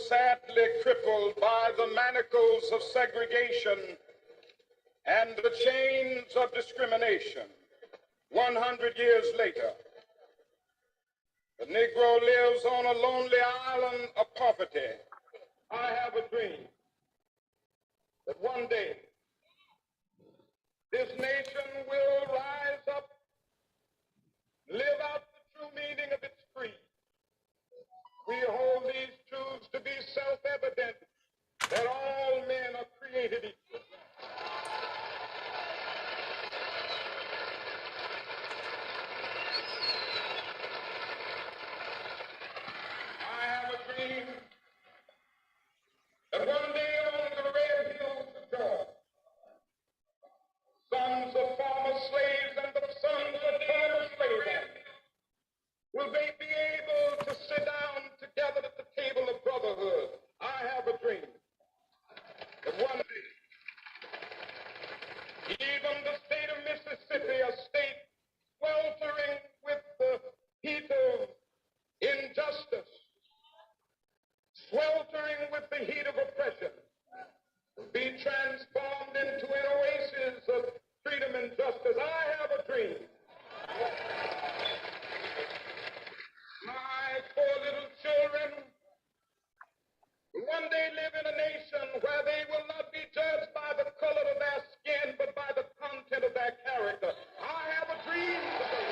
sadly crippled by the manacles of segregation and the chains of discrimination. 100 years later, the Negro lives on a lonely island of poverty. I have a dream that one day this nation will rise up, live out the true meaning of its creed. We hold these truths to be self-evident, that all men are created equal. I have a dream that one day on the red hills of Georgia, sons of former slaves and the sons of former slave owners will they be able to sit down together at the table of brotherhood. I have a dream that one day, even the state of Mississippi, a state sweltering with the heat of injustice, sweltering with the heat of oppression, will be transformed into an oasis of freedom and justice. I have a dream. My four little children will one day live in a nation where they will not be judged by the color of their skin, but by the content of their character. I have a dream today.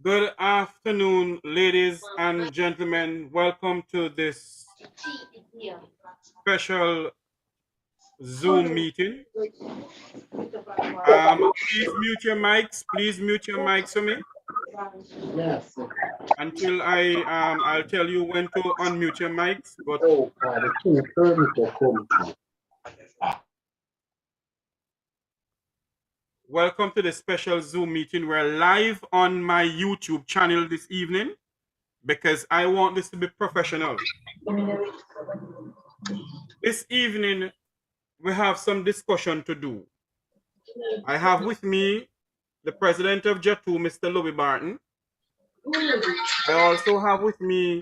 Good afternoon, ladies and gentlemen. Welcome to this special Zoom meeting. Please mute your mics. Please mute your mics for me. Yes. Until I'll tell you when to unmute your mics. But welcome to the special Zoom meeting. We're live on my YouTube channel this evening because I want this to be professional. This evening, we have some discussion to do. I have with me the president of JATU, Mr. Louis Barton. I also have with me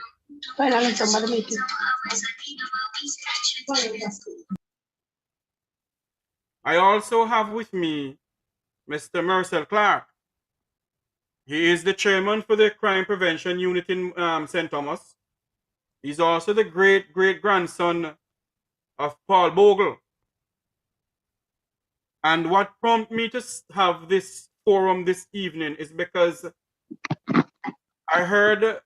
Mr. Marcel Clark. He is the chairman for the Crime Prevention Unit in St. Thomas. He's also the great-grandson of Paul Bogle. And what prompted me to have this forum this evening is because I heard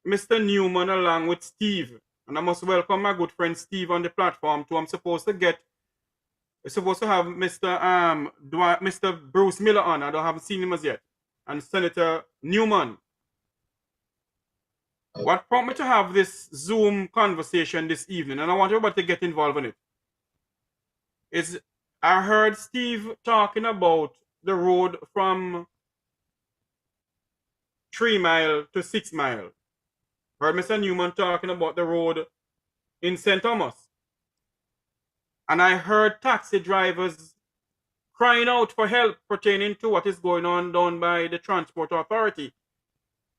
Mr. Newman along with Steve, and I must welcome my good friend Steve on the platform too. We're supposed to have Mr. Bruce Miller on. I haven't seen him as yet, and Senator Newman. What prompted me to have this Zoom conversation this evening, and I want everybody to get involved in it, is I heard Steve talking about the road from 3 Mile to 6 Mile. Heard Mr. Newman talking about the road in St. Thomas. And I heard taxi drivers crying out for help pertaining to what is going on down by the Transport Authority,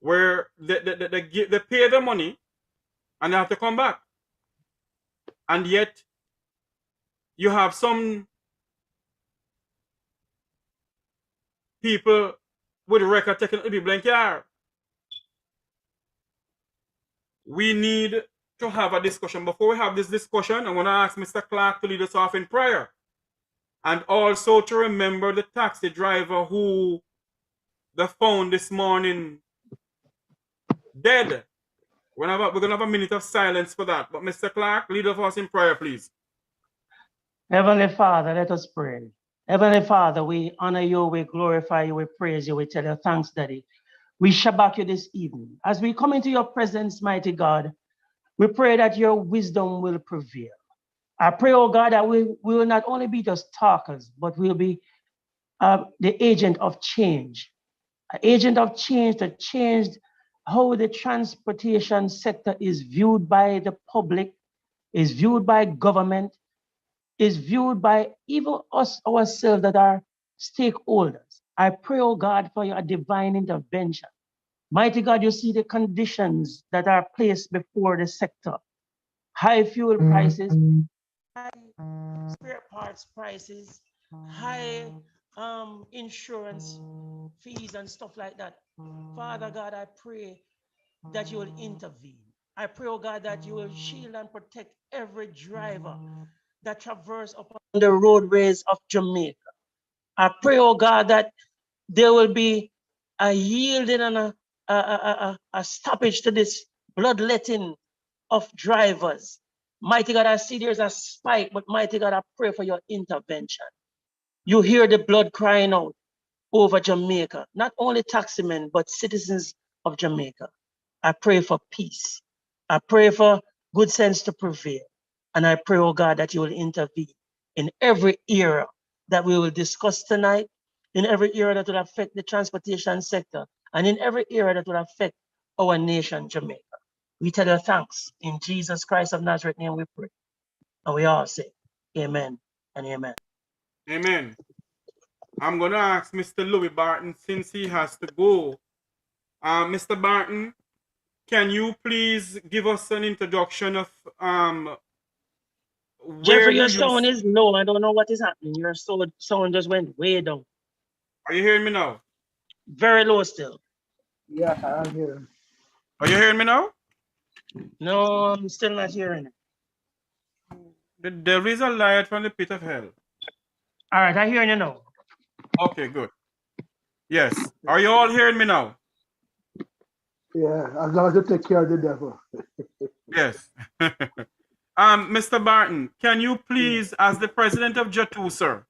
where they pay the money and they have to come back. And yet, you have some people with record taking the people in car. We need to have a discussion. Before we have this discussion, I want to ask Mr. Clark to lead us off in prayer. And also to remember the taxi driver who they found this morning dead. We're going to have a minute of silence for that. But Mr. Clark, lead us in prayer, please. Heavenly Father, let us pray. Heavenly Father, we honor you, we glorify you, we praise you, we tell you thanks, Daddy. We shabak you this evening. As we come into your presence, mighty God, we pray that your wisdom will prevail. I pray, oh God, that we will not only be just talkers, but we'll be the agent of change. An agent of change to change how the transportation sector is viewed by the public, is viewed by government, is viewed by even us ourselves that are stakeholders. I pray, oh God, for your divine intervention. Mighty God, you see the conditions that are placed before the sector. High fuel prices, high spare parts prices, high insurance fees and stuff like that. Father God, I pray that you will intervene. I pray, oh God, that you will shield and protect every driver that traverse upon the roadways of Jamaica. I pray, oh God, that there will be a yielding and a stoppage to this bloodletting of drivers. Mighty God, I see there's a spike, but mighty God, I pray for your intervention. You hear the blood crying out over Jamaica, not only taximen, but citizens of Jamaica. I pray for peace. I pray for good sense to prevail. And I pray, oh God, that you will intervene in every area that we will discuss tonight, in every area that will affect the transportation sector, and in every area that will affect our nation, Jamaica. We tell you thanks. In Jesus Christ of Nazareth name we pray. And we all say, amen and amen. Amen. I'm going to ask Mr. Louis Barton, since he has to go. Mr. Barton, can you please give us an introduction of where Jeffrey, do your you... sound is low. I don't know what is happening. Your sound just went way down. Are you hearing me now? Very low still. Yeah, I'm here. Are you hearing me now? No, I'm still not hearing it. The devil is a liar from the pit of hell. All right, I hear you now. Okay, good. Yes. Are you all hearing me now? Yeah, as long as you take care of the devil. Yes. Mr. Barton, can you please, as the president of JATU, sir,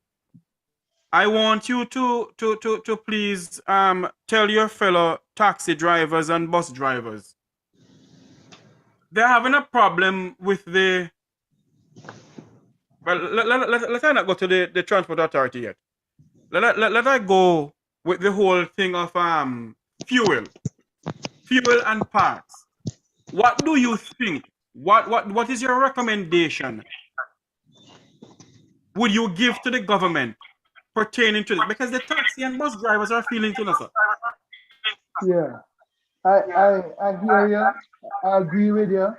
I want you to please tell your fellow taxi drivers and bus drivers. They're having a problem with the... Well, let I not go to the transport authority yet. Let I go with the whole thing of fuel and parts. What do you think? What is your recommendation would you give to the government pertaining to this? Because the taxi and bus drivers are feeling to us. Yeah, I hear you. I agree with you.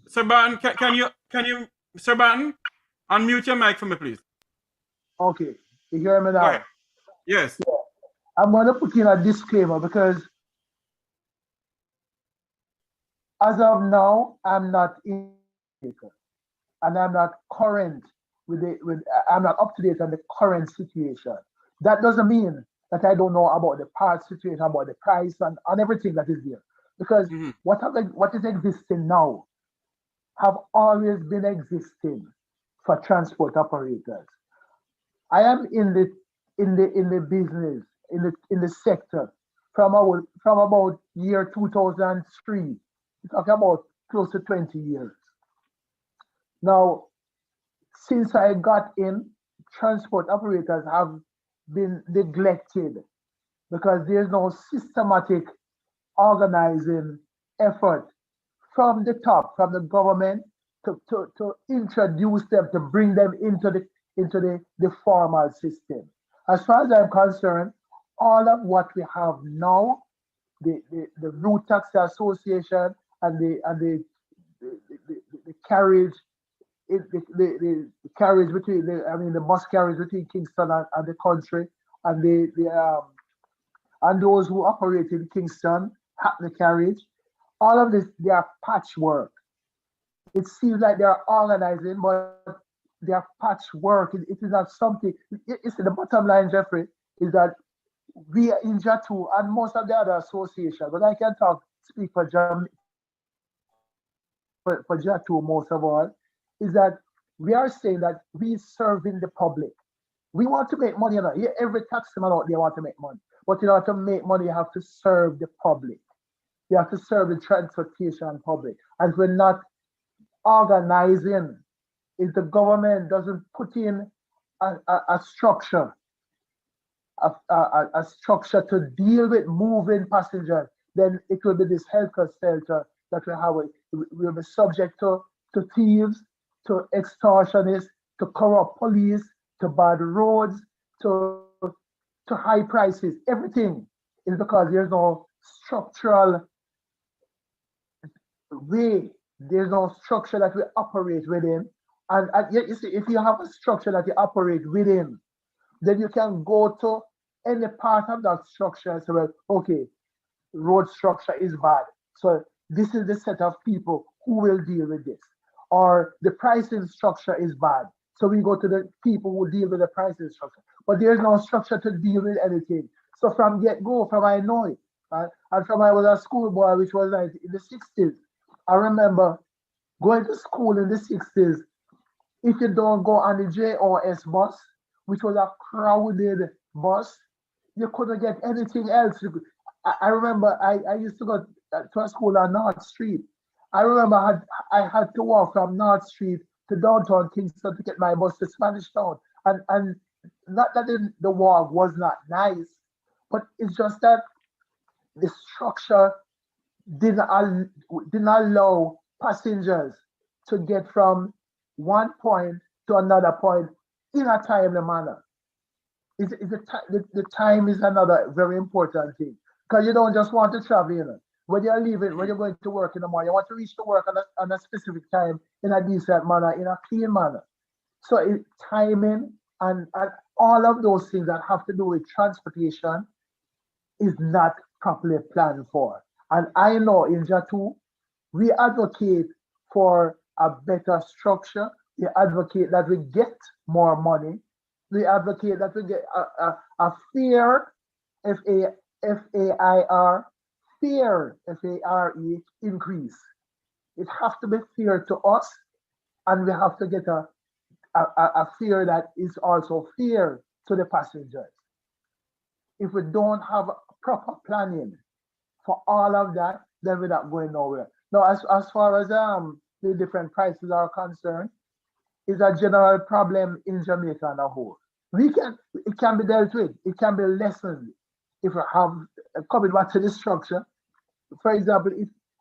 Sir Barton, can you, Sir Barton, unmute your mic for me, please. Okay, you hear me Go now? ahead. Yes. I'm going to put in a disclaimer because as of now, I'm not in Jamaica, and I'm not current I'm not up to date on the current situation. That doesn't mean that I don't know about the past situation, about the price and everything that is there. Because what is existing now have always been existing for transport operators. I am in the business, in the sector from about year 2003. We're talking about close to 20 years. Now, since I got in, transport operators have been neglected because there's no systematic organizing effort from the top, from the government, to introduce them, to bring them into the formal system. As far as I'm concerned, all of what we have now, the Route Taxi Association and the carriage, the carriage between the bus carriage between Kingston and the country, and and those who operate in Kingston, the carriage, all of this, they are patchwork. It seems like they are organizing, but they are patchwork. It is not something. It's the bottom line, Jeffrey, is that we are in JATU and most of the other associations, but I can speak for JATU most of all, is that we are saying that we serving the public. We want to make money. Every taxman out there want to make money. But in order to make money, you have to serve the public. You have to serve the transportation public. And we're not organizing, if the government doesn't put in a structure, a structure to deal with moving passengers, then it will be this helter-skelter that we have. We'll be subject to thieves, to extortionists, to corrupt police, to bad roads, to high prices. Everything is because there's no structural way, there's no structure that we operate within. And yet, you see, if you have a structure that you operate within, then you can go to any part of that structure and say, well, okay, road structure is bad. So this is the set of people who will deal with this. Or the pricing structure is bad. So we go to the people who deal with the pricing structure. But there's no structure to deal with anything. So from get-go, from I know it, right? And from I was a schoolboy, which was like in the 60s, I remember going to school in the 60s. If you don't go on the JOS bus, which was a crowded bus, you couldn't get anything else. I remember I used to go to a school on North Street. I remember I had to walk from North Street to downtown Kingston to get my bus to Spanish Town. And not that the walk was not nice, but it's just that the structure didn't allow passengers to get from one point to another point in a timely manner. The time is another very important thing, because you don't just want to travel, you know. When you're leaving, when you're going to work in the morning, you want to reach to work on a specific time in a decent manner, in a clean manner. So timing and all of those things that have to do with transportation is not properly planned for. And I know in Jatu, we advocate for a better structure. We advocate that we get more money. We advocate that we get a fair, F-A-I-R, fair, F-A-R-E, increase. It has to be fair to us, and we have to get a fare that is also fair to the passengers. If we don't have proper planning for all of that, then we're not going nowhere. Now, as far as the different prices are concerned, it's a general problem in Jamaica as a whole. It can be dealt with, it can be lessened if we have coming back to the structure. For example,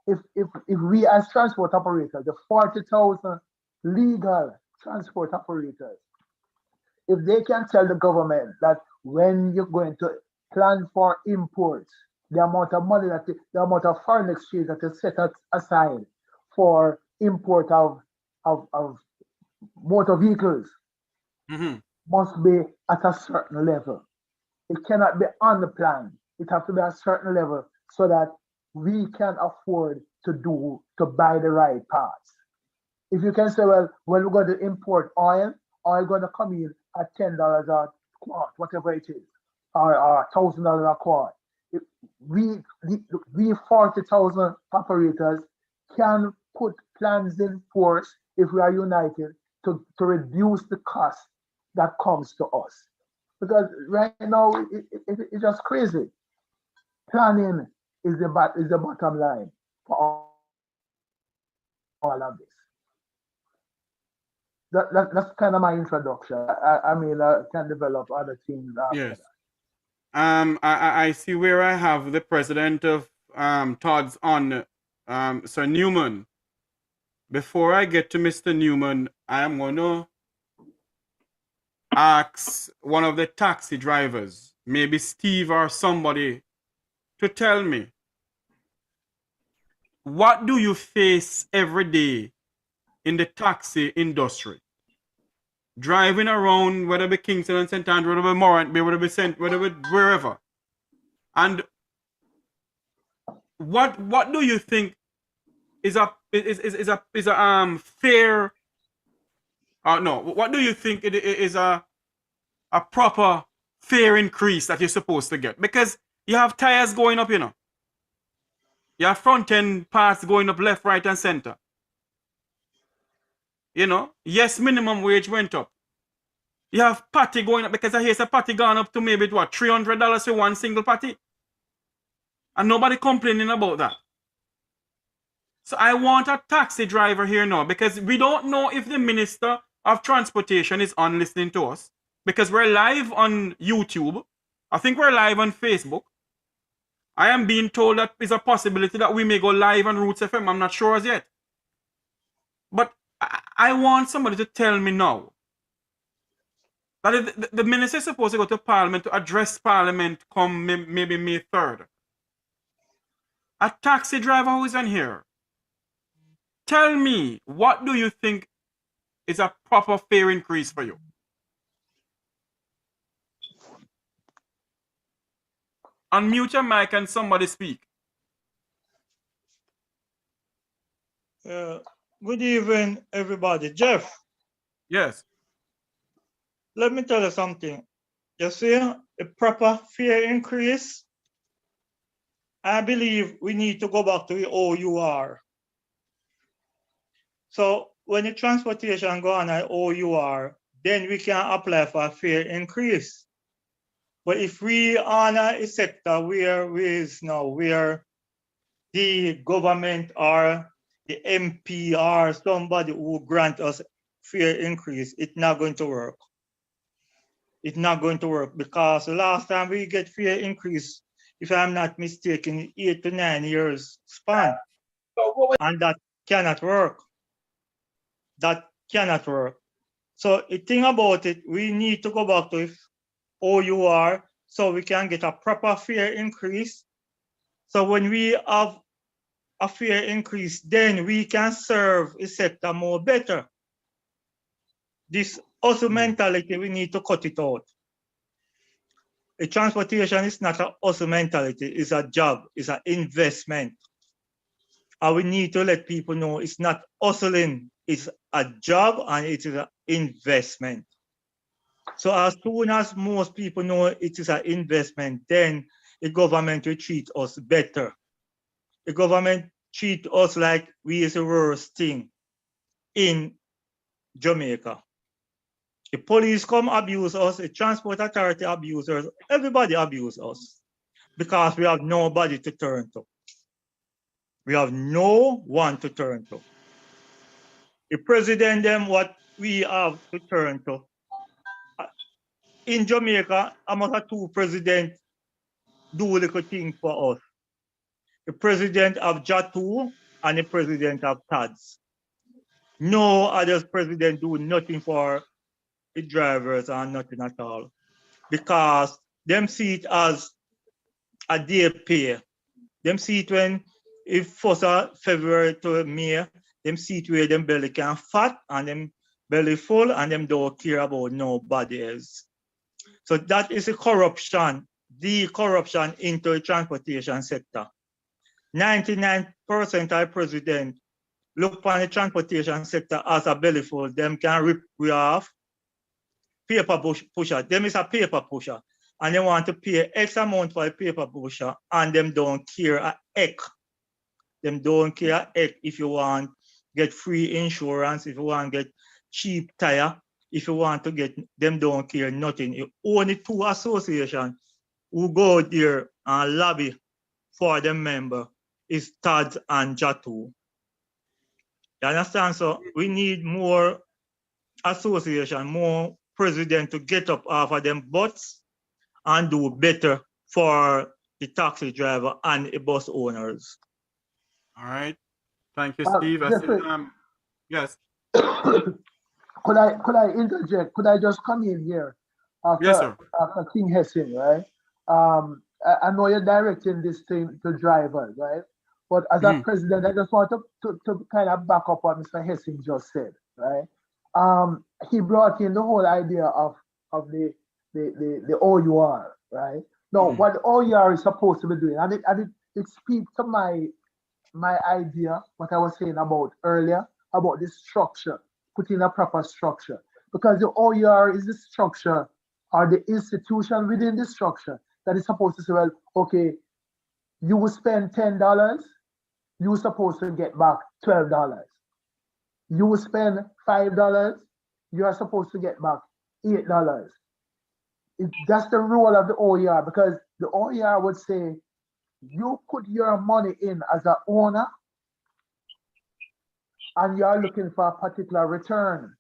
if we as transport operators, the 40,000 legal transport operators, if they can tell the government that when you're going to plan for imports, the amount of money the amount of foreign exchange that is set aside for import of motor vehicles must be at a certain level. It cannot be on the plan. It has to be at a certain level so that we can afford to buy the right parts. If you can say, well, when we're going to import oil going to come in at $10 a quart, whatever it is, or $1,000 a quart. We 40,000 operators can put plans in force if we are united to reduce the cost that comes to us. Because right now it's just crazy. Planning is the bottom line for all of this. That's kind of my introduction. I mean, I can develop other things after Yes. that. I see where I have the president of Todd's on, Sir Newman. Before I get to Mr. Newman, I am going to ask one of the taxi drivers, maybe Steve or somebody, to tell me, what do you face every day in the taxi industry? Driving around, whether it be Kingston and St. Andrew, whether it be Morant, whether it be wherever. And what do you think is a fair? No, what do you think it is a proper fair increase that you're supposed to get? Because you have tires going up, you know. You have front end parts going up left, right, and center. You know, yes, minimum wage went up. You have patty going up, because I hear a patty gone up to maybe what, $300 for one single patty. And nobody complaining about that. So I want a taxi driver here now, because we don't know if the Minister of Transportation is on listening to us, because we're live on YouTube. I think we're live on Facebook. I am being told that is a possibility that we may go live on Roots FM. I'm not sure as yet. But I want somebody to tell me now, That is, the minister is supposed to go to Parliament to address Parliament come maybe May 3rd. A taxi driver who is in here, tell me, what do you think is a proper fare increase for you? Unmute your mic and somebody speak. Good evening, everybody. Jeff, Yes. let me tell you something. You see, a proper fare increase, I believe we need to go back to the OUR. So when the transportation go on at OUR, then we can apply for a fare increase. But if we are a sector where the government or the MP or somebody who grant us fare increase, it's not going to work. It's not going to work because the last time we get fare increase, if I'm not mistaken, 8 to 9 years span. And that cannot work. That cannot work. So the thing about it, we need to go back to OUR so we can get a proper fare increase. So when we have a fare increase, then we can serve the sector more better. This also mentality, we need to cut it out. The transportation is not a hustle mentality, it's a job, it's an investment. And we need to let people know it's not hustling, it's a job and it is an investment. So as soon as most people know it is an investment, then the government will treat us better. The government treat us like we is the worst thing in Jamaica. The police come abuse us, the transport authority abuse us, everybody abuse us because we have nobody to turn to. We have no one to turn to. The president, them what we have to turn to. In Jamaica, almost a two presidents do little thing for us. The president of Jatu and the president of TADS. No other president do nothing for the drivers and nothing at all. Because them see it as a day pay. Them see it when if 1st of February to May, them see it where them belly can fat and them belly full and them don't care about nobody else. So that is a corruption, the corruption into the transportation sector. 99% of president look upon the transportation sector as a belly full. Them can rip we off. Paper pusher, them is a paper pusher. And they want to pay X amount for a paper pusher and them don't care a heck. Them don't care a heck if you want get free insurance, if you want get cheap tire, if you want to get, them don't care nothing. Only two associations who go there and lobby for them member is TADS and Jatu. You understand? So we need more association, more president to get up off of them butts and do better for the taxi driver and the bus owners. All right. Thank you, Steve. Yes. Could I interject? Could I just come in here after, Yes, sir. after King Hessing, right? I know you're directing this thing to drivers, right? But as a president, I just want to kind of back up what Mr. Hessing just said, right? He brought in the whole idea of the OUR, right? Now, what the OUR is supposed to be doing, and it speaks to my idea, what I was saying about earlier, about the structure, putting a proper structure. Because the OUR is the structure or the institution within the structure that is supposed to say, well, okay, you will spend $10, you're supposed to get back $12. You will spend $5, you are supposed to get back $8. That's the role of the OER, because the OER would say, you put your money in as an owner and you're looking for a particular return.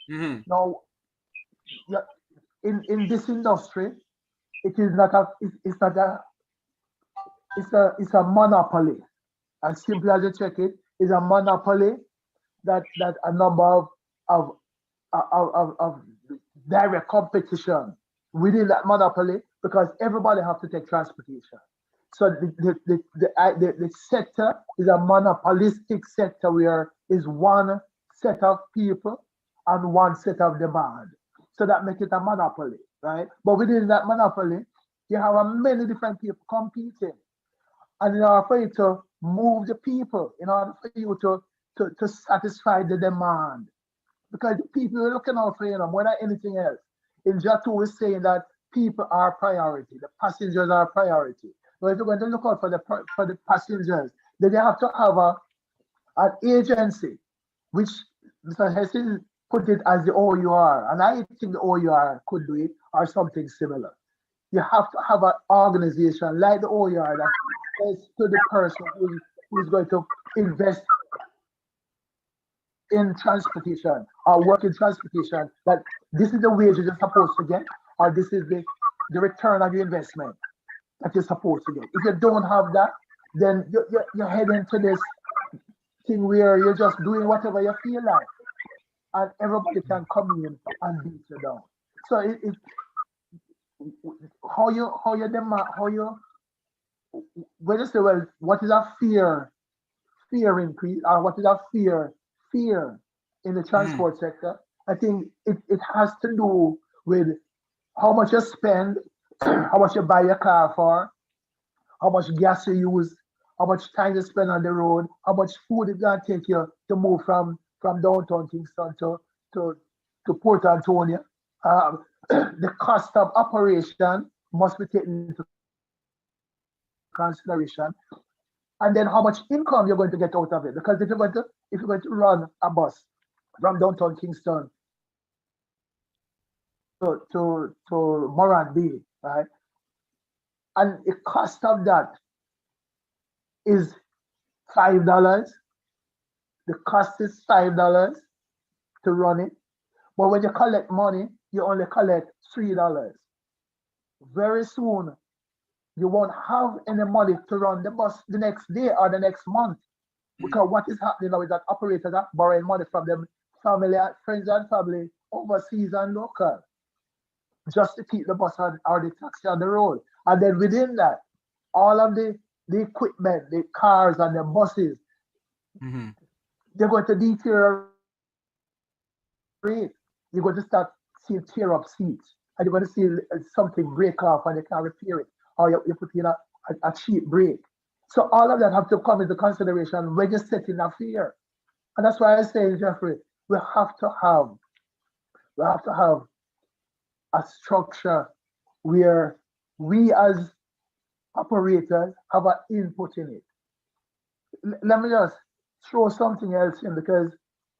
Now, in this industry, it is not it's a monopoly. As simple as you check it, it's a monopoly that a number of direct competition within that monopoly because everybody have to take transportation. So the sector is a monopolistic sector where is one set of people and one set of demand. So that makes it a monopoly, right? But within that monopoly, you have many different people competing. And in order for you to move the people, in order for you to satisfy the demand, because the people are looking out for you more than anything else. In Jatu is saying that people are priority, the passengers are priority. But if you're going to look out for the passengers, then you have to have an agency, which Mr. Hessin put it as the OUR, and I think the OUR could do it or something similar. You have to have an organization like the OUR that says to the person who's going to invest in transportation or work in transportation that this is the wages you're supposed to get or this is the return of your investment that you're supposed to get. If you don't have that, then you're heading to this thing where you're just doing whatever you feel like and everybody can come in and beat you down. So how you demand, when you say, well, what is a fear increase or what is a fear in the transport sector? I think it has to do with how much you spend, how much you buy your car for, how much gas you use, how much time you spend on the road, how much food it's gonna take you to move from downtown Kingston to Port Antonio. The cost of operation must be taken into consideration, and then how much income you're going to get out of it. Because if you're going to run a bus from downtown Kingston to Morant, right, and the cost of that is $5. The cost is $5 to run it, but when you collect money, you only collect $3. Very soon, you won't have any money to run the bus the next day or the next month. Because what is happening now is that operators are borrowing money from them family, friends and family, overseas and local, just to keep the bus or the taxi on the road. And then within that, all of the equipment, the cars and the buses, they're going to deteriorate. You're going to start seeing tear up seats, and you're going to see something break off and you can't repair it, or you put in a cheap brake. So all of that have to come into consideration when you're setting a fare. And that's why I say, Jeffrey, we have to have a structure where we as operators have an input in it. Let me just throw something else in because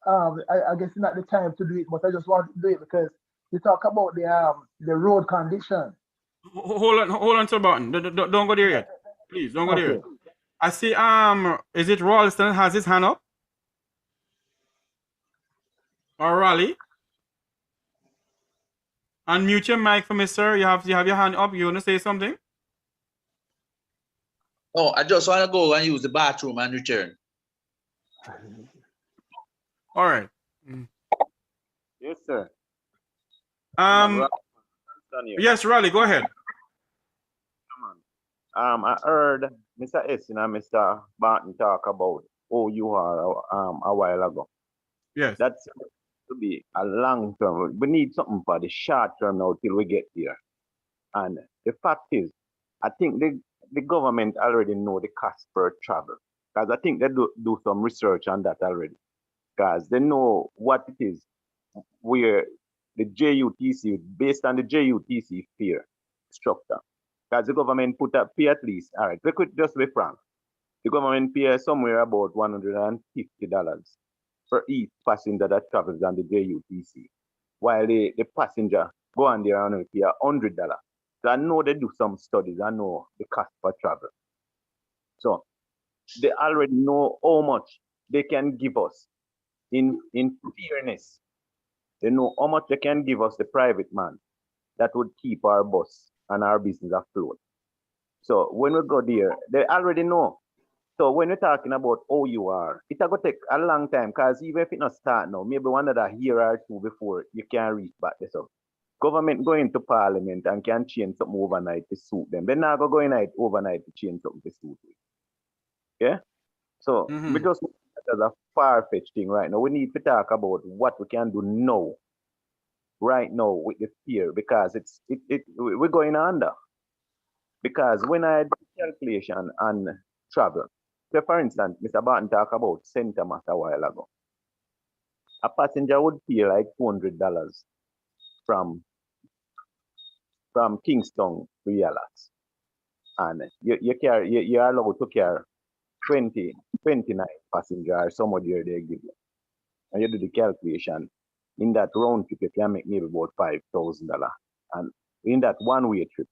I guess it's not the time to do it, but I just want to do it because we talk about the road condition. Hold on to the button. Don't go there yet. Please, don't go there. Okay. I see, is it Ralston has his hand up? Or Raleigh? Unmute your mic for me, sir. You have your hand up. You want to say something? Oh, I just want to go and use the bathroom and return. All right. Yes, sir. Yes, Raleigh, go ahead. I heard Mr. Essin and Mr. Barton talk about OUR a while ago. Yes. That's to be a long term. We need something for the short term now till we get there. And the fact is, I think the government already know the cost per travel. Because I think they do some research on that already. Because they know what it is where the JUTC, based on the JUTC fare structure. Because the government put up pay at least, all right, we could just be frank. The government pay somewhere about $150 for each passenger that travels on the JUTC, while the passenger go on there and pay $100. So I know they do some studies, I know the cost per travel. So they already know how much they can give us in fairness. They know how much they can give us, the private man, that would keep our bus and our business afloat. So when we go there, they already know. So when we're talking about OUR, it's going to take a long time because even if it not start now, maybe one other year or two before you can reach back this up. Government go into parliament and can change something overnight to suit them. They're not going to go overnight to change something to suit them. Yeah? So we just look at it as a far-fetched thing right now. We need to talk about what we can do now, right now, with the fear, because we're going under. Because when I do calculation on travel, so for instance, Mr. Barton talked about St. Thomas a while ago. A passenger would pay like $200 from Kingston to Yalas. And you're allowed to carry 29 passengers, somebody there they give you. And you do the calculation. In that round trip, you can make maybe about $5,000. And in that one-way trip,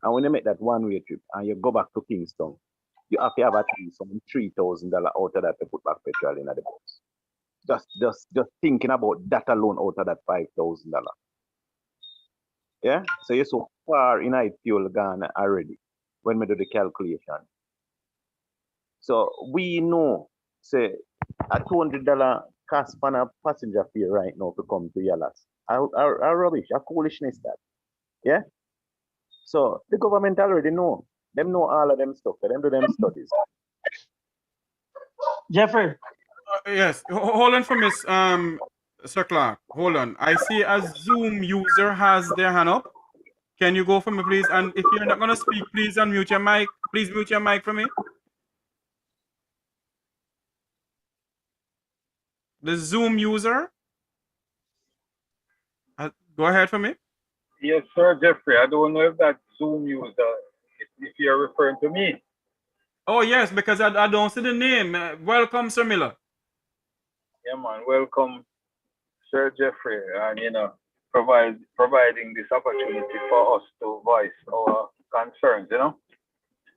and when you make that one-way trip and you go back to Kingston, you have to have at least some $3,000 out of that to put back petrol in the box. Just thinking about that alone out of that $5,000. Yeah? So you're so far in fuel gone already when we do the calculation. So we know, say, a $200 cost for a passenger fare right now to come to Yalas. Our rubbish, our foolishness that. Yeah? So the government already know. Them know all of them stuff. Them do them studies. Jeffrey. Yes, hold on for Miss Sir Clark. Hold on. I see a Zoom user has their hand up. Can you go for me, please? And if you're not gonna speak, please unmute your mic. Please mute your mic for me. The Zoom user. Go ahead for me. Yes, sir, Jeffrey. I don't know if that Zoom user, if you're referring to me. Oh, yes, because I don't see the name. Welcome, Sir Miller. Yeah, man. Welcome, Sir Jeffrey. And, providing this opportunity for us to voice our concerns,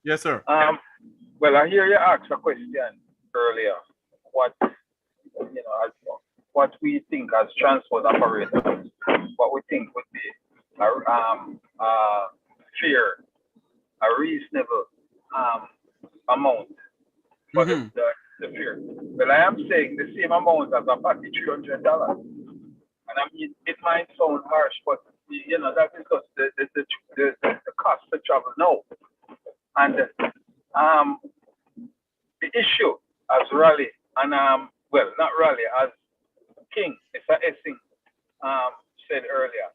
Yes, sir. Well, I hear you ask a question earlier. What we think as transport operators, what we think would be a reasonable amount for the fare. Well, I am saying the same amount as a package, $300. And I mean, it might sound harsh, but that is just the cost to travel now. And the issue as Raleigh and not Raleigh, as King, Mr. Essing said earlier,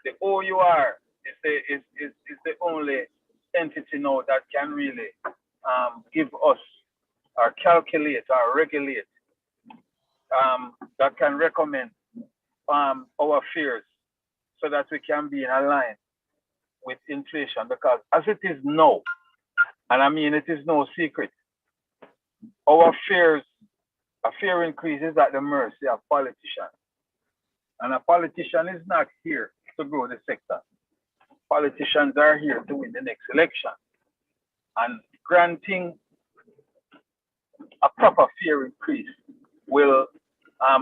the OUR is the only entity now that can really give us or calculate or regulate, that can recommend our fares so that we can be in line with inflation. Because as it is now, and I mean it is no secret, our fares, a fare increase is at the mercy of politicians. And a politician is not here to grow the sector. Politicians are here to win the next election. And granting a proper fare increase will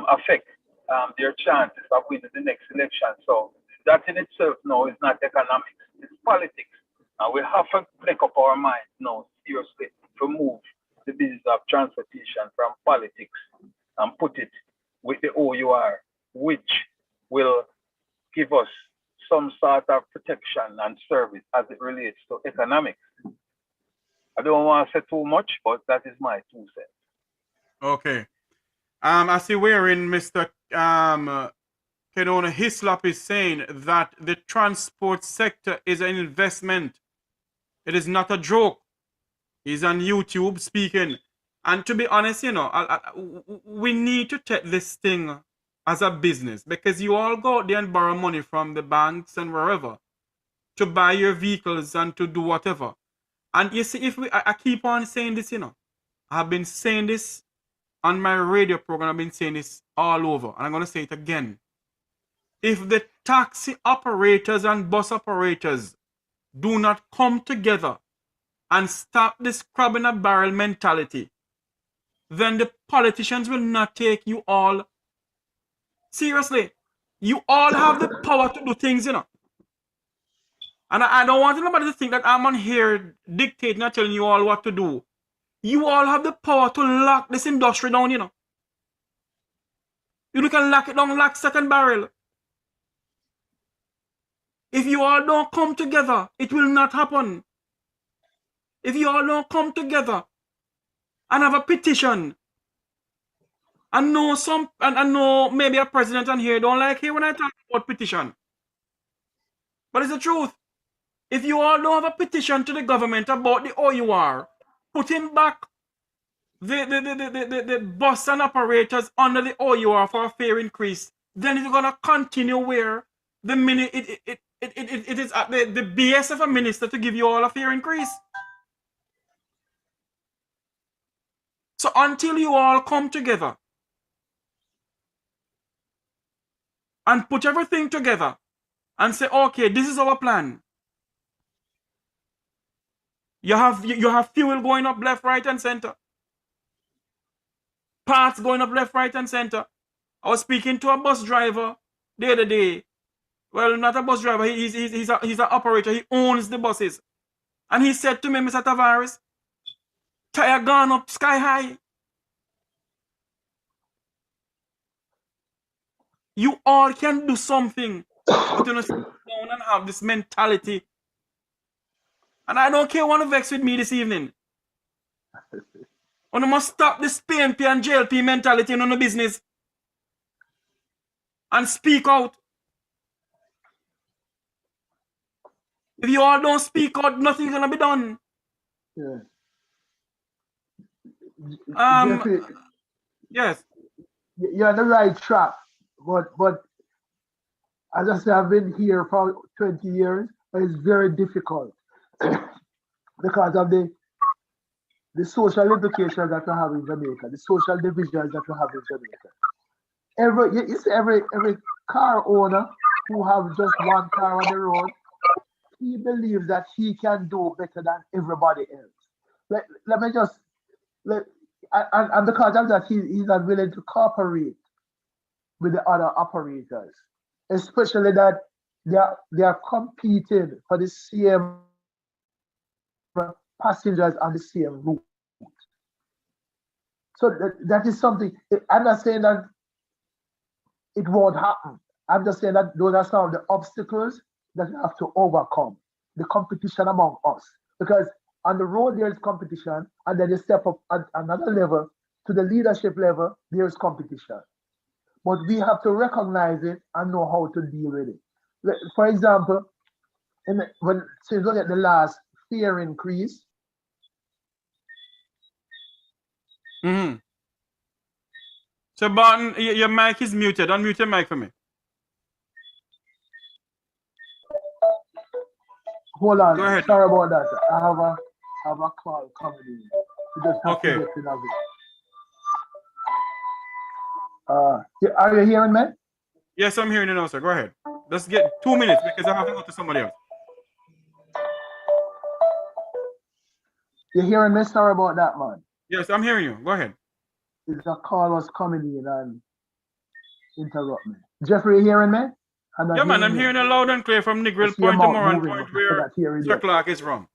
affect their chances of winning the next election. So that in itself now is not economics, it's politics. And we have to make up our minds now seriously to move the business of transportation from politics and put it with the OUR, which will give us some sort of protection and service as it relates to economics. I don't want to say too much, but that is my 2 cents. Okay. I see wherein Mr. Kedona Hislop is saying that the transport sector is an investment. It is not a joke. He's on YouTube speaking. And to be honest, we need to take this thing as a business, because you all go out there and borrow money from the banks and wherever to buy your vehicles and to do whatever. And you see, I keep on saying this, I've been saying this on my radio program, I've been saying this all over, and I'm going to say it again. If the taxi operators and bus operators do not come together and stop this crab in a barrel mentality, then the politicians will not take you all seriously. You all have the power to do things, And I don't want anybody to think that I'm on here dictating and telling you all what to do. You all have the power to lock this industry down, You can lock it down like second barrel. If you all don't come together, it will not happen. If you all don't come together and have a petition, I know maybe a president on here don't like it when I talk about petition. But it's the truth. If you all don't have a petition to the government about the OUR, putting back the bus and operators under the OUR for a fare increase, then it's gonna continue where the minute it is at the BS of a minister to give you all a fare increase. So until you all come together and put everything together and say, okay, this is our plan. You have fuel going up left, right, and center. Parts going up left, right, and center. I was speaking to a bus driver the other day. Well, not a bus driver. He's an operator. He owns the buses. And he said to me, Mr. Tavares, tire gone up sky high. You all can do something, but you know, sit down and have this mentality. And I don't care what to vex with me this evening. And I must stop this PNP and JLP mentality in the business and speak out. If you all don't speak out, nothing's gonna be done. Yeah. Jeffrey, yes. You're on the right track, but as I say, I've been here for 20 years, but it's very difficult because of the social implications that we have in Jamaica, the social divisions that we have in Jamaica. Every car owner who have just one car on the road, he believes that he can do better than everybody else. Let me just and because of that, he's not willing to cooperate with the other operators, especially that they are competing for the same passengers on the same route. So that is something. I'm not saying that it won't happen. I'm just saying that those are some of the obstacles that we have to overcome. The competition among us, because on the road there is competition, and then you step up at another level to the leadership level, there is competition. But we have to recognize it and know how to deal with it. For example, since you look at the last fare increase. So Barton, your mic is muted. Unmute your mic for me. Hold on. Go ahead. Sorry about that. I have a call coming in. You just have to get rid of it. Are you hearing me? Yes, I'm hearing you now, sir. Go ahead. Let's get 2 minutes because I have to go to somebody else. You hearing me? Sorry about that, man. Yes, I'm hearing you. Go ahead. It's a call was coming in and interrupt me. Jeffrey, you hearing me? Yeah, man, I'm hearing it loud and clear from Negril Point to Moran Point where Sir Clark is from.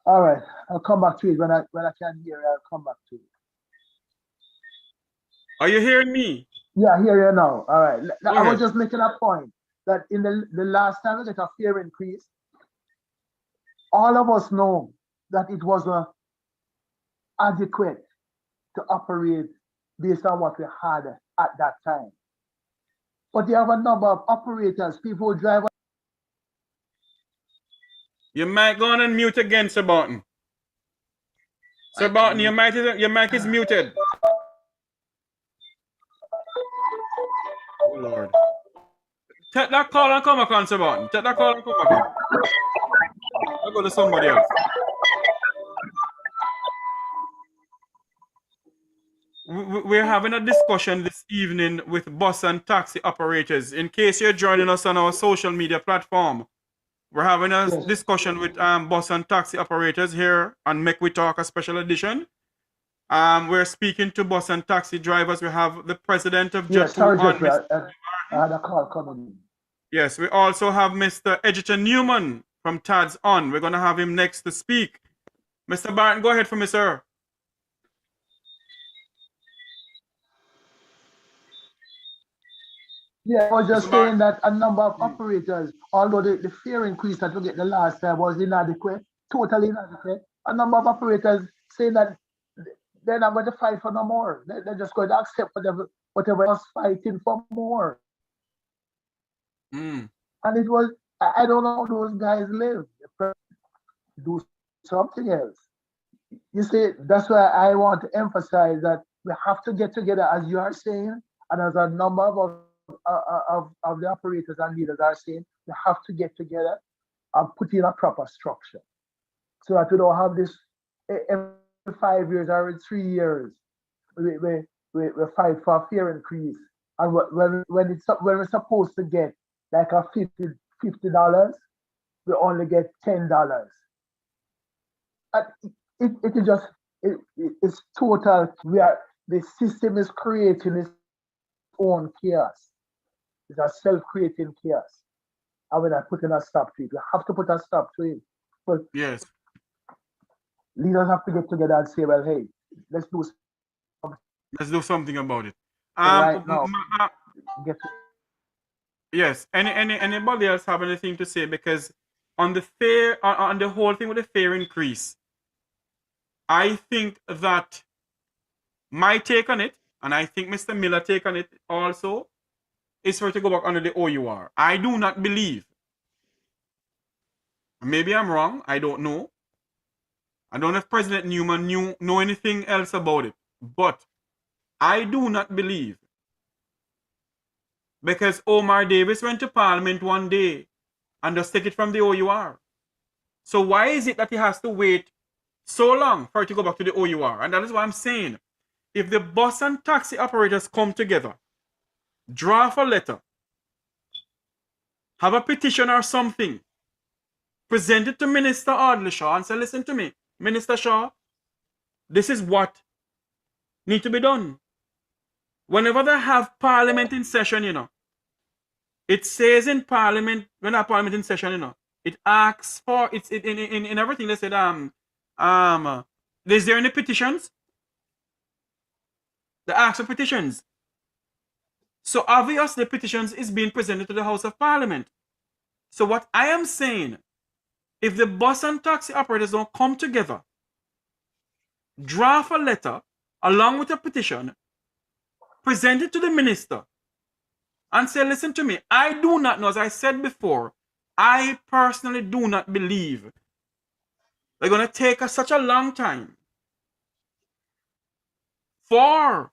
All right, I'll come back to it when I can hear it. I'll come back to it. Are you hearing me? Yeah, I hear you now. All right. I was just making a point that in the last time we got a fare increase, all of us know that it was adequate to operate based on what we had at that time. But you have a number of operators, people who drive. You might go on and mute again, Sir Barton. Sir Barton, your mic is muted. Oh Lord. Take that call and come back on, Sir Barton. Take that call and come back on. I'll go to somebody else. We're having a discussion this evening with bus and taxi operators. In case you're joining us on our social media platform, we're having a discussion with bus and taxi operators here on Mek Wi Talk, a special edition. We're speaking to bus and taxi drivers. We have the president of Yes, sorry, Jeffrey, Mr. I had a call coming in. Yes, we also have Mr. Edgerton Newman from TADS on. We're going to have him next to speak. Mr. Barton, go ahead for me, sir. Yeah, I was just Mr. Bar saying that a number of operators, although the fare increase that we get the last time was inadequate, totally inadequate, a number of operators saying that they're not going to fight for no more. They're just going to accept whatever else fighting for more. mm, And it was, I don't know how those guys live. Do something else. You see, that's why I want to emphasize that we have to get together, as you are saying, and as a number of the operators and leaders are saying, we have to get together and put in a proper structure so that we don't have this every 5 years or every 3 years. We, we, we fight for a fair increase. And when we're supposed to get like a $50, we only get $10. And it is just it's total. The system is creating its own chaos. It's a self-creating chaos. And we're not putting a stop to it. We have to put a stop to it. But yes. leaders have to get together and say, well, hey, let's do something Let's do something about it. right now. Get Yes. Anybody else have anything to say? Because on the fare, on the whole thing with the fare increase, I think that my take on it, and I think Mr. Miller take on it also, is for it to go back under the OUR. I do not believe. Maybe I'm wrong. I don't know. I don't know if President Newman know anything else about it. But I do not believe. Because Omar Davis went to Parliament one day and just take it from the OUR. So why is it that he has to wait so long for it to go back to the OUR? And that is what I'm saying. If the bus and taxi operators come together, draft a letter, have a petition or something, present it to Minister Audley Shaw and say, listen to me, Minister Shaw, this is what needs to be done. Whenever they have Parliament in session, it says in Parliament, when a Parliament in session, it asks for, it's in everything they said, is there any petitions? They ask for petitions. So obviously petitions is being presented to the House of Parliament. So what I am saying, if the bus and taxi operators don't come together, draft a letter along with a petition, present it to the minister, and say, listen to me, I do not know, as I said before, I personally do not believe they're going to take us such a long time for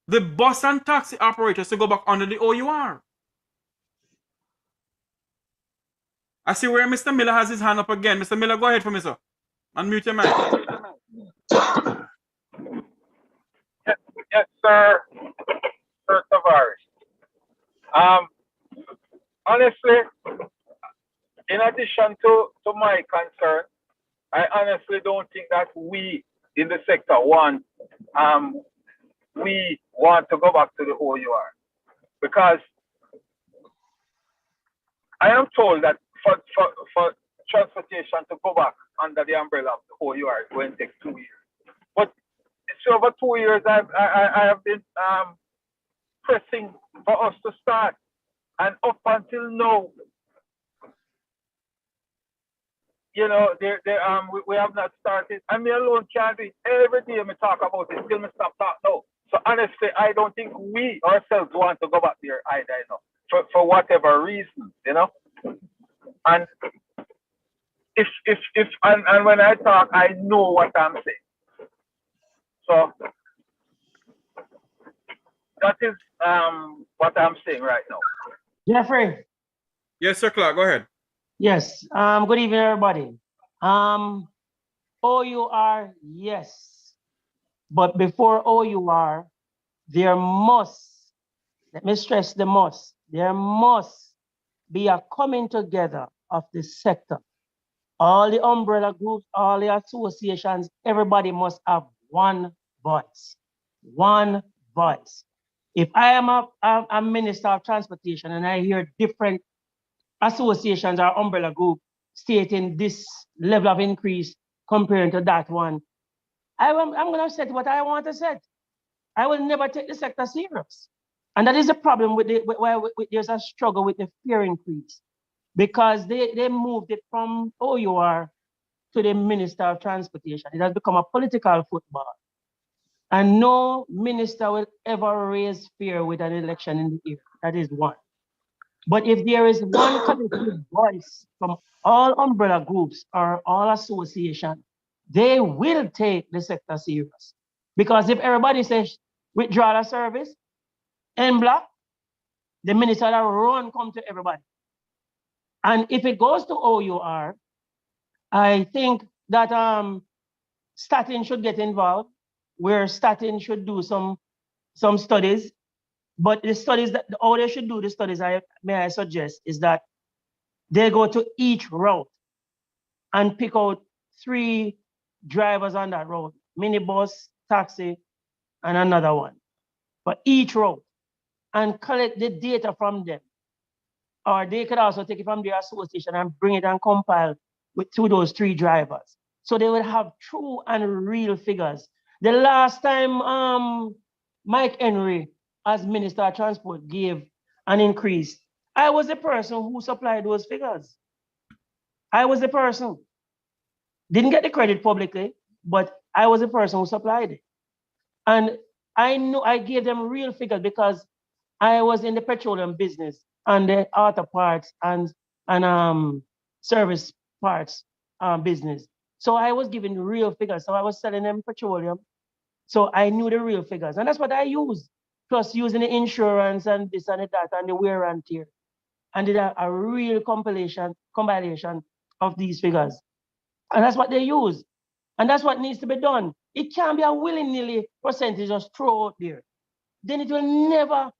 the bus and taxi operators to go back under the OUR. I see where Mr. Miller has his hand up again. Mr. Miller, go ahead for me, sir. Unmute your mic. Yes, sir. Sir Tavares. Honestly, in addition to my concern, I honestly don't think that we in the sector want to go back to the OUR, because I am told that for transportation to go back under the umbrella of the OUR is going to take 2 years. But it's over 2 years I have been pressing for us to start, and up until now, we have not started. And me alone can't do it. Every day me talk about it, till me stop talk now. So honestly, I don't think we ourselves want to go back there either, for whatever reason, And and when I talk, I know what I'm saying. So that is what I'm saying right now. Jeffrey. Yes, sir, Clark, go ahead. Yes. Good evening, everybody. OUR, yes. But before OUR, there must, let me stress the must, there must be a coming together of the sector. All the umbrella groups, all the associations, everybody must have one voice. One voice. If I am a minister of transportation and I hear different associations or umbrella group stating this level of increase comparing to that one, I'm going to say what I want to say. I will never take the sector serious. And that is a problem with where there's a struggle with the fare increase because they moved it from OUR to the Minister of Transportation. It has become a political football. And no minister will ever raise fear with an election in the air. That is one. But if there is one collective voice from all umbrella groups or all association, they will take the sector serious. Because if everybody says withdraw the service, en bloc, the minister will run come to everybody. And if it goes to OUR, I think that Statin should get involved, where Statin should do some studies. But the studies that all they should do, the studies I suggest is that they go to each route and pick out 3 drivers on that road, minibus, taxi, and another one for each route, and collect the data from them. Or they could also take it from their association and bring it and compile to those 3 drivers. So they will have true and real figures. The last time Mike Henry, as Minister of Transport, gave an increase, I was the person who supplied those figures. I was the person. Didn't get the credit publicly, but I was the person who supplied it. And I know I gave them real figures because I was in the petroleum business and the auto parts and service parts business. So I was giving real figures. So I was selling them petroleum. So I knew the real figures. And that's what I used. Plus using the insurance and this and that and the wear and tear. And did a real compilation of these figures. And that's what they use. And that's what needs to be done. It can't be a willy-nilly percentage just throw out there. Then it will never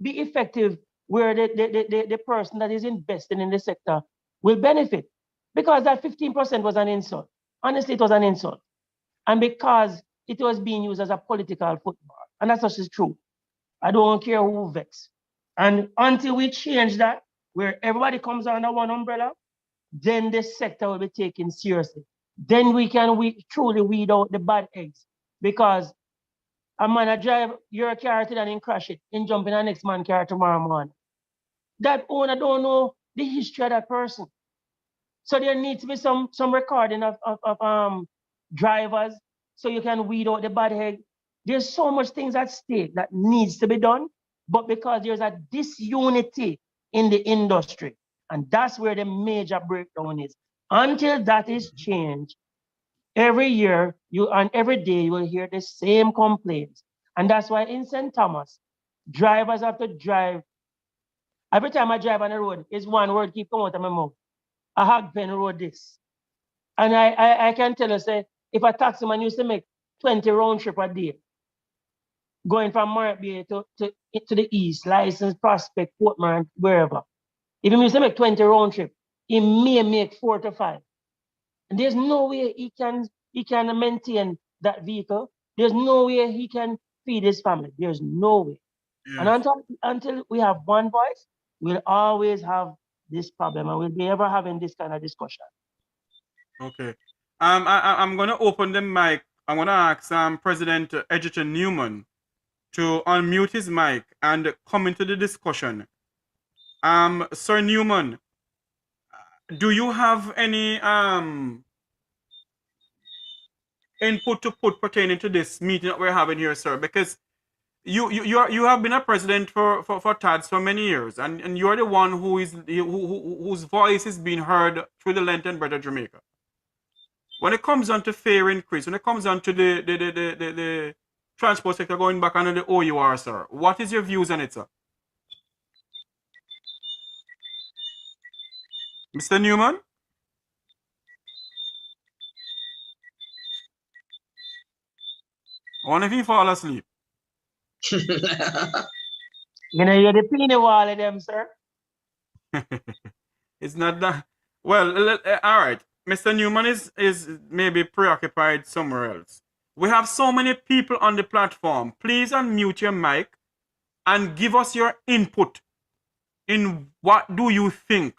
be effective where the person that is investing in the sector will benefit. Because that 15% was an insult. Honestly, it was an insult. And because it was being used as a political football. And that's just true. I don't care who vex. And until we change that, where everybody comes under one umbrella, then the sector will be taken seriously. Then we can truly weed out the bad eggs. Because a man a drive your car today and then crash it, and jump in the next man's car tomorrow morning. That owner don't know the history of that person. So there needs to be some recording of drivers so you can weed out the bad egg. There's so much things at stake that needs to be done, but because there's a disunity in the industry, and that's where the major breakdown is. Until that is changed, every year and every day you will hear the same complaints. And that's why in St. Thomas, drivers have to drive. Every time I drive on the road, it's one word keep coming out of my mouth. I have been road this. And I can tell you, say, if a taxi man used to make 20 round trip a day, going from Mark Bay to the east, License, Prospect, Portman, wherever. If he used to make 20 round trip, he may make 4 to 5. And there's no way he can maintain that vehicle. There's no way he can feed his family. There's no way. Yes. And until we have one voice, we'll always have this problem, and we'll be ever having this kind of discussion. Okay. I'm gonna open the mic. I'm gonna ask President Edgerton Newman to unmute his mic and come into the discussion. Sir Newman, do you have any input to put pertaining to this meeting that we're having here, sir? Because you have been a president for TADS for many years, and you're the one whose voice is being heard through the length and breadth of Jamaica. When it comes down to fare increase, when it comes down to the transport sector going back under the OUR, sir, what is your views on it, sir? Mr. Newman? I wonder if he fall asleep. You know, you're the penny wall of them, sir. It's not that. Well, all right. Mr. Newman is maybe preoccupied somewhere else. We have so many people on the platform. Please unmute your mic and give us your input in what do you think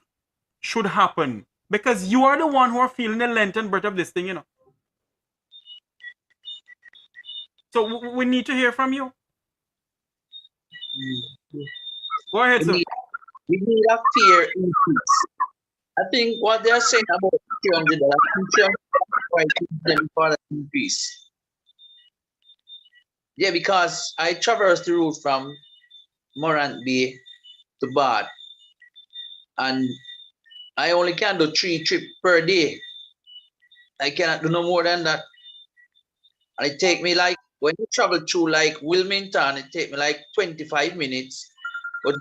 should happen. Because you are the one who are feeling the length and breadth of this thing, you know. So we need to hear from you. Go ahead, We sir. need, we need a fair increase. I think what they're saying about $300, for the increase. Yeah, because I traverse the route from Morant Bay to Bath, and I only can do 3 trips per day. I cannot do no more than that. And it take me like, when you travel through like Wilmington, it take me like 25 minutes. But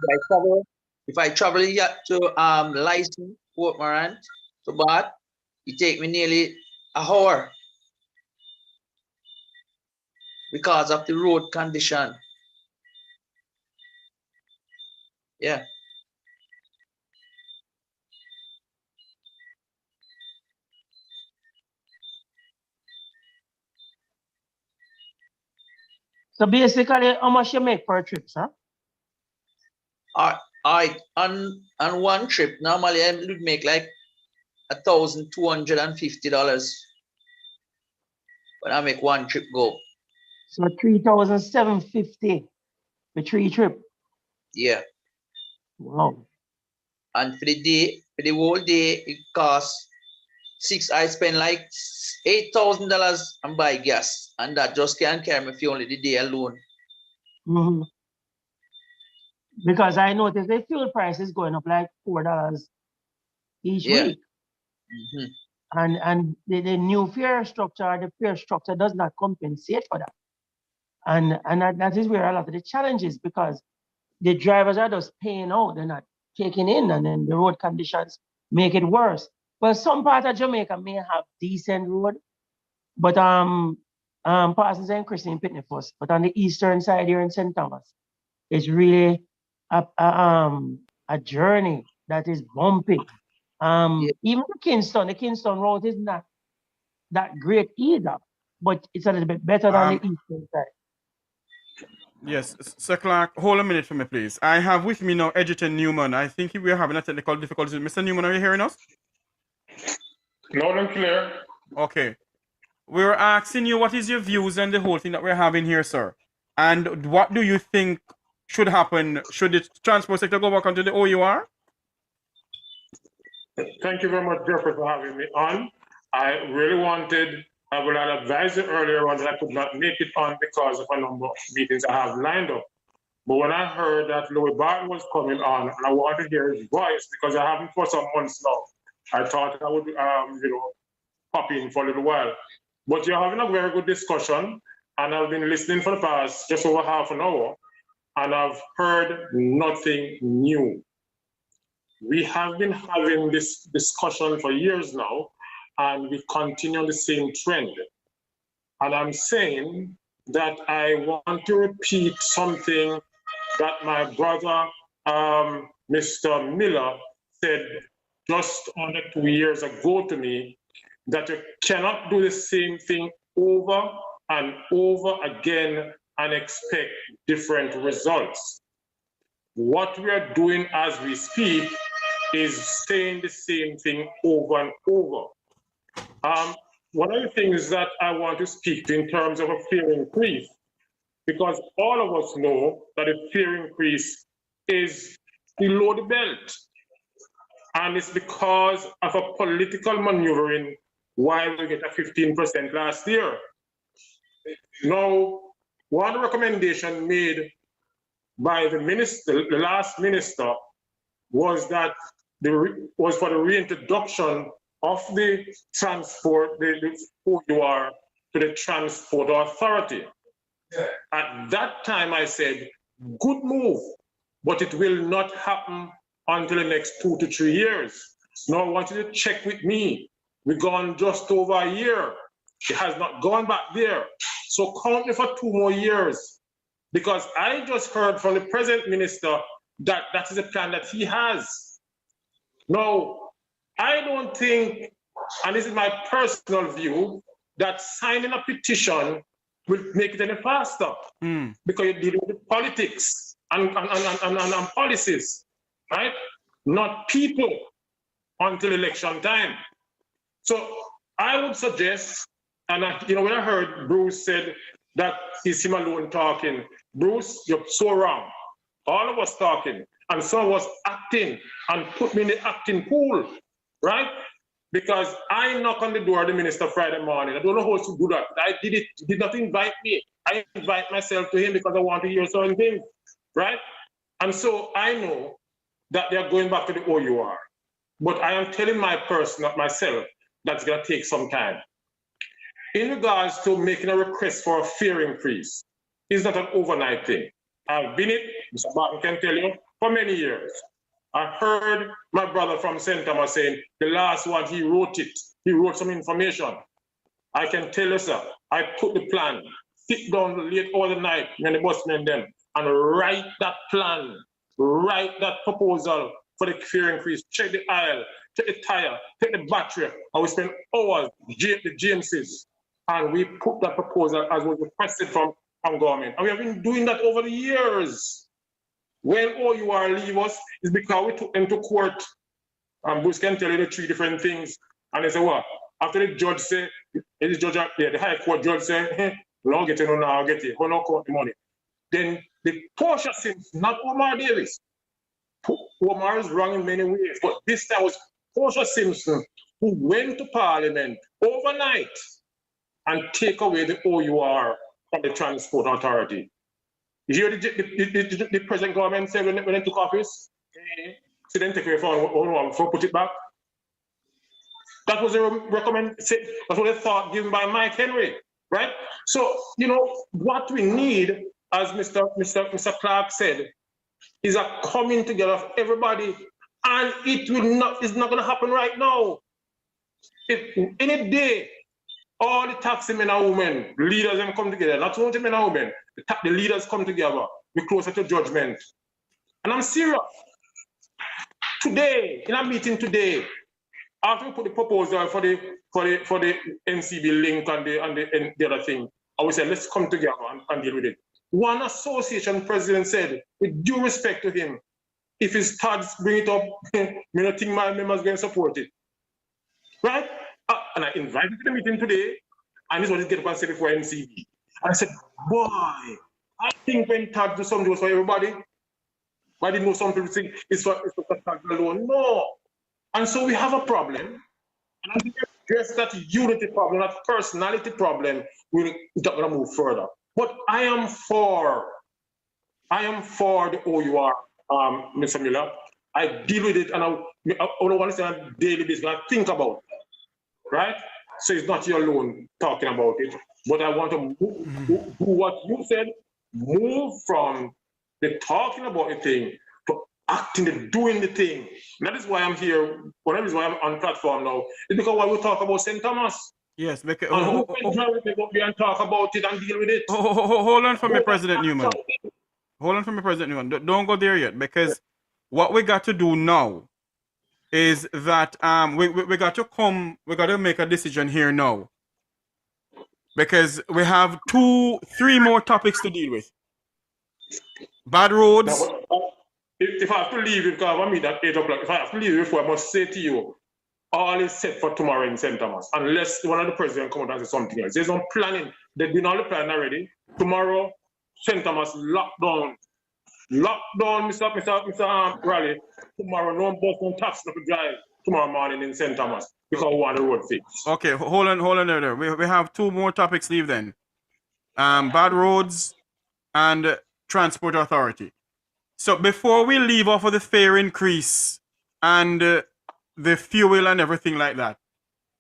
if I travel here to Lyson, Port Morant, to Bath, it take me nearly an hour because of the road condition. Yeah. So basically, how much you make per trip, sir? I on one trip normally I would make like $1,250 when I make one trip go. So 3,750 for 3 trip. Yeah. Wow. And for the whole day, it costs I spend like $8,000 and buy gas, and that just can't carry me for only the day alone. Mm-hmm. Because I noticed the fuel price is going up like $4 each week. Mm-hmm. And the new fare structure, does not compensate for that. And that is where a lot of the challenge is, because the drivers are just paying out, they're not taking in, and then the road conditions make it worse. Well, some part of Jamaica may have decent road, but Parsons and Christine Pitney first, but on the eastern side here in St. Thomas, it's really a journey that is bumpy. Even the Kingston road is not that great either, but it's a little bit better than the eastern side. Yes, Sir Clark, hold a minute for me, please. I have with me now Edgerton Newman. I think we are having a technical difficulty. Mr. Newman, are you hearing us? Loud and clear. Okay. We were asking you what is your views on the whole thing that we're having here, sir? And what do you think should happen? Should the transport sector go back onto the OUR? Thank you very much, Jeffrey, for having me on. I really wanted, I would have advised you earlier on that I could not make it on because of a number of meetings I have lined up. But when I heard that Louis Barton was coming on, and I wanted to hear his voice because I haven't for some months now, I thought I would, pop in for a little while. But you're having a very good discussion, and I've been listening for the past just over half an hour, and I've heard nothing new. We have been having this discussion for years now, and we continue the same trend. And I'm saying that I want to repeat something that my brother, Mr. Miller, said just under 2 years ago to me, that you cannot do the same thing over and over again and expect different results. What we are doing as we speak is saying the same thing over and over. One of the things that I want to speak to in terms of a fare increase, because all of us know that a fare increase is below the belt. And it's because of a political maneuvering why we get a 15% last year. Now, one recommendation made by the minister, the last minister, was that was for the reintroduction of the transport, the OUR to the Transport Authority. At that time, I said, good move, but it will not happen until the next 2 to 3 years. Now I want you to check with me. We've gone just over a year. It has not gone back there. So count me for 2 more years, because I just heard from the present minister that that is a plan that he has. Now, I don't think, and this is my personal view, that signing a petition will make it any faster, because you're dealing with politics and policies, right? Not people until election time. So I would suggest, and when I heard Bruce said that it's him alone talking, Bruce, you're so wrong. all of us talking, and some was acting and put me in the acting pool, right? Because I knock on the door of the minister Friday morning. I don't know how to do that. I did it, he did not invite me. I invite myself to him because I want to hear certain things, right? And so I know that they're going back to the OUR. But I am telling my person, not myself, that's gonna take some time. In regards to making a request for a fare increase, it's not an overnight thing. I've been it, Mr. Martin can tell you, for many years. I heard my brother from St. Thomas saying the last one, he wrote it. He wrote some information. I can tell you, sir, I put the plan, sit down late all the night when the busmen them, and write that plan, write that proposal for the fare increase, check the aisle, check the tire, check the battery, and we spent hours, the GMCs, and we put that proposal as was requested from government. And we have been doing that over the years. When OUR leave us, it's because we took them to court. And Bruce can tell you the 3 different things. And they say, what? After the judge say, the judge, the High Court judge say, hey, we don't get it, no, I'll get it. We don't count the money. Then the Portia Sims, not Omar Davis. Omar is wrong in many ways, but this time was Portia Simpson who went to Parliament overnight and take away the OUR from the Transport Authority. You hear the present government say when they took office, so then take away for put it back. That was a that's what they thought given by Mike Henry, right? So, you know, what we need, as Mr. Clark said, is a coming together of everybody, and it's not going to happen right now. If any day, all the taxi men and women, leaders them come together, not only men and women, the leaders come together, we're closer to judgment. And I'm serious. Today, in a meeting today, after we put the proposal for the NCB link and the other thing, I would say let's come together and deal with it. One association president said, with due respect to him, if his tags bring it up, I don't think my members are going to support it. Right? And I invited him to the meeting today, and this was his get up and say before NCB. And I said, boy, I think when tags do something was for everybody. Why didn't know some people think it's for tags alone? No. And so we have a problem. And I think we address that unity problem, that personality problem, we're not going to move further. But I am for the OUR, Mr. Miller. I deal with it, and I don't want to say on a daily basis, I think about it, right? So it's not you alone talking about it, but I want to do what you said, move from the talking about the thing to acting, the doing the thing. And that is why I'm here, one of the reasons why I'm on platform now, is because when we talk about St. Thomas, yes, because and who can try with me and talk about it and deal with it? Hold on for me, President Newman. Hold on for me, President Newman. Don't go there yet, because what we got to do now is that we got to make a decision here now, because we have 3 more topics to deal with. Bad roads. Now, if I have to leave, because I meet at 8 o'clock, if I have to leave before, I must say to you, all is set for tomorrow in St. Thomas, unless one of the presidents come out and say something else. There's no planning. They've been all the plan already. Tomorrow, St. Thomas lockdown. Lockdown, Mr. Raleigh. Tomorrow, no bus, no taxi, no drive tomorrow morning in St. Thomas because we want the road fixed. Okay, hold on there. We have 2 more topics to leave then. Bad roads and Transport Authority. So before we leave off of the fare increase and the fuel and everything like that,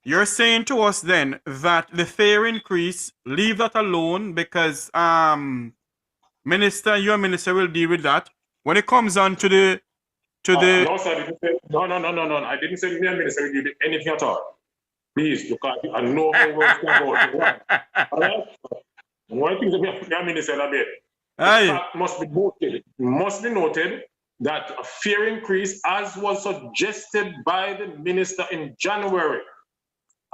you're saying to us then that the fare increase, leave that alone, because your minister will deal with that when it comes on to the No, sir, I didn't say, no. I didn't say the minister will deal with anything at all. Please, because I know how words can go. All right? One thing the minister a bit. Must be noted that a fare increase, as was suggested by the minister in January,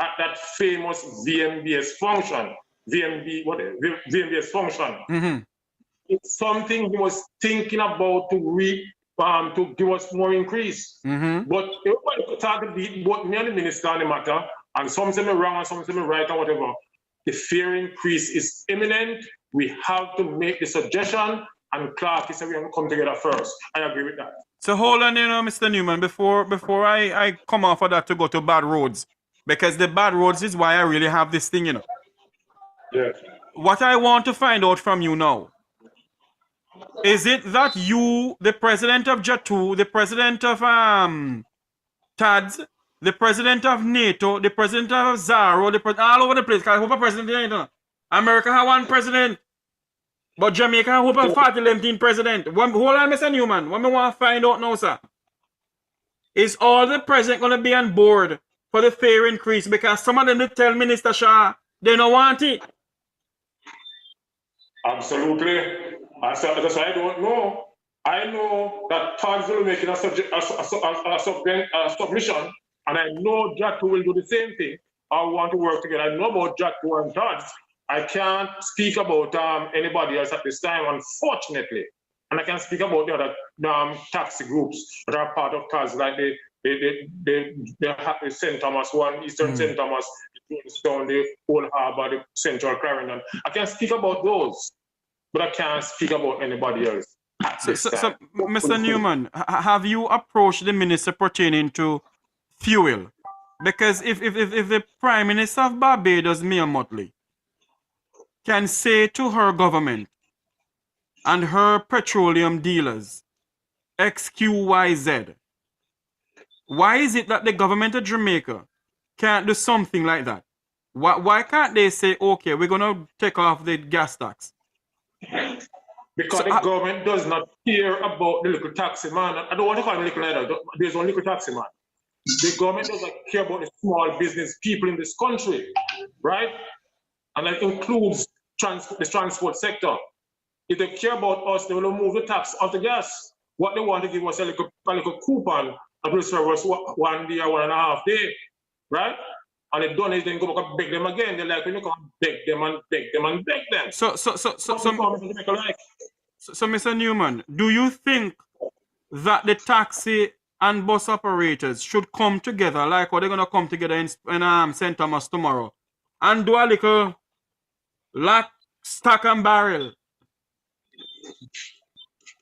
at that famous VMBS function, VMBS function, it's something he was thinking about to give us more increase. But everybody could talk to both me and the minister on the matter, and some say me wrong and some say me right or whatever. The fare increase is imminent. We have to make the suggestion. And Clark is we have to come together first. I agree with that. So hold on, Mr. Newman, before I come off of that to go to bad roads, because the bad roads is why I really have this thing, Yes. What I want to find out from you now, is it that you, the president of JATU, the president of TADS, the president of NATO, the president of ZARO, all over the place, because I hope a president, America have one president, but Jamaica I hope a 40 president. Hold on, Mr. Newman, what I want to find out now, sir, is all the president going to be on board for the fare increase? Because some of them tell Minister Shah they don't want it. Absolutely. That's why I don't know. I know that TAGS will make it a submission, and I know JATU will do the same thing. I want to work together. I know about JATU and TAGS. I can't speak about anybody else at this time, unfortunately. And I can speak about the other taxi groups that are part of TAGS, like the St. Thomas one, Eastern St. Thomas, the Old Harbor, the Central Clarendon. I can speak about those, but I can't speak about anybody else. So, Mr. Newman, have you approached the minister pertaining to fuel? Because if the Prime Minister of Barbados, Mia Mottley, can say to her government and her petroleum dealers, XQYZ, why is it that the government of Jamaica can't do something like that? Why can't they say, okay, we're going to take off the gas tax? Because the government does not care about the little taxi man. I don't want to call him little either. There's one little taxi man. The government doesn't care about the small business people in this country, right? And that includes the transport sector. If they care about us, they will move the tax off the gas. What they want to give us a little coupon that will serve us 1 day or 1.5 days, right? And they don't, then go back and beg them again. They like when you come beg them and beg them and beg them. So, Mr. Newman, do you think that the taxi and bus operators should come together, like what they're gonna come together in St. Thomas tomorrow, and do a little lock, stock and barrel?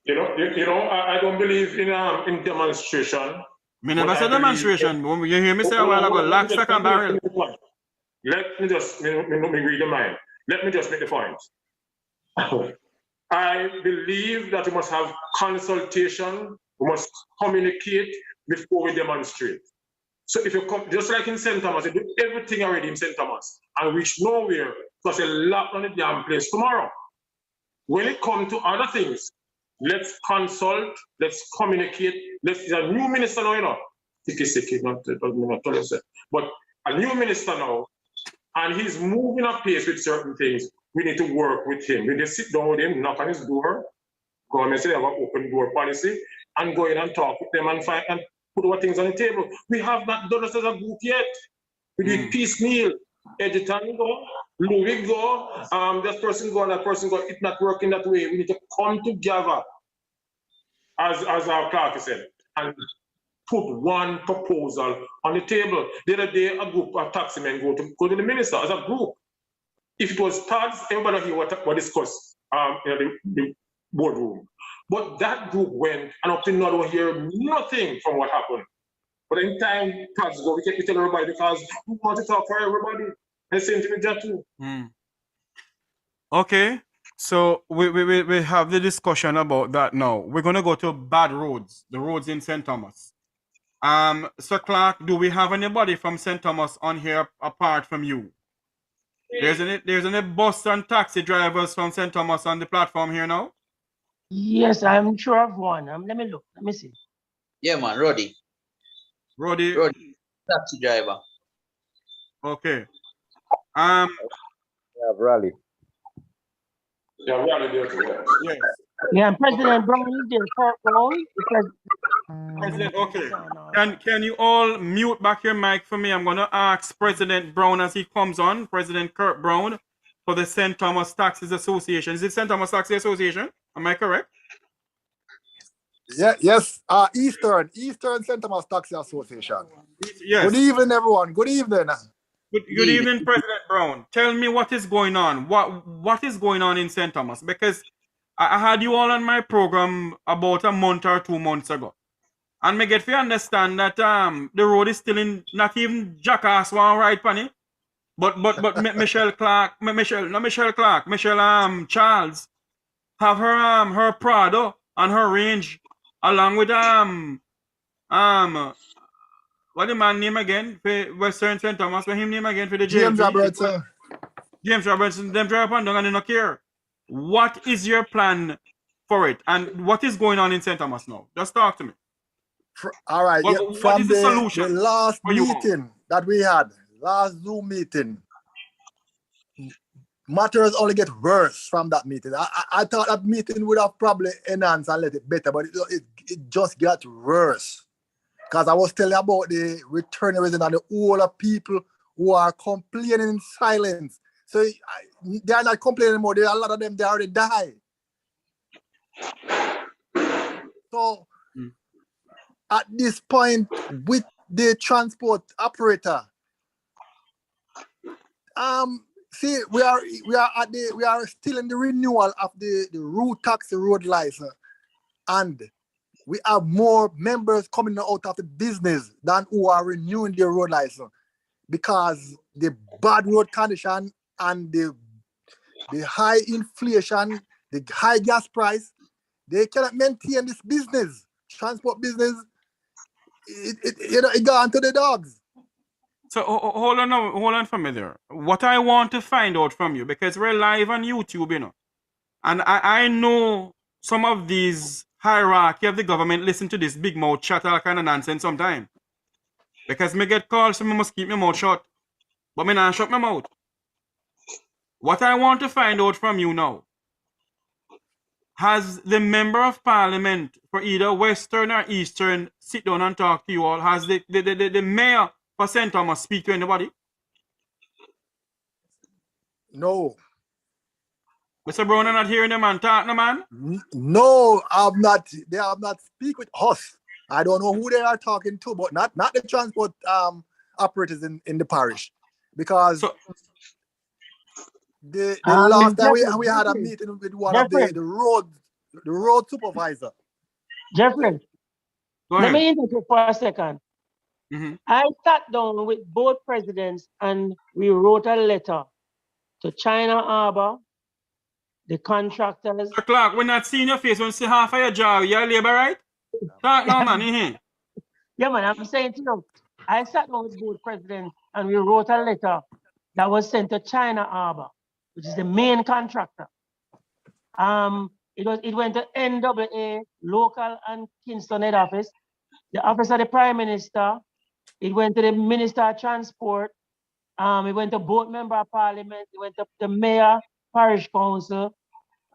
I don't believe in demonstration. Me never said demonstration. When you hear me say a while ago, lock, stock and barrel. Let me just read the mind. Let me just make the point. I believe that we must have consultation, we must communicate before we demonstrate. So if you come, just like in St. Thomas, you do everything already in St. Thomas and reach nowhere because a lot on the damn place tomorrow. When it comes to other things, let's consult, let's communicate. There's a new minister now, but a new minister now, and he's moving up pace with certain things. We need to work with him. We need to sit down with him, knock on his door, government say they have an open door policy, and go in and talk with them and find and put our things on the table. We have not done this as a group yet. We did piecemeal. Ejitan go, Louis go, this person go and that person go. It's not working that way. We need to come together, as our clerk said, and put one proposal on the table. The other day, a group of taximen go to the minister as a group. If it was tags, everybody here what discussed in the boardroom. But that group went, and up to now, don't hear nothing from what happened. But in time, tags go, we can't tell everybody because we want to talk for everybody. And same thing with that too. Okay, so we have the discussion about that now. We're going to go to bad roads, the roads in St. Thomas. Sir Clark, do we have anybody from St. Thomas on here apart from you? There's any bus and taxi drivers from St. Thomas on the platform here now? Yes, I'm sure of one. Let me look. Let me see. Yeah, man, Roddy, taxi driver. Okay. Rally. Yeah, Rally there too. Yes. Yeah, President Brown is there. Kurt Brown. President, okay. Can you all mute back your mic for me? I'm going to ask President Brown as he comes on, President Kurt Brown, for the St. Thomas Taxis Association. Is it St. Thomas Taxi Association? Am I correct? Yeah, yes. Eastern St. Thomas Taxi Association. Yes. Good evening, everyone. Good evening. Good evening, President Brown. Tell me what is going on. What is going on in St. Thomas? Because I had you all on my program about a month or 2 months ago. And me get to understand that the road is still in, not even jackass one right Panny. Michelle Clark, Michelle Charles have her Prado and her Range along with what the man name again for Western St. Thomas, what him name again for the James JLP? Robertson. James Robertson, them drive up and down and they don't care. What is your plan for it? And what is going on in St. Thomas now? Just talk to me. All right. Yeah, What from is the the solution last for you all? meeting that we had, last Zoom meeting, matters only get worse from that meeting. I thought that meeting would have probably enhanced and let it better, but it just got worse. Because I was telling about the returning resident and the older people who are complaining in silence. So they are not complaining anymore. There are a lot of them, they already died. So at this point, with the transport operator, see, we are still in the renewal of the road taxi road license, and we have more members coming out of the business than who are renewing their road license, because the bad road condition and the high inflation, the high gas price, they cannot maintain this business, transport business. It got into the dogs. So hold on for me there. What I want to find out from you, because we're live on YouTube, and I know some of these hierarchy of the government listen to this big mouth chatter kind of nonsense sometimes. Because me get calls, so me must keep my mouth shut. But me not shut my mouth. What I want to find out from you now, has the member of parliament for either Western or Eastern sit down and talk to you all? Has the mayor for St. Thomas speak to anybody? No. Mr. Brown, I'm not hearing the man talk, no man? No, they have not speak with us. I don't know who they are talking to, but not the transport operators in the parish. Because the last time we had a meeting with one of the road supervisor. Jeffrey, let me interrupt for a second. I sat down with both presidents and we wrote a letter to China Harbor, the contractors. Mr. Clark, we're not seeing your face when you see half of your jaw. You're labor, right? Talk now, man. Yeah, man, I'm saying to you, I sat down with both presidents and we wrote a letter that was sent to China Harbor, which is the main contractor. It went to NWA, local and Kingston head office, the office of the Prime Minister. It went to the Minister of Transport. It went to both member of Parliament. It went to the Mayor, Parish Council,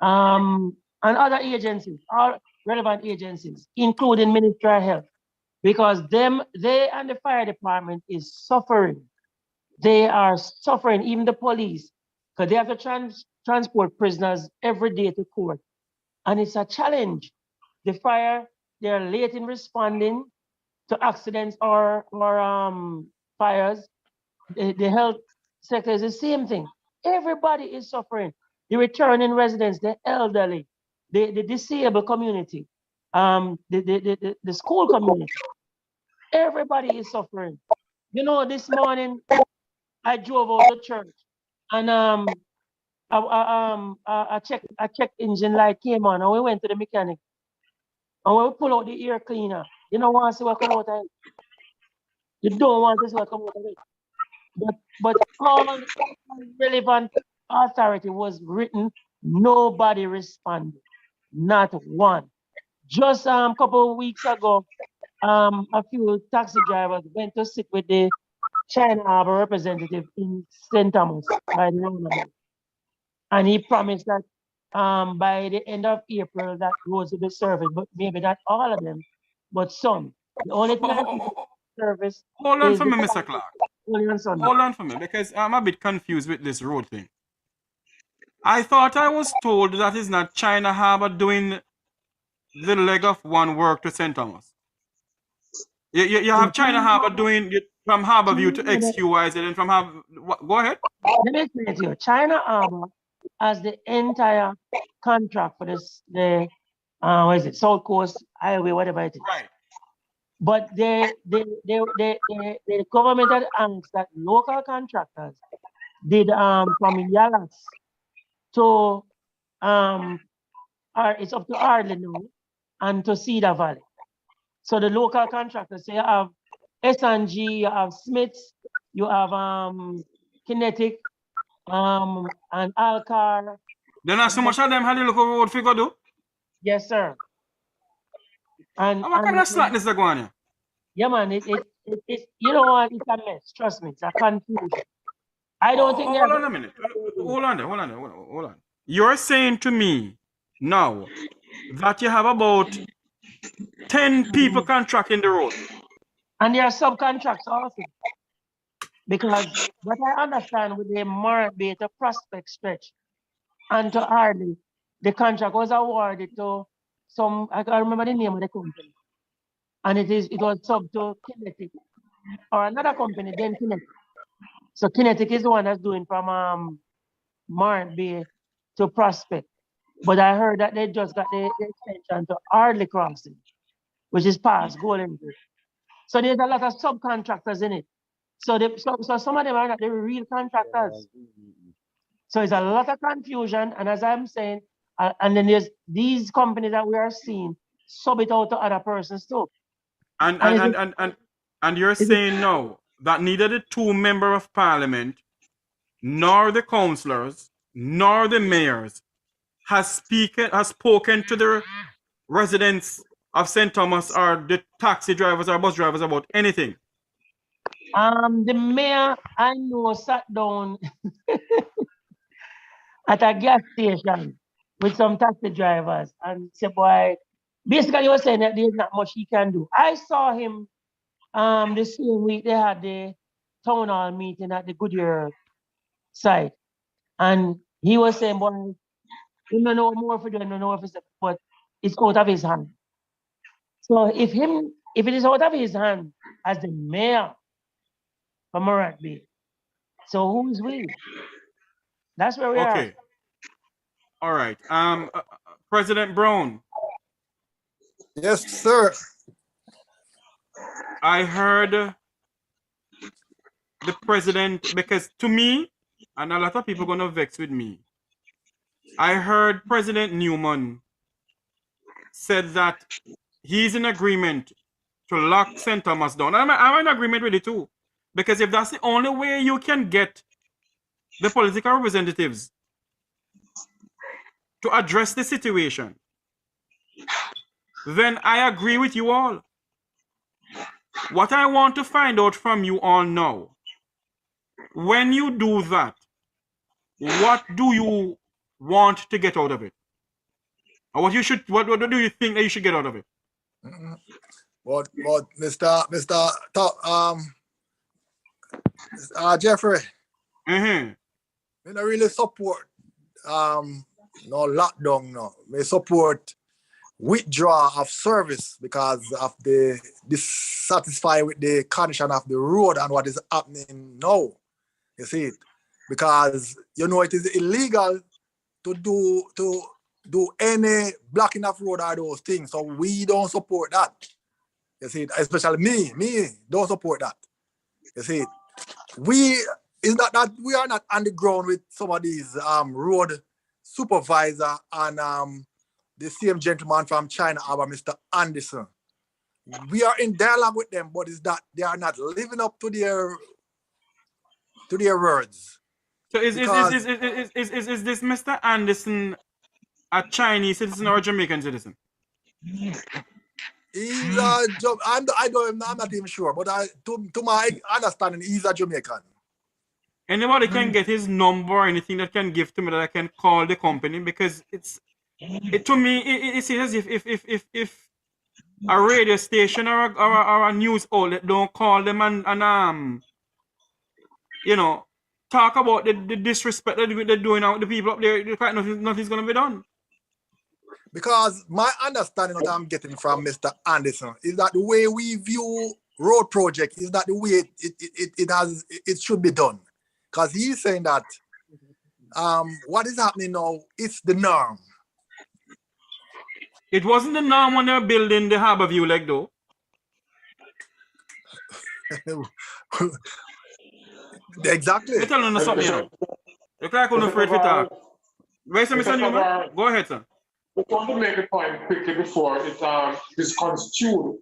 and other agencies, all relevant agencies, including Ministry of Health, because they and the fire department is suffering. They are suffering, even the police, because they have to transport prisoners every day to court. And it's a challenge. The fire, they're late in responding to accidents or fires. The health sector is the same thing. Everybody is suffering. The returning residents, the elderly, the disabled community, the school community. Everybody is suffering. You know, this morning I drove out to church and a check engine light came on and we went to the mechanic. And when we pull out the air cleaner, you don't want to see what come out of it. You don't want to see what come out of it. But all relevant authority was written, nobody responded. Not one. Just a couple of weeks ago, a few taxi drivers went to sit with the China Harbor representative in St. Thomas by the roundabout. And he promised that by the end of April that roads will be serviced, but maybe not all of them, but some. The only thing I think service. Hold on for me, Mr. Clark. Hold on for me, because I'm a bit confused with this road thing. I thought I was told that is not China Harbor doing the leg of one work to St. Thomas. You have China Harbor doing from Harborview to XQYZ and from Harbour. Go ahead. Let me explain to you. China Harbor as the entire contract for this, the what is it, South Coast Highway, whatever it is. Right. But the government had asked that local contractors did from Yalas to it's up to Ardley now and to Cedar Valley. So the local contractors, so you have S&G, you have Smiths, you have Kinetic, and Alcar. Then not so much of them had the local road figure do. Yes, sir. And What kind of slackness that going on? yeah, man, it you know what, it's a mess. Trust me, it's a confusion. I don't think Hold on a minute. Hold on. You're saying to me now that you have about 10 people contracting the road. And there are subcontracts also. Because what I understand with the Morant Bay to Prospect stretch and to Ardley, the contract was awarded to some, I can't remember the name of the company. And it was sub to Kinetic or another company, then Kinetic. So Kinetic is the one that's doing from Morant Bay to Prospect. But I heard that they just got the extension to Ardley Crossing, which is past Golden Gate. So there's a lot of subcontractors in it. So some of them are not the real contractors. So it's a lot of confusion. And as I'm saying, and then there's these companies that we are seeing sub it out to other persons too. And you're saying now that neither the two members of parliament, nor the councillors, nor the mayors has spoken to the residents of St. Thomas or the taxi drivers or bus drivers about anything. The mayor I know sat down at a gas station with some taxi drivers and said, boy, basically he was saying that there's not much he can do. I saw him the same week they had the town hall meeting at the Goodyear site. And he was saying, boy, you don't know more for doing, know if it's, but it's out of his hand. So if it is out of his hand as the mayor for Morant Bay, so who is we? That's where we are. Okay. All right. President Brown. Yes, sir. I heard the president, because to me, and a lot of people gonna vex with me, I heard President Newman said that he's in agreement to lock St. Thomas down. I'm in agreement with it too. Because if that's the only way you can get the political representatives to address the situation, then I agree with you all. What I want to find out from you all now, when you do that, what do you want to get out of it? Or what do you think that you should get out of it? But Mr. Jeffrey, I don't really support no lockdown. No, we support withdrawal of service because of the dissatisfied with the condition of the road and what is happening now. You see it, because you know it is illegal to do any blocking of road or those things. So we don't support that. You see it, especially me don't support that. You see it. It's not that we are not on the ground with some of these road supervisor and the same gentleman from China, our Mr. Anderson. We are in dialogue with them, but it's that they are not living up to their words. So is this Mr. Anderson a Chinese citizen or a Jamaican citizen? He's I'm not even sure, but to my understanding, he's a Jamaican. Anybody can get his number or anything that can give to me that I can call the company, because to me it seems as if a radio station or a news outlet don't call them and you know, talk about the disrespect that they're doing out the people up there, nothing's gonna be done. Because my understanding that I'm getting from Mr. Anderson is that the way we view road project is that the way it should be done. Because he's saying that what is happening now? It's the norm. It wasn't the norm when they were building the Harborview leg, though. Exactly. Me tell you something, you know. Look like you're afraid to talk. Where's Mr. Newman? Go ahead, sir. I want to make a point quickly before it is construed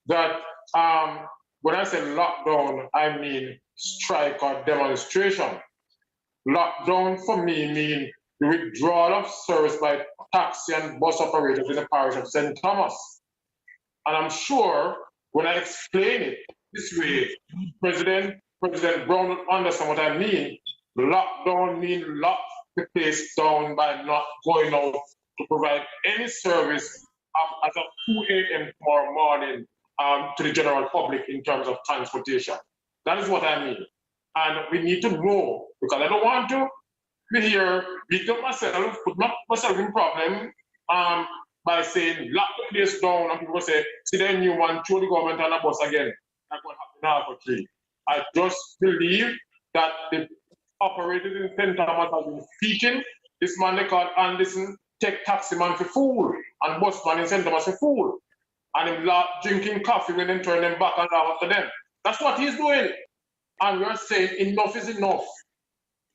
that when I say lockdown, I mean strike or demonstration. Lockdown for me means the withdrawal of service by taxi and bus operators in the parish of St. Thomas. And I'm sure when I explain it this way, President Brown will understand what I mean. Lockdown means lock the place down by not going out to provide any service as of 2 a.m. tomorrow morning to the general public in terms of transportation. That is what I mean. And we need to know, because I don't want to be here, beat up myself, put myself in problem by saying lock the place down and people say, see the new one, throw the government on a bus again. That's what happened after 3. I just believe that the operators in St. Thomas have been speaking. This man they call Anderson take taxi man for fool and bus man in St. Thomas for fool. And him drinking coffee when they turn them back and laugh after them. That's what he's doing. And we're saying enough is enough.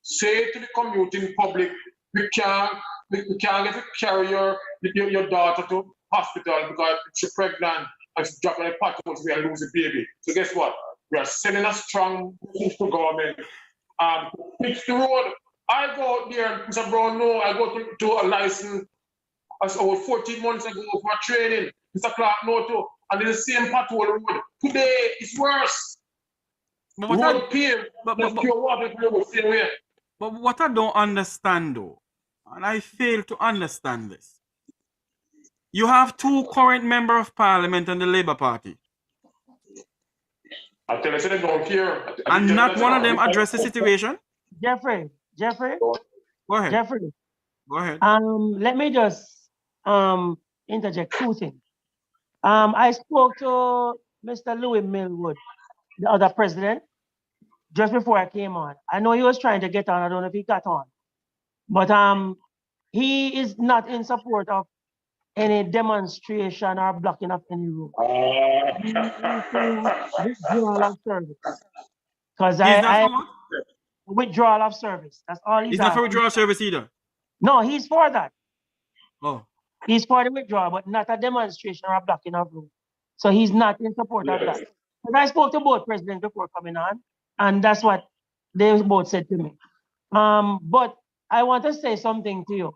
Say to the commuting public, we can't get to carry your daughter to hospital because she's pregnant and she's dropping a potholes and lose a baby. So guess what? We are sending a strong message to government to fix the road. I go out there, Mr. Brown, no, I go to a license as over 14 months ago for training. Mr. Clark, no, too. And it's the same pothole road. Today, it's worse. But what I don't understand, though, and I fail to understand this, you have 2 current members of parliament in the Labour Party. I tell you, they don't care. And not one of them address the situation? Jeffrey. Go ahead. Jeffrey. Go ahead. Let me just interject 2 things. I spoke to Mr. Louis Millwood, the other president, just before I came on. I know he was trying to get on. I don't know if he got on. But he is not in support of any demonstration or blocking of any road. Withdrawal of service. Because withdrawal of service. That's all he's not for withdrawal of service either. No, he's for that. Oh. He's for the withdrawal, but not a demonstration or a blocking of road. So he's not in support of that. But I spoke to both presidents before coming on, and that's what they both said to me. But I want to say something to you.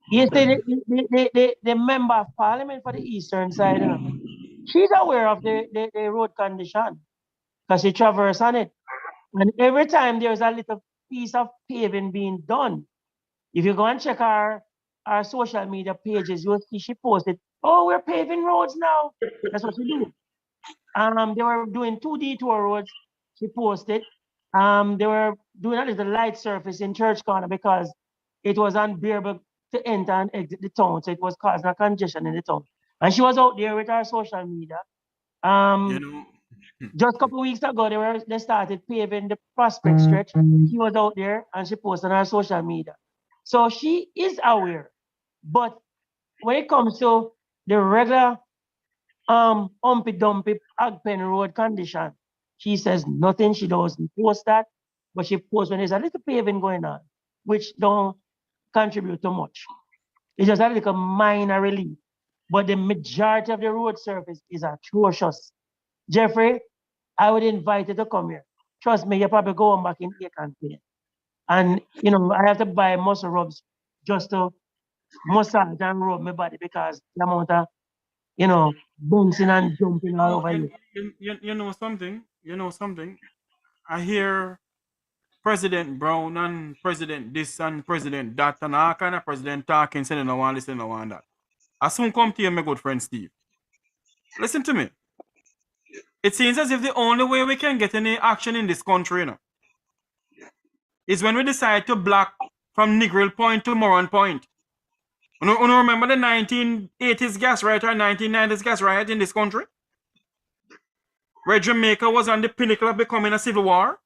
You say the member of parliament for the eastern side, you know, she's aware of the road condition because she traverses on it. And every time there's a little piece of paving being done, if you go and check our social media pages, you'll see she posted, oh, we're paving roads now. That's what she do. They were doing 2 detour roads. She posted. They were doing a little light surface in Church Corner because it was unbearable to enter and exit the town. So it was causing a congestion in the town. And she was out there with her social media. Just a couple of weeks ago, they started paving the Prospect stretch. She was out there and she posted on her social media. So she is aware. But when it comes to the regular Humpy-Dumpy Agpen Road condition, she says nothing. She doesn't post that. But she posts when there's a little paving going on, which don't contribute too much. It's just a little minor relief. But the majority of the road surface is atrocious. Jeffrey, I would invite you to come here. Trust me, you're probably going back in ache and pain. And, you know, I have to buy muscle rubs just to massage and rub my body because the amount of, you know, bouncing and jumping all over you. You know something? I hear President Brown and President this and President that and all kind of president talking, saying no one listen, no one that. I soon come to you, my good friend Steve. Listen to me. It seems as if the only way we can get any action in this country, you know, is when we decide to block from Negril Point to Moran Point. You remember the 1980s gas riot or 1990s gas riot in this country? Where Jamaica was on the pinnacle of becoming a civil war?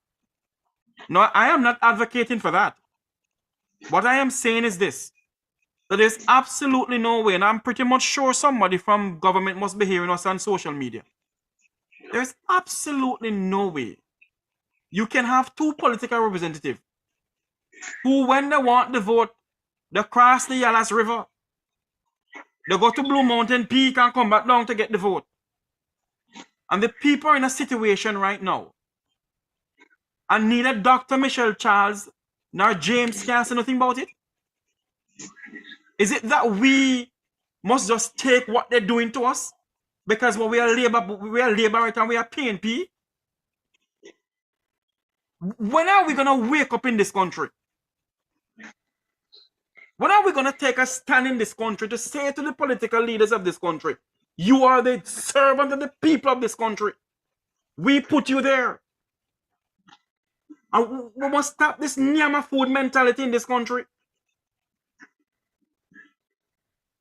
No, I am not advocating for that. What I am saying is this, that there's absolutely no way, and I'm pretty much sure somebody from government must be hearing us on social media. There's absolutely no way you can have two political representatives who, when they want the vote, they cross the Yalas River, they go to Blue Mountain Peak and come back down to get the vote. And the people are in a situation right now, and neither Dr. Michelle Charles nor James can say nothing about it. Is it that we must just take what they're doing to us because we are labor right, and we are PNP? When are we gonna wake up in this country? When are we gonna take a stand in this country to say to the political leaders of this country, you are the servant of the people of this country. We put you there. And we must stop this Nyama food mentality in this country.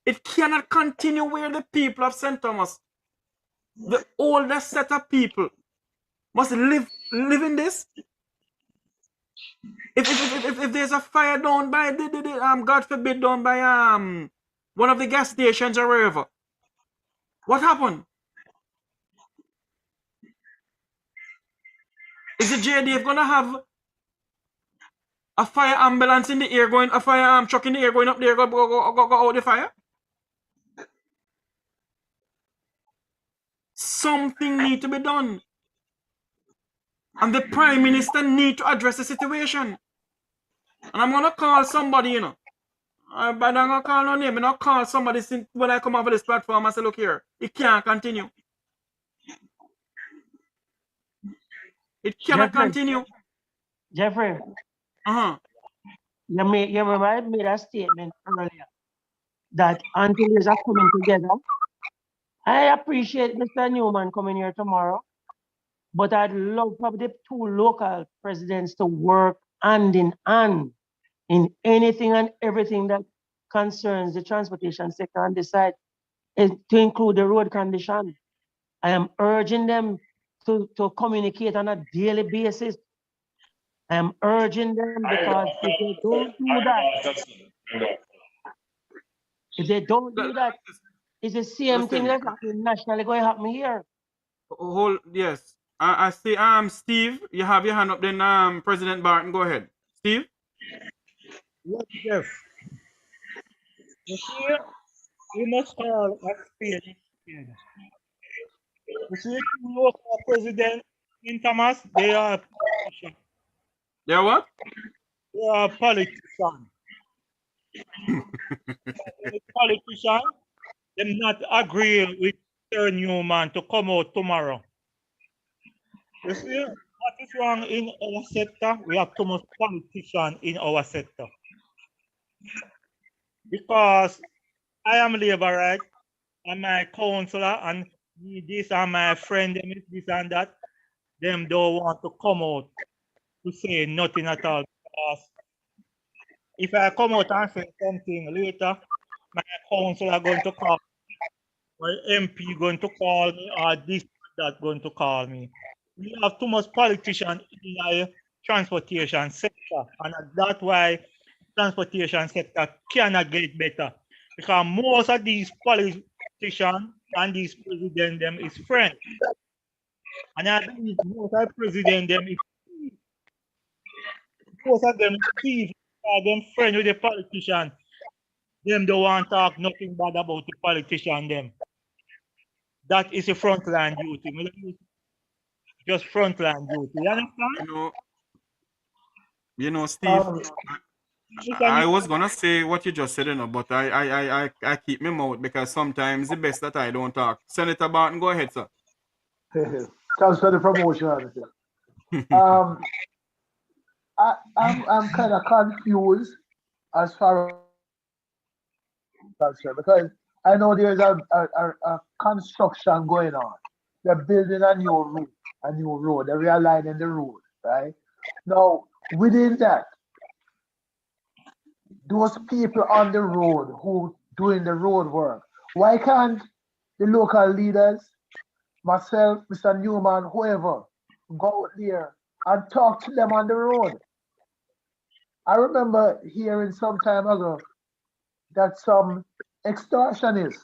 It cannot continue where the people of St. Thomas, the oldest set of people, must live in this. If there's a fire down by God forbid, down by one of the gas stations or wherever, what happened? Is the JDF gonna have a fire ambulance in the air going, a fire truck in the air going up there, go out the fire? Something need to be done. And the Prime Minister need to address the situation. And I'm gonna call somebody, you know. But I'm gonna call no name, I'm gonna call somebody when I come over this platform and say, look here, it can't continue. It cannot continue. Jeffrey. Uh-huh. You made a statement earlier that until there's a coming together. I appreciate Mr. Newman coming here tomorrow, but I'd love for the two local presidents to work hand in hand in anything and everything that concerns the transportation sector and decide to include the road condition. I am urging them to communicate on a daily basis. I am urging them because if they don't do that, it's the same thing that's happening nationally going to happen here. Yes. I see Steve, you have your hand up then, President Barton, go ahead. Steve? Yes, Jeff. You see, we must all experience. You see, local president in Thomas, they are politicians. They are what? They are politicians. Politicians, them not agree with Sir Newman to come out tomorrow. You see, what is wrong in our sector? We have too much politicians in our sector. Because I am labor right, and my counselor and this and my friend, them is this and that, them don't want to come out to say nothing at all. Because if I come out and say something later, my counselor going to call me, my MP going to call me, or this that going to call me. We have too much politicians in our transportation sector, and that's why transportation sector cannot get better. Because most of these politicians and these president them is friends. And I believe most of president them is most of them thief, them friend with the politician. Them don't want to talk nothing bad about the politician them. That is a frontline duty. Just frontline duty. You understand? You know, Steve, I was gonna say what you just said, you know, but I keep my mouth because sometimes the best that I don't talk. Senator Barton, go ahead, sir. Thanks for the promotion. I'm kind of confused as far as because I know there's a construction going on. They're building a new road. They're realigning the road, right? Now, within that, those people on the road who doing the road work, why can't the local leaders, myself, Mr. Newman, whoever, go out there and talk to them on the road? I remember hearing some time ago that some extortionists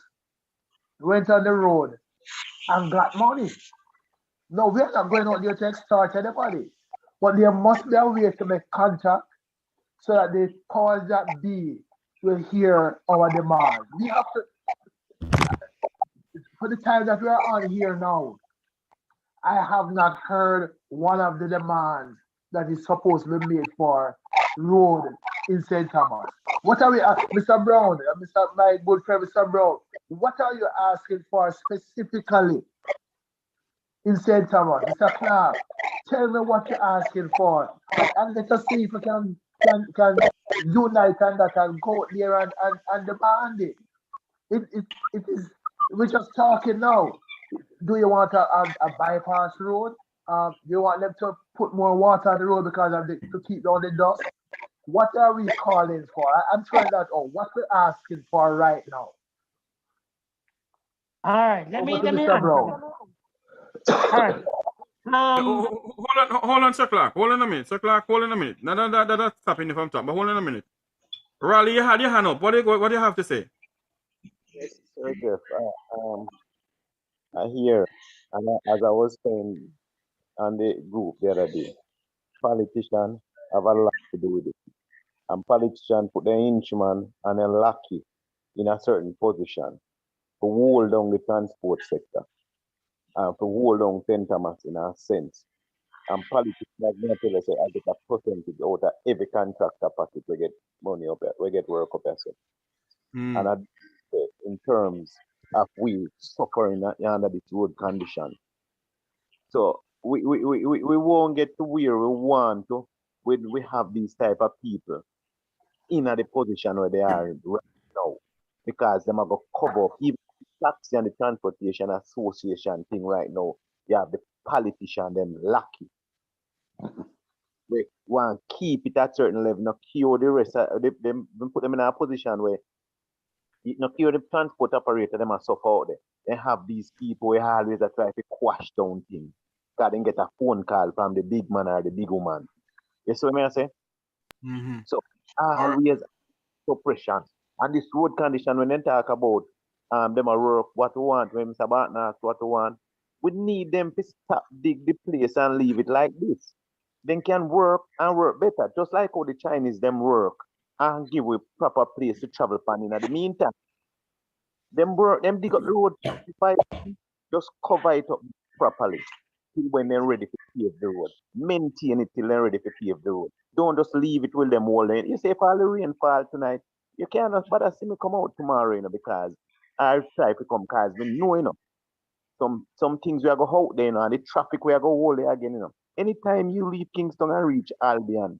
went on the road and got money. No, we're not going out there to extort anybody. But there must be a way to make contact so that the powers that be will hear our demand. We have to, for the time that we are on here now, I have not heard one of the demands that is supposed to be made for road in St. Thomas. What are we, Mr. Brown, my good friend, Mr. Brown, what are you asking for specifically in St. Thomas? Mr. Clark, tell me what you're asking for, and let us see if we can unite on that and go out there and demand it. It is, we're just talking now. Do you want a bypass road? Do you want them to put more water on the road because of to keep down the dust? What are we calling for? I'm trying that out. What we're asking for right now? All right, let me Mr. answer Brown. that. All right. Hold on, Sir Clark. Hold on a minute. Sir Clark, hold on a minute. No, that's stopping if I'm talking, but hold on a minute. Raleigh, you had your hand up. What do you have to say? Yes, Sir Jeff. I hear, and as I was saying on the group the other day, politicians have a lot to do with it. And politicians put their instrument and then lucky in a certain position to hold down the transport sector and to hold down St. Thomas in a sense. And politicians are going to tell us, I get a percentage out of every contractor package, we get money up there, we get work up there. So. And I, in terms of we suffering under this road condition. So we won't get to where we want to when we have these type of people in the position where they are right now. Because them are going to cover up even the taxi and the transportation association thing right now. You have the politician them lucky. We want to keep it at certain level, not cure the rest of them put them in a position where no cure the transport operator, them are suffer out there. They have these people who always try to quash down things. Because they get a phone call from the big man or the big woman. You see what I say? Mm-hmm. So always suppression. And this road condition, when they talk about them a work, what we want, when Mr. Barton asks what we want, we need them to stop dig the place and leave it like this. They can work and work better, just like how the Chinese them work and give a proper place to travel pan in the meantime. Them dig up the road, just cover it up properly when they're ready to pave the road. Maintain it till they're ready to pave the road. Don't just leave it with them all in. You say if all the rain fall tonight, you cannot bother see me come out tomorrow, because I'll try to come because we know, some things we are go out there, and the traffic we are go hold there again, Anytime you leave Kingston and reach Albion,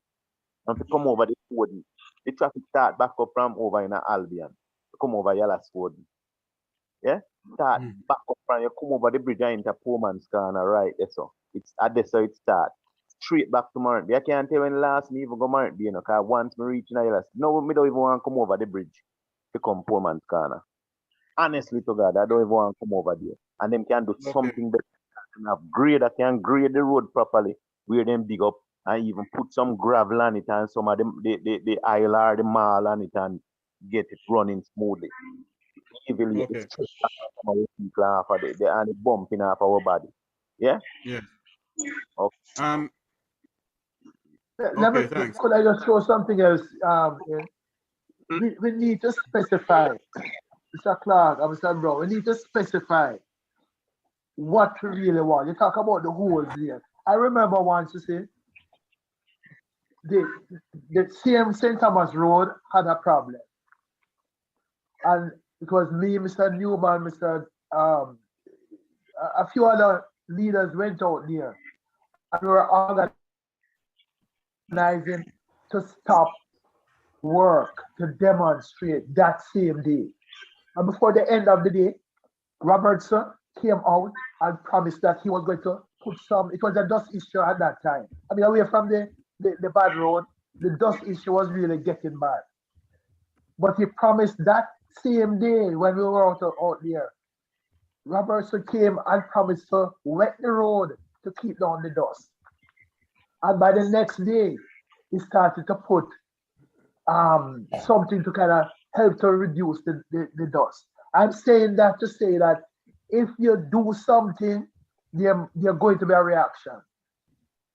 and to come over the road, the traffic start back up from over in Albion. To come over Yellow Road. Yeah? Start back up and you come over the bridge and into Poorman's Corner, right there, so. It's at there, so it start. Straight back to Martin. I can't tell when last me even go Martin, because once me reach Yellow, no, me don't even want to come over the bridge to come Poorman's Corner. Honestly to God, I don't even want to come over there. And them can do something better. That can grade the road properly, where them dig up and even put some gravel on it and some of them the aisle or the mall on it and get it running smoothly. Evenly, it's straight back from our people off of and the bumping off our body. Yeah? Yeah. Okay. Okay, thanks. Could I just throw something else in? We need to specify, Mr. Clark and Mr. Brown, we need to specify what we really want. You talk about the holes here. I remember once you say the same St. Thomas Road had a problem. And it was me, Mr. Newman, a few other leaders went out there and we were organizing to stop work, to demonstrate that same day. And before the end of the day, Robertson came out and promised that he was going to put it was a dust issue at that time. I mean, away from the bad road, the dust issue was really getting bad. But he promised that same day when we were out there, Robertson came and promised to wet the road to keep down the dust. And by the next day, he started to put something to kind of help to reduce the dust. I'm saying that to say that if you do something, there's going to be a reaction.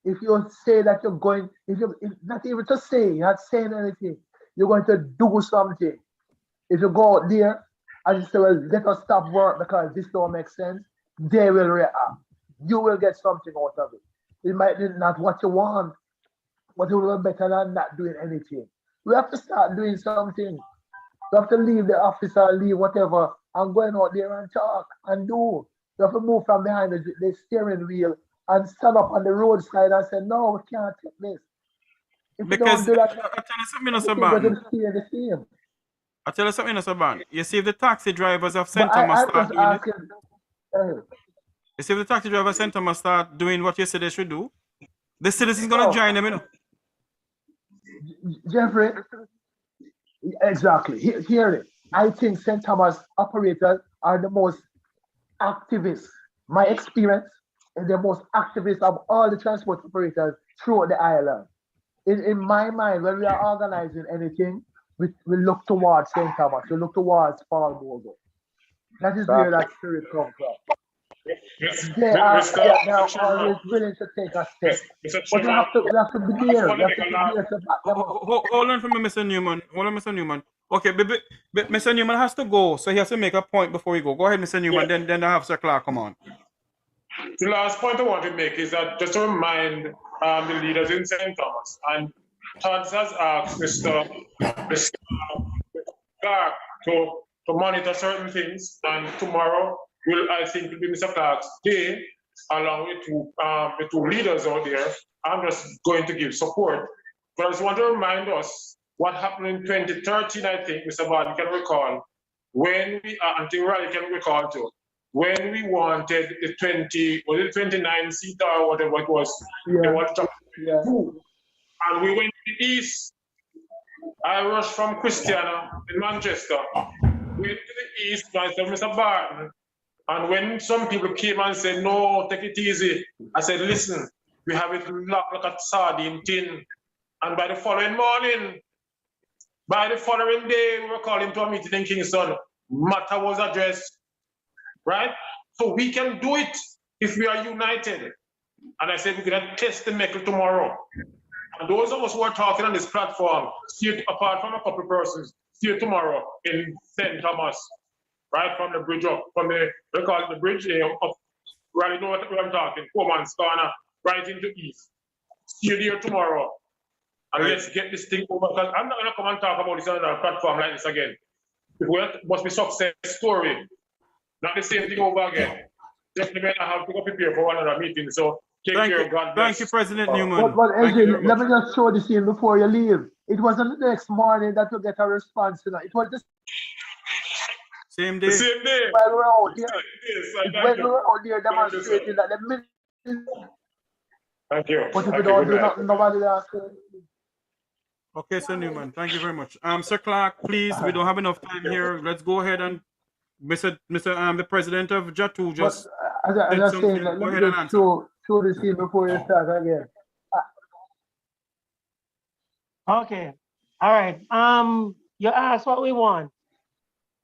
If you say that you're going, if not even to say, you're not saying anything, you're going to do something. If you go out there and you say, well, let us stop work because this don't make sense, they will react. You will get something out of it. It might be not what you want, but it will be better than not doing anything. We have to start doing something. We have to leave the office or leave whatever and going out there and talk and do. We have to move from behind the steering wheel and stand up on the roadside and say, no, we can't take this. If we don't Because do that, I tell you something, everything going Saban. to stay the same. I tell you something, Saban. You see if the taxi drivers of But St. Thomas I'm start just doing it. asking, uh, You see if the taxi drivers of St. Thomas start doing what you said they should do, the citizens gonna no, join them, you know. Jeffrey, exactly. Hear it. I think St. Thomas operators are the most activists. My experience is the most activist of all the transport operators throughout the island. In my mind, when we are organizing anything, we look towards St. Thomas, we look towards Paul Bogo. That is where that spirit comes from. They are always willing to take a step. But we have to be there. We have to be there to back them up. Hold on for me, Mr. Newman. Hold on, Mr. Newman. Okay, Mr. Newman has to go, so he has to make a point before he go. Go ahead, Mr. Newman. Yeah. Then I have Sir Clark come on. The last point I want to make is that just to remind the leaders in St. Thomas, and Chance has asked Mr. Clark to monitor certain things, and tomorrow I think will be Mr. Clark's day, along with the two leaders out there. I'm just going to give support. But I just want to remind us what happened in 2013, I think, Mr. Biden can recall, when we, I think Raleigh can recall too, when we wanted the 29 seater or whatever it was, Yeah. and we went to the east. I rushed from Christiana in Manchester, went to the east, I said, Mr. Barton, and when some people came and said, no, take it easy, I said, listen, we have it locked like a sardine tin. And by the following morning, by the following day, we were calling to a meeting in Kingston. Matter was addressed, right? So we can do it if we are united. And I said, we're going to test the metal tomorrow. And those of us who are talking on this platform, see it apart from a couple persons, see it tomorrow in St. Thomas, right from the bridge up, they call it the bridge up, right, you know what I'm talking, Coleman's Corner, right into East. See you there tomorrow. And let's get this thing over, because I'm not going to come and talk about this on a platform like this again. It must be success story, not the same thing over again. Definitely I have to go prepare for another meeting, so Thank care, you. God bless. Thank you, President Newman. But Thank you very let much. me just show the scene before you leave. It wasn't the next morning that you get a response to that. It was the Same day. The same day. when we were out here. Yes, When we were out there demonstrating that the minute. Thank you. But if Thank you you. don't Good do night. nothing, nobody will ask you. Okay, Sir Newman. Thank you very much. Sir Clark, please, we don't have enough time here. Let's go ahead and the president of Jatu But just as I said was saying, something. let Go me ahead and just answer. show the scene before you start again. Okay. All right. You asked what we want.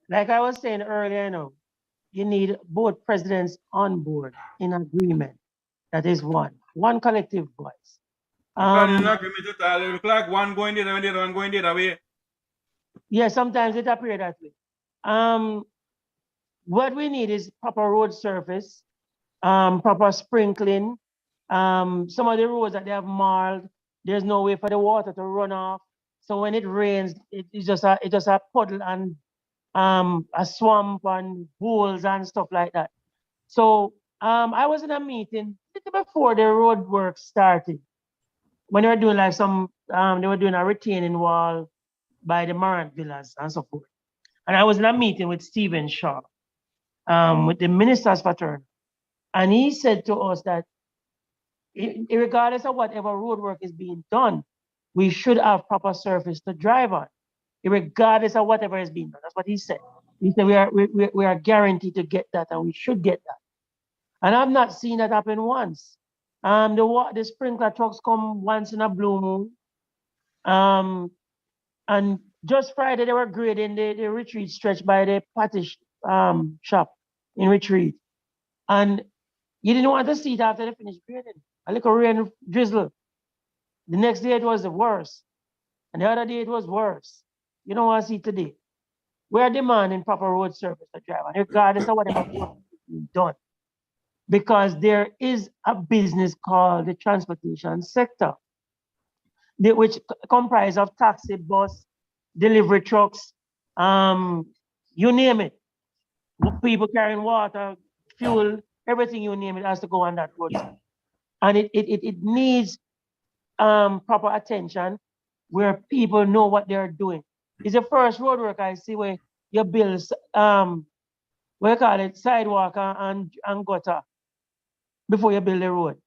Like I was saying earlier, you need both presidents on board in agreement. That is one collective voice. It look like one going the other, one going the other way. Yeah, sometimes it appears that way. What we need is proper road surface, proper sprinkling. Some of the roads that they have marled, there's no way for the water to run off. So when it rains, it's just a puddle and a swamp and holes and stuff like that. So I was in a meeting before the road work started. When they were doing like they were doing a retaining wall by the Marant Villas and so forth. And I was in a meeting with Stephen Shaw, with the ministers for turn. And he said to us that regardless of whatever road work is being done, we should have proper surface to drive on, regardless of whatever is being done. That's what he said. He said we are guaranteed to get that, and we should get that. And I've not seen that happen once. The sprinkler trucks come once in a blue moon. And just Friday, they were grading the retreat stretch by the patty shop in retreat. And you didn't want to see it after they finished grading. A little rain drizzle. The next day it was the worst. And the other day it was worse. You know what I see today? We are demanding proper road service to drive, and regardless of whatever work is being done. Because there is a business called the transportation sector, which comprise of taxi, bus, delivery trucks, you name it. People carrying water, fuel, everything you name it has to go on that road. And it needs proper attention where people know what they're doing. It's the first road work I see where you build what you call it, sidewalk and gutter before you build the road.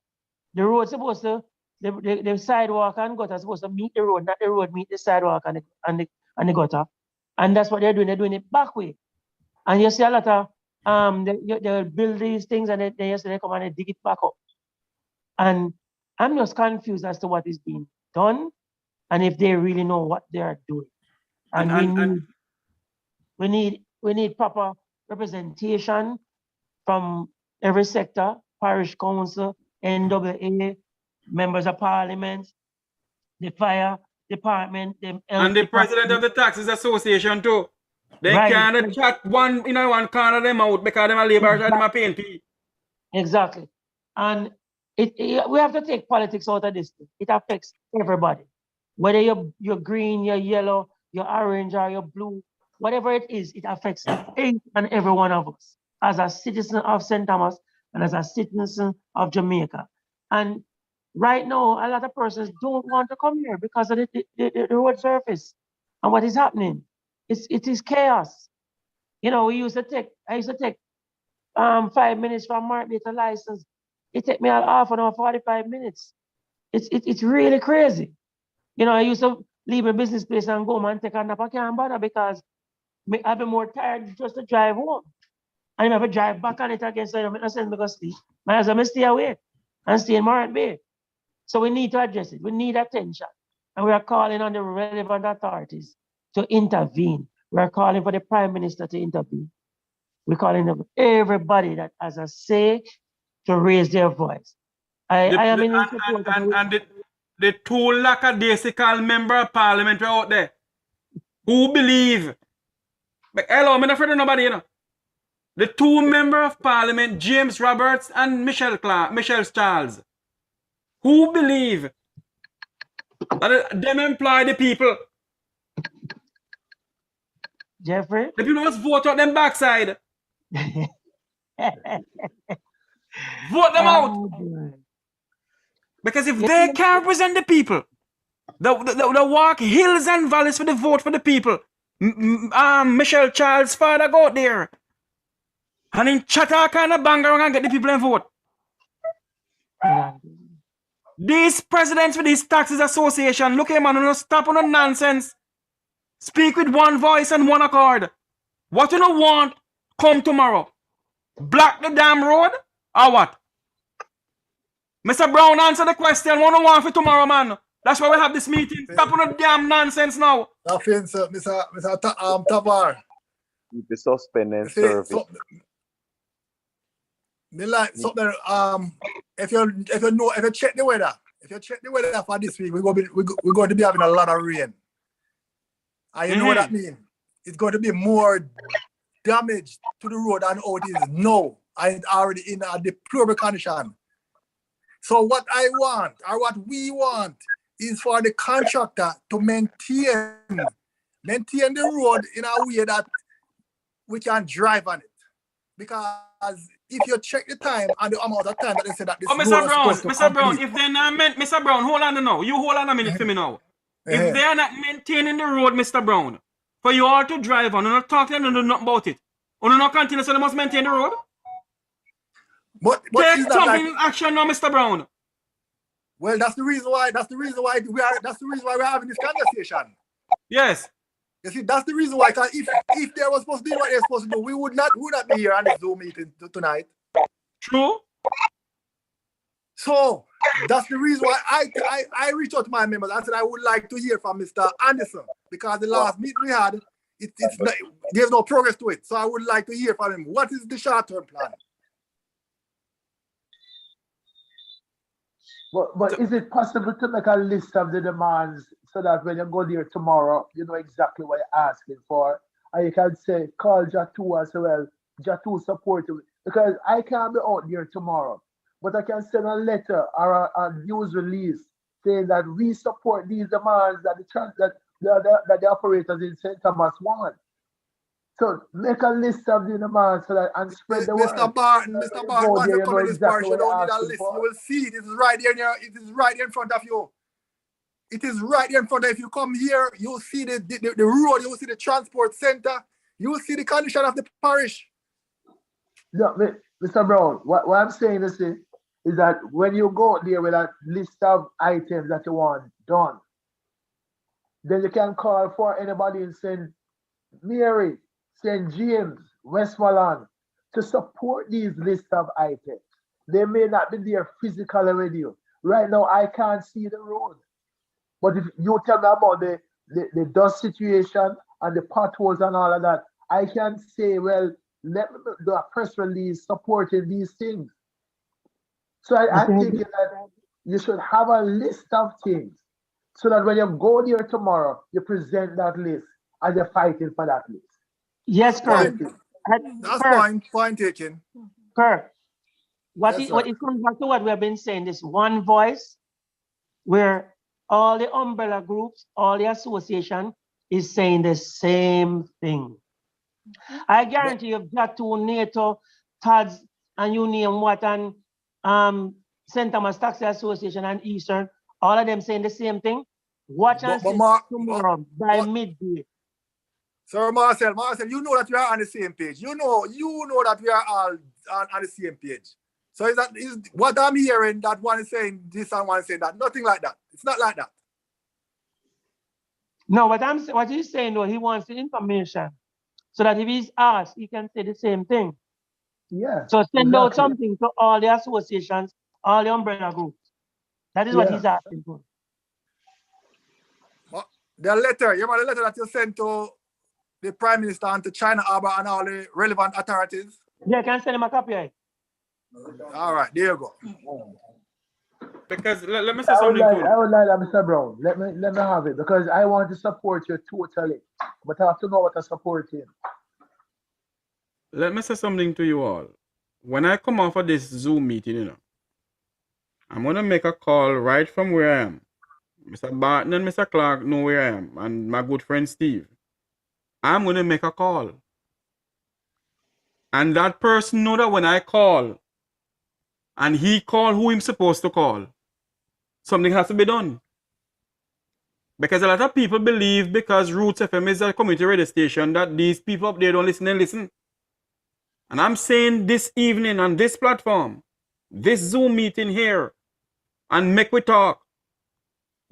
The road's supposed to the sidewalk and gutter are supposed to meet the road, not the road meet the sidewalk and the gutter. And that's what they're doing it back way. And you see a lot of they build these things and then they come and they dig it back up. And I'm just confused as to what is being done and if they really know what they are doing. And we need proper representation from every sector, parish council, NWA, members of parliament, the fire department, and the president of the Taxis Association too. They right. can't chat one corner of them out because them are laborers and them are paying fee. Exactly. And we have to take politics out of this thing. It affects everybody. Whether you're green, you're yellow, you're orange, or you're blue, whatever it is, it affects each and every one of us as a citizen of St. Thomas and as a citizen of Jamaica. And right now, a lot of persons don't want to come here because of the road surface and what is happening. It is chaos. You know, I used to take 5 minutes from Mark to license. It take me half an hour, 45 minutes. It's really crazy. You know, I used to leave a business place and go home and take a nap. I can't bother because I've been more tired just to drive home. And if I drive back on it again, so I'm not saying because sleep. Might as well stay away and stay in Marant Bay. So we need to address it. We need attention. And we are calling on the relevant authorities to intervene. We are calling for the Prime Minister to intervene. We're calling on everybody that has a say to raise their voice. I am in support and the two lackadaisical member of parliament out there who believe, but hello, I'm not afraid of nobody, you know. The two member of parliament, James Roberts and Michelle Charles, who believe that them employ the people. Jeffrey? The people must vote out them backside. Vote them out. Boy. Because if they can't represent the people, they walk hills and valleys for the vote for the people. Michelle Charles' father go out there and in chatter kind of bang around and get the people and vote. These presidents for these taxes association, look at man, don't stop on the nonsense. Speak with one voice and one accord. What you don't want, come tomorrow. Block the damn road or what? Mr. Brown, answer the question. What do you want for tomorrow, man? That's why we have this meeting. Stop on the damn nonsense now. Offense, Mr. Tavar. The suspended service. If you check the weather for this week, we're going to be having a lot of rain. And you know what that means? It's going to be more damage to the road than how it is now. And it's already in a deplorable condition. So what I want, or what we want, is for the contractor to maintain the road in a way that we can drive on it. Because if you check the time and the amount of time that they say that this road is supposed to Mr. Brown, if they're not Mr. Brown, hold on now. You hold on a minute for me now. If they are not maintaining the road, Mr. Brown, for you all to drive on, you're not talking to them nothing about it. You're not continue, so they must maintain the road. But take something action now, Mr. Brown. Well, that's the reason why we're having this conversation. Yes. You see, that's the reason why. Because if they were supposed to do what they're supposed to do, we would not be here on the Zoom meeting tonight. True. So that's the reason why I reached out to my members. I said I would like to hear from Mr. Anderson because the last meeting we had, there's no progress to it. So I would like to hear from him. What is the short-term plan? But is it possible to make a list of the demands so that when you go there tomorrow, you know exactly what you're asking for? And you can say, call Jatu as well. Jatu support you. Because I can't be out there tomorrow. But I can send a letter or a news release saying that we support these demands that the operators in St. Thomas want. So make a list of the demands so that and spread the word. Mr. Barton, once you come in this parish, you don't need a list. For. You will see it. It is right there. It is right there in front of you. It is right there in front of you. If you come here, you will see the road. You will see the transport center. You will see the condition of the parish. No, Mr. Brown, what I'm saying is that when you go there with a list of items that you want done, then you can call for anybody in St. Mary, St. James, Westmoreland to support these list of items. They may not be there physically with you. Right now, I can't see the road. But if you tell me about the dust situation and the potholes and all of that, I can say, well, let me do a press release supporting these things. So I'm thinking that you should have a list of things so that when you go there tomorrow, you present that list and you're fighting for that list. Yes, Kirk. That's fine. Point taken. Kirk, what it comes back to what we have been saying, this one voice where all the umbrella groups, all the association is saying the same thing. I guarantee you, Jatu, NATO, TADS, and you name what, and St. Thomas Taxi Association and Eastern, all of them saying the same thing. Watch and see tomorrow by midday. Sir Marcel, you know that we are on the same page. You know that we are all on the same page. So is what I'm hearing that one is saying this and one is saying that. Nothing like that. It's not like that. No, what he's saying though, he wants the information so that if he's asked, he can say the same thing. Yeah. So send out something to all the associations, all the umbrella groups. That is what he's asking for. The letter, you remember the letter that you sent to the Prime Minister and to China Harbour and all the relevant authorities? Yeah, can I send him a copy of it? All right, there you go. Because let me say something to you. I would like that, Mr. Brown. Let me have it because I want to support you totally. But I have to know what I support in. Let me say something to you all. When I come off of this Zoom meeting, I'm going to make a call right from where I am. Mr. Barton and Mr. Clark know where I am, and my good friend Steve. I'm going to make a call. And that person know that when I call, and he call who he's supposed to call, something has to be done. Because a lot of people believe because Roots FM is a community radio station that these people up there don't listen and listen. And I'm saying this evening on this platform, this Zoom meeting here, and Mek Wi Talk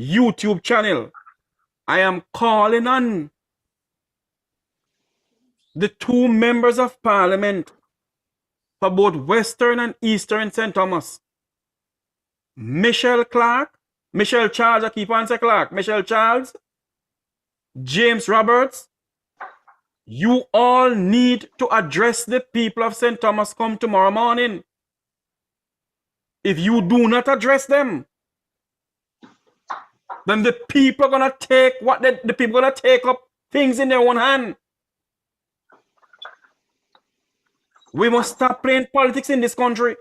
YouTube channel, I am calling on the two members of parliament for both Western and Eastern St. Thomas. Michelle Charles, I keep on saying Clark, Michelle Charles, James Roberts, you all need to address the people of St. Thomas come tomorrow morning. If you do not address them, then the people are going to take what the people are going to take up things in their own hand. We must stop playing politics in this country.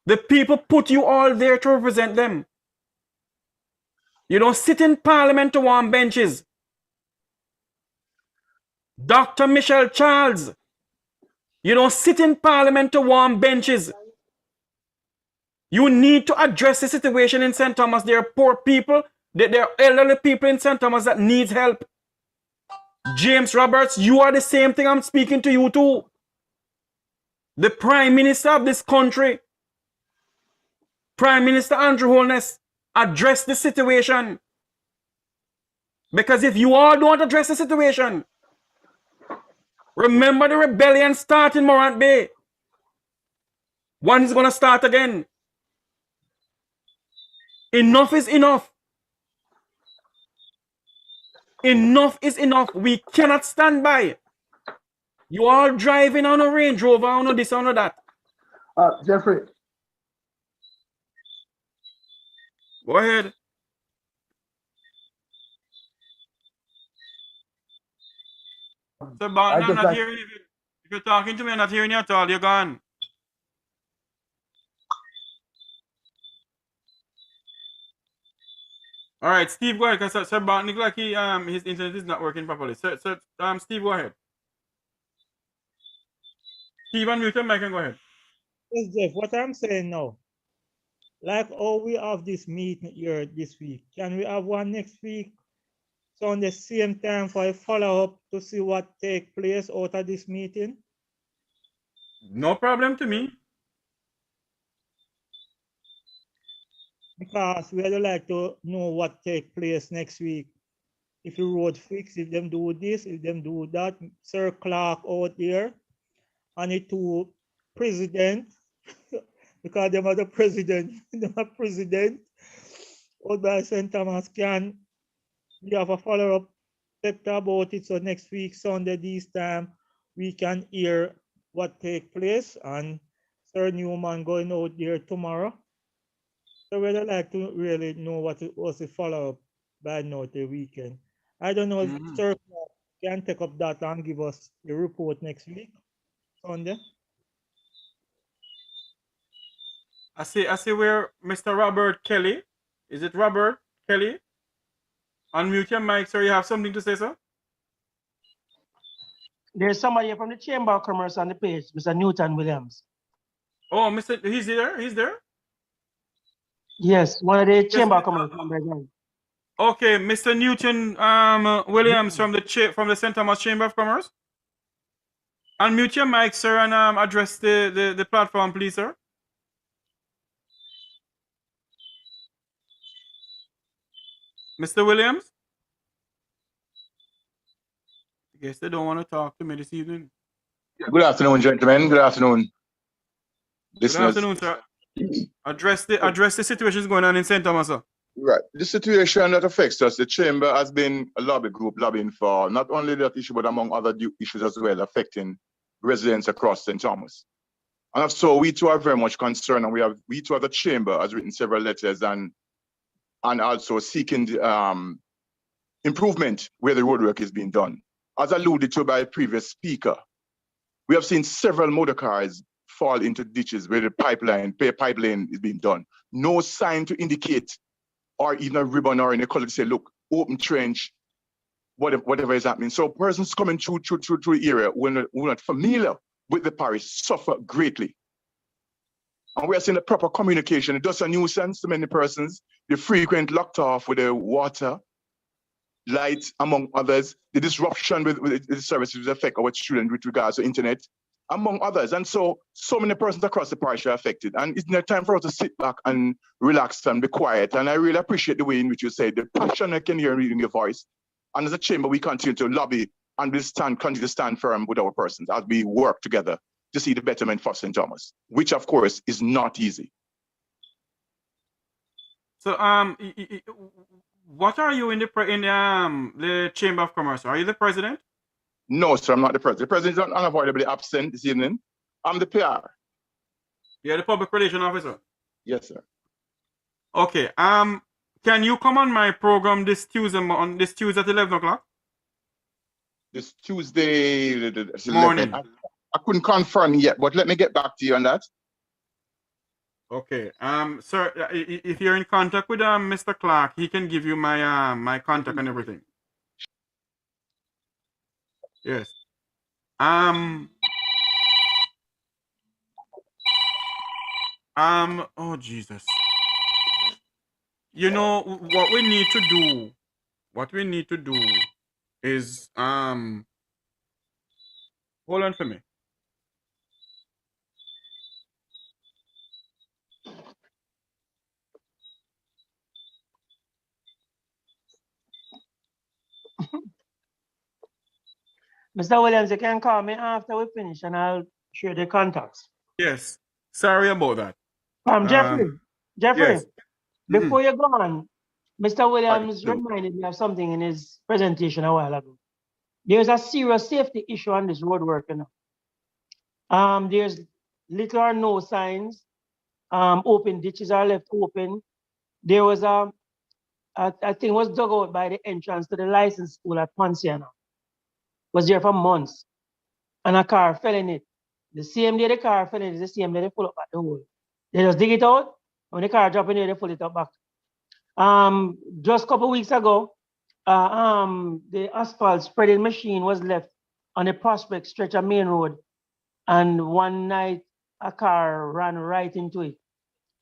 The people put you all there to represent them. You don't sit in parliament to warm benches. Dr. Michelle Charles, you don't sit in parliament to warm benches. You need to address the situation in St. Thomas. There are poor people, there are elderly people in St. Thomas that needs help. James Roberts, you are the same thing. I'm speaking to you too. The Prime Minister of this country, Prime Minister Andrew Holness, address the situation. Because if you all don't address the situation, remember the rebellion started in Morant Bay. One is going to start again. Enough is enough. Enough is enough. We cannot stand by. You all driving on a Range Rover, on this, on that. Jeffrey, Go ahead. Sir Barton, I'm not hearing you. If you're talking to me, I'm not hearing you at all. You're gone. All right, Steve, go ahead. Because Sir Barton looks like his internet is not working properly. Steve, go ahead. Steve, unmute your mic and go ahead. Yes, Jeff, what I'm saying now, like we have this meeting here this week, can we have one next week? So on the same time for a follow-up to see what take place out of this meeting? No problem to me. Because we would like to know what take place next week. If the road fix, if them do this, if them do that, Sir Clark out there, and the two president, because them are the president, them are president, out by St. Thomas, can we have a follow-up chapter about it? So next week, Sunday, this time, we can hear what take place, and Sir Newman going out there tomorrow. So we'd like to really know what it was the follow-up by now the weekend. I don't know if Sir can take up that and give us the report next week, Sunday. I see where Mr. Robert Kelly. Is it Robert Kelly? Unmute your mic, sir. You have something to say, sir? There's somebody from the Chamber of Commerce on the page, Mr. Newton Williams. Oh, he's there? He's there? Yes, one of the Chamber of Commerce members. Okay, Mr. Newton Williams from the St. Thomas Chamber of Commerce. Unmute your mic, sir, and address the platform, please, sir. Mr. Williams? I guess they don't want to talk to me this evening. Good afternoon, gentlemen. Good afternoon, listeners. Good afternoon, sir. Address the situation going on in St. Thomas, sir. Right. The situation that affects us, the chamber has been a lobby group lobbying for not only that issue, but among other issues as well, affecting residents across St. Thomas. And so we too are very much concerned, and we too as a chamber has written several letters and also seeking improvement where the roadwork is being done. As alluded to by a previous speaker, we have seen several motor cars fall into ditches where the pipeline is being done. No sign to indicate, or even a ribbon or any color to say, look, open trench, whatever is happening. So persons coming through the area who are not familiar with the parish suffer greatly. And we are seeing the proper communication. It does a nuisance to many persons. The frequent locked off with the water, lights, among others. The disruption with the services affect our students with regards to internet, among others. And so many persons across the parish are affected. And it's not time for us to sit back and relax and be quiet. And I really appreciate the way in which you say the passion I can hear in reading your voice. And as a chamber, we continue to lobby and we continue to stand firm with our persons as we work together to see the betterment for St. Thomas, which of course is not easy. So what are you in the Chamber of Commerce? Are you the president? No, sir, I'm not the president. The president is unavoidably absent this evening. I'm the PR. You're the public relations officer? Yes, sir. Okay. Can you come on my program this Tuesday at 11 o'clock? This Tuesday morning. I couldn't confirm yet, but let me get back to you on that. Okay. Sir, if you're in contact with Mr. Clark, he can give you my my contact and everything. Yes. Oh Jesus. You know what we need to do? What we need to do is hold on for me. Mr. Williams, you can call me after we finish and I'll share the contacts. Yes. Sorry about that. Jeffrey, Yes. before you go on, Mr. Williams reminded me of something in his presentation a while ago. There's a serious safety issue on this road work, you know. There's little or no signs. Open ditches are left open. There was a thing was dug out by the entrance to the license school at Ponciano. Was there for months, and a car fell in it. The same day the car fell in it, the same day they pull up at the hole. They just dig it out. When the car drop in there, they pull it up back. Just a couple weeks ago, the asphalt spreading machine was left on the Prospect stretch of Main Road, and one night a car ran right into it,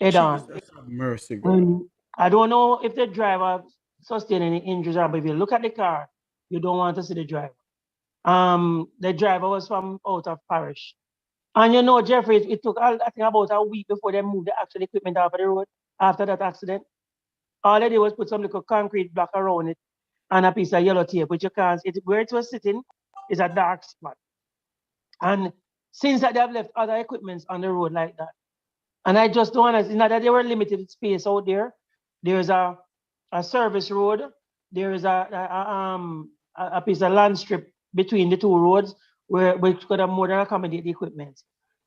head on. Jesus have mercy, God. I don't know if the driver sustained any injuries, but if you look at the car, you don't want to see the driver. The driver was from out of parish. And you know, Jeffrey, it took, I think, about a week before they moved the actual equipment off of the road after that accident. All they did was put some little concrete block around it and a piece of yellow tape, which you can't see. Where it was sitting is a dark spot. And since that, they have left other equipments on the road like that. And I just don't understand, not that they were limited space out there. There's a service road. There is a piece of land strip between the two roads which could have more than accommodate the equipment.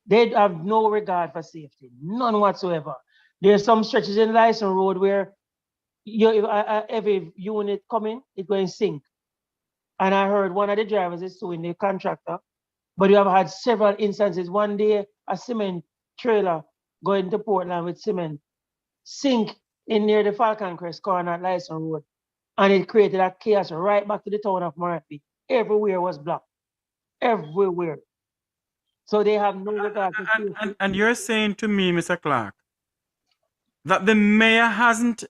They have no regard for safety, none whatsoever. There's some stretches in Lyson Road where every unit coming, it's going to sink. And I heard one of the drivers is suing the contractor, but you have had several instances. One day, a cement trailer going to Portland with cement sink in near the Falcon Crest corner at Lyson Road, and it created a chaos right back to the town of Murphy. Everywhere was blocked, everywhere. So they have no regard for safety. And you're saying to me, Mr. Clark, that the mayor hasn't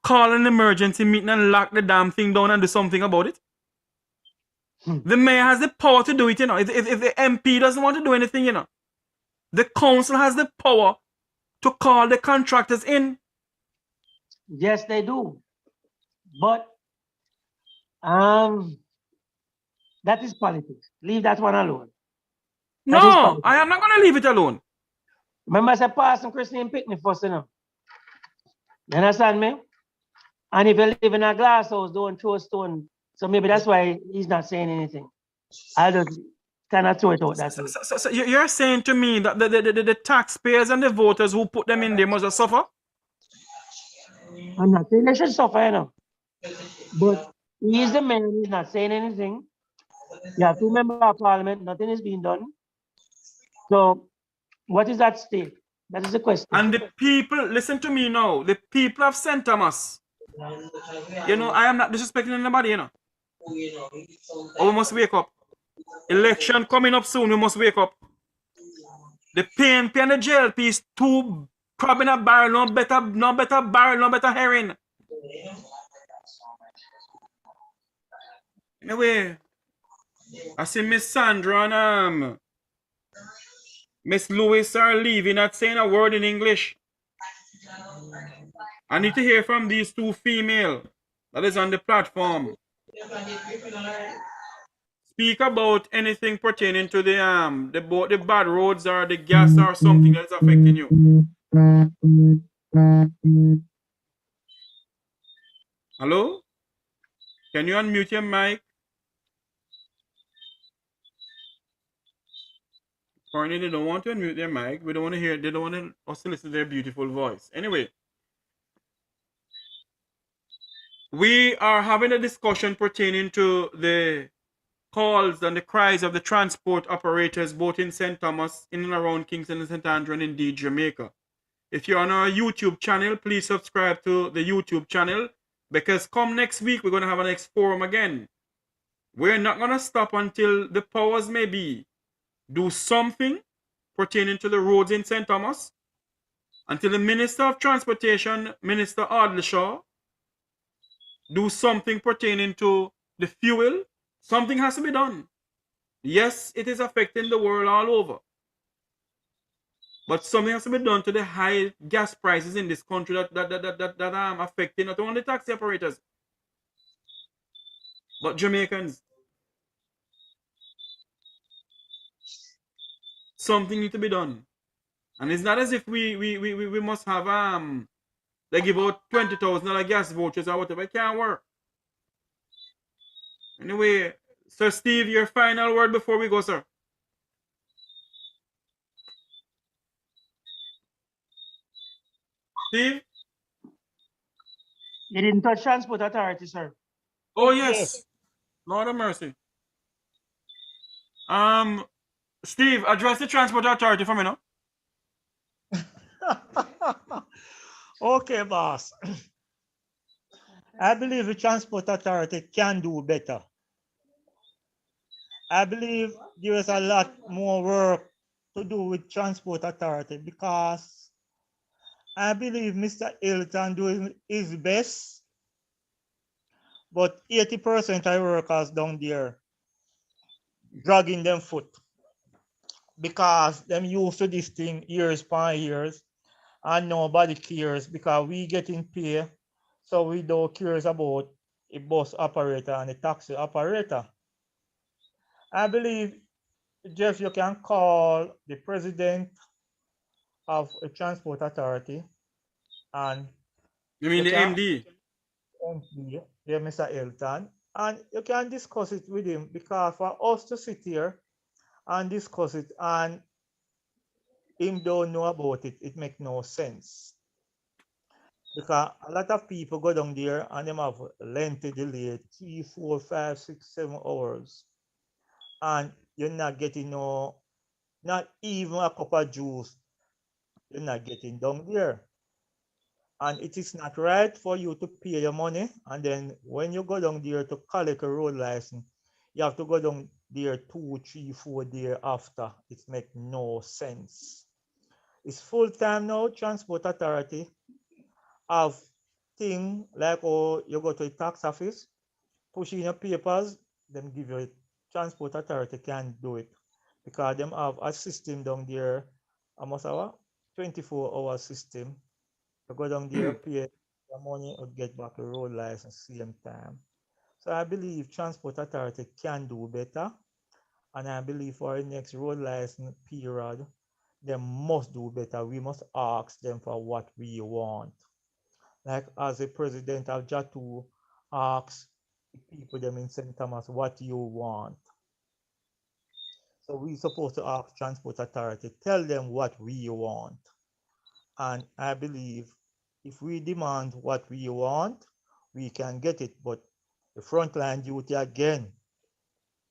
called an emergency meeting and locked the damn thing down and do something about it? The mayor has the power to do it, you know. If the MP doesn't want to do anything, you know, the council has the power to call the contractors in. Yes, they do. But that is politics. Leave that one alone. No, I am not going to leave it alone. Remember, I said, Pastor Christine picked me first, you know. You understand me? And if you live in a glass house, don't throw a stone. So maybe that's why he's not saying anything. I just cannot throw it out that way. So you're saying to me that the taxpayers and the voters who put them in there must suffer? I'm not saying they should suffer, you know. But he is the man, he's not saying anything. You have two members of parliament, nothing is being done. So what is at stake? That is the question. And the people, listen to me now, the people of St. Thomas, you know, I am not disrespecting anybody, you know. Oh, we must wake up. Election coming up soon, we must wake up. The PNP and the JLP is too crab in a barrel, no better barrel, no better herring. Anyway, I see Miss Sandra and Miss Lewis are leaving, not saying a word in English. I need to hear from these two female that is on the platform. Speak about anything pertaining to the bad roads or the gas or something that's affecting you. Hello? Can you unmute your mic? Apparently they don't want to unmute their mic. We don't want to hear, they don't want us to listen to their beautiful voice. Anyway, we are having a discussion pertaining to the calls and the cries of the transport operators both in St. Thomas, in and around Kingston and St. Andrew, and indeed Jamaica. If you're on our YouTube channel, please subscribe to the YouTube channel, because come next week, we're going to have a next forum again. We're not going to stop until the powers may be do something pertaining to the roads in St. Thomas, until the Minister of Transportation, Minister Ardlishaw, do something pertaining to the fuel. Something has to be done. Yes, it is affecting the world all over. But something has to be done to the high gas prices in this country that are affecting not only taxi operators, but Jamaicans. Something needs to be done. And it's not as if we must have They give out $20,000 gas vouchers or whatever. It can't work. Anyway, Sir Steve, your final word before we go, sir. Steve? You didn't touch Transport Authority, sir. Oh, yes. Lord of mercy. Steve, address the Transport Authority for me now. Okay, boss. I believe the Transport Authority can do better. I believe there is a lot more work to do with Transport Authority because I believe Mr. Hilton doing his best, but 80% of workers down there dragging them foot because them used to this thing years by years and nobody cares because we getting paid, so we don't cares about a bus operator and a taxi operator. I believe, Jeff, you can call the president of a transport authority and You mean you the can MD? yeah, Mr. Elton, and you can discuss it with him because for us to sit here and discuss it and him don't know about it, it make no sense. Because a lot of people go down there and them have lengthy delay, 3, 4, 5, 6, 7 hours. And you're not getting not even a cup of juice, you're not getting down there. And it is not right for you to pay your money. And then when you go down there to collect a road license, you have to go down there 2, 3, 4 days after. It makes no sense. It's full time now, Transport Authority have thing like, oh, you go to a tax office, push in your papers, them give you a Transport Authority can do it because them have a system down there, almost a 24-hour system. You go down there, pay your money, or get back a road license same time. So I believe Transport Authority can do better, and I believe for the next road license period, they must do better. We must ask them for what we want. Like as a president of Jatu asks people them in St. Thomas what you want. So we supposed to ask Transport Authority, tell them what we want. And I believe if we demand what we want, we can get it. But the frontline duty again,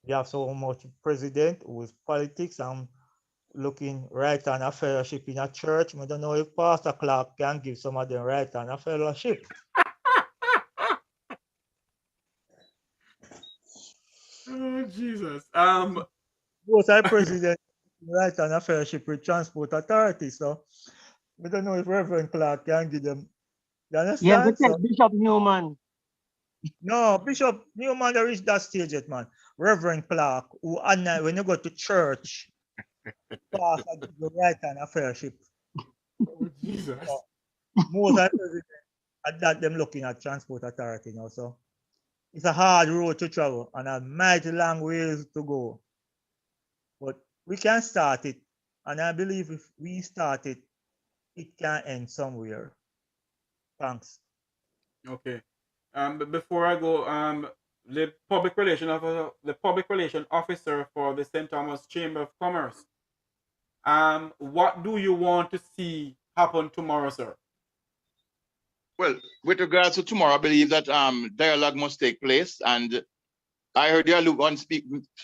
we have so much president who is politics and looking right on a fellowship in a church. I don't know if Pastor Clark can give some of them right on a fellowship. Oh, Jesus. Both our president right on a fellowship with Transport Authority. So we don't know if Reverend Clark can give them. You You have to understand? tell So Bishop Newman. no, Bishop Newman don't reach that stage yet, man. Reverend Clark, who at night when you go to church, pastor give you right on a fellowship. Oh, Jesus. So most our president at that them looking at Transport Authority now. So it's a hard road to travel and a mighty long ways to go. But we can start it. And I believe if we start it, it can end somewhere. Thanks. Okay. But before I go, the public relation officer for the St. Thomas Chamber of Commerce. What do you want to see happen tomorrow, sir? Well, with regards to tomorrow, I believe that dialogue must take place, and I heard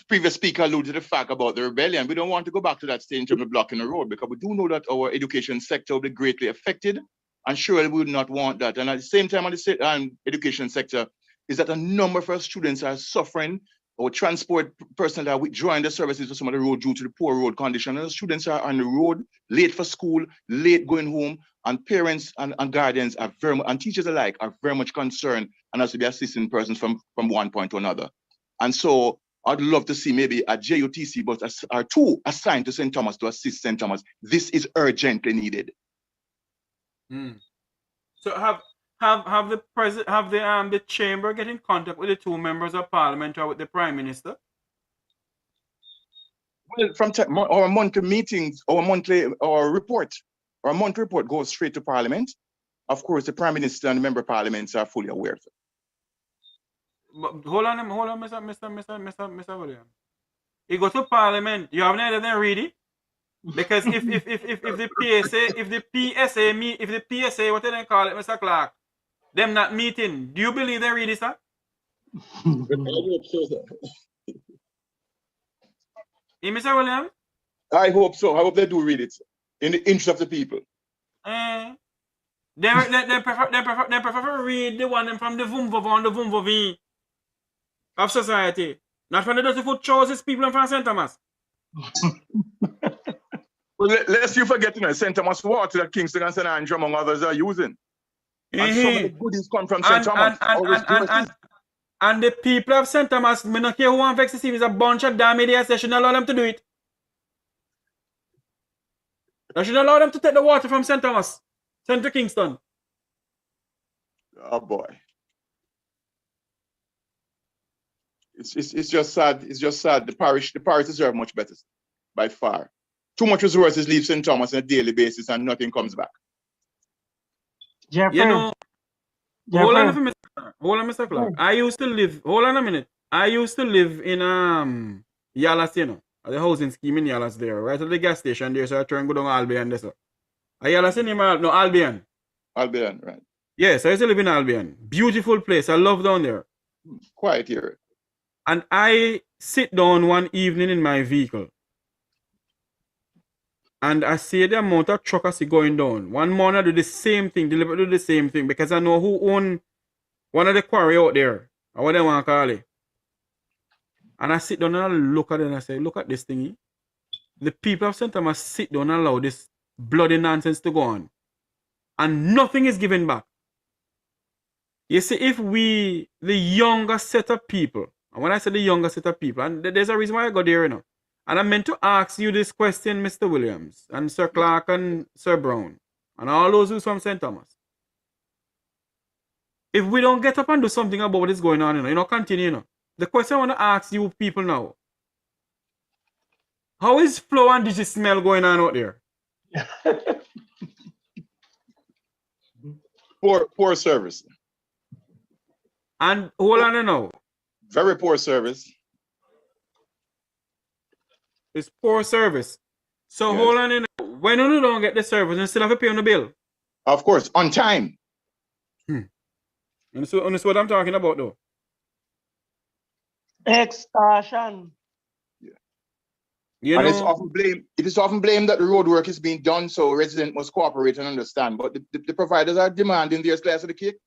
previous speaker allude to the fact about the rebellion. We don't want to go back to that stage in terms of blocking the road because we do know that our education sector will be greatly affected, and surely we would not want that. And at the same time, on the education sector, is that a number of our students are suffering, or transport personnel are withdrawing the services to some of the road due to the poor road condition. And the students are on the road, late for school, late going home, and parents and guardians are and teachers alike are very much concerned and has to be assisting persons from one point to another. And so I'd love to see maybe a JUTC bus or 2 assigned to St. Thomas to assist St. Thomas. This is urgently needed. So have the chamber get in contact with the 2 members of parliament or with the prime minister? Well, from our monthly meetings, our monthly report goes straight to parliament. Of course, the Prime Minister and the Member of Parliaments are fully aware of it. But hold on, Mr. William. You go to Parliament, you haven't had them read it? Because if the PSA, what do they call it, Mr. Clark, them not meeting, do you believe they read it, sir? I hope so, sir. Mr. William? I hope so. I hope they do read it in the interest of the people. They prefer read the one from the Vumvov on the Vumvovi of society. Not from the dirty foot choices people from St. Thomas. Well, lest you forget, St. Thomas water that Kingston and St. Andrew, among others, are using. And some of the goodies come from St. Thomas. And the people of St. Thomas, me not care who wants to see is a bunch of damn idiots. They shouldn't allow them to do it. They shouldn't allow them to take the water from St. Thomas, sent to Kingston. Oh boy. It's just sad. It's just sad. The parish deserve much better by far. Too much resources leave St. Thomas on a daily basis and nothing comes back. Jeffrey. You know, hold on, Mr. Clark. I used to live, hold on a minute. I used to live in Yalas, you know, the housing scheme in Yalas there, right at the gas station there, so I turn go down Albion there, so. Yalas in no, Albion. Albion, right. Yes, I used to live in Albion. Beautiful place. I love down there. Quiet here. And I sit down one evening in my vehicle. And I see the amount of truckers going down. One morning I do the same thing, deliberately do the same thing, because I know who own one of the quarry out there, or what they want to call it. And I sit down and I look at it and I say, look at this thingy. The people of St. Thomas sit down and allow this bloody nonsense to go on. And nothing is given back. You see, if we, the younger set of people, and when I say the younger set of people, and there's a reason why I got there, you know. And I meant to ask you this question, Mr. Williams, and Sir Clark and Sir Brown, and all those who's from St. Thomas. If we don't get up and do something about what is going on, you know, continue, you know. The question I want to ask you people now, how is flow and digi smell going on out there? Poor service. And hold on now. Very poor service. It's poor service. So Yes. hold on, you know, when you don't get the service, you still have to pay on the bill. Of course, on time. And so that's what I'm talking about, though. Extortion. You And know, it is often blamed that the road work is being done, so residents must cooperate and understand. But the providers are demanding their slice of the cake.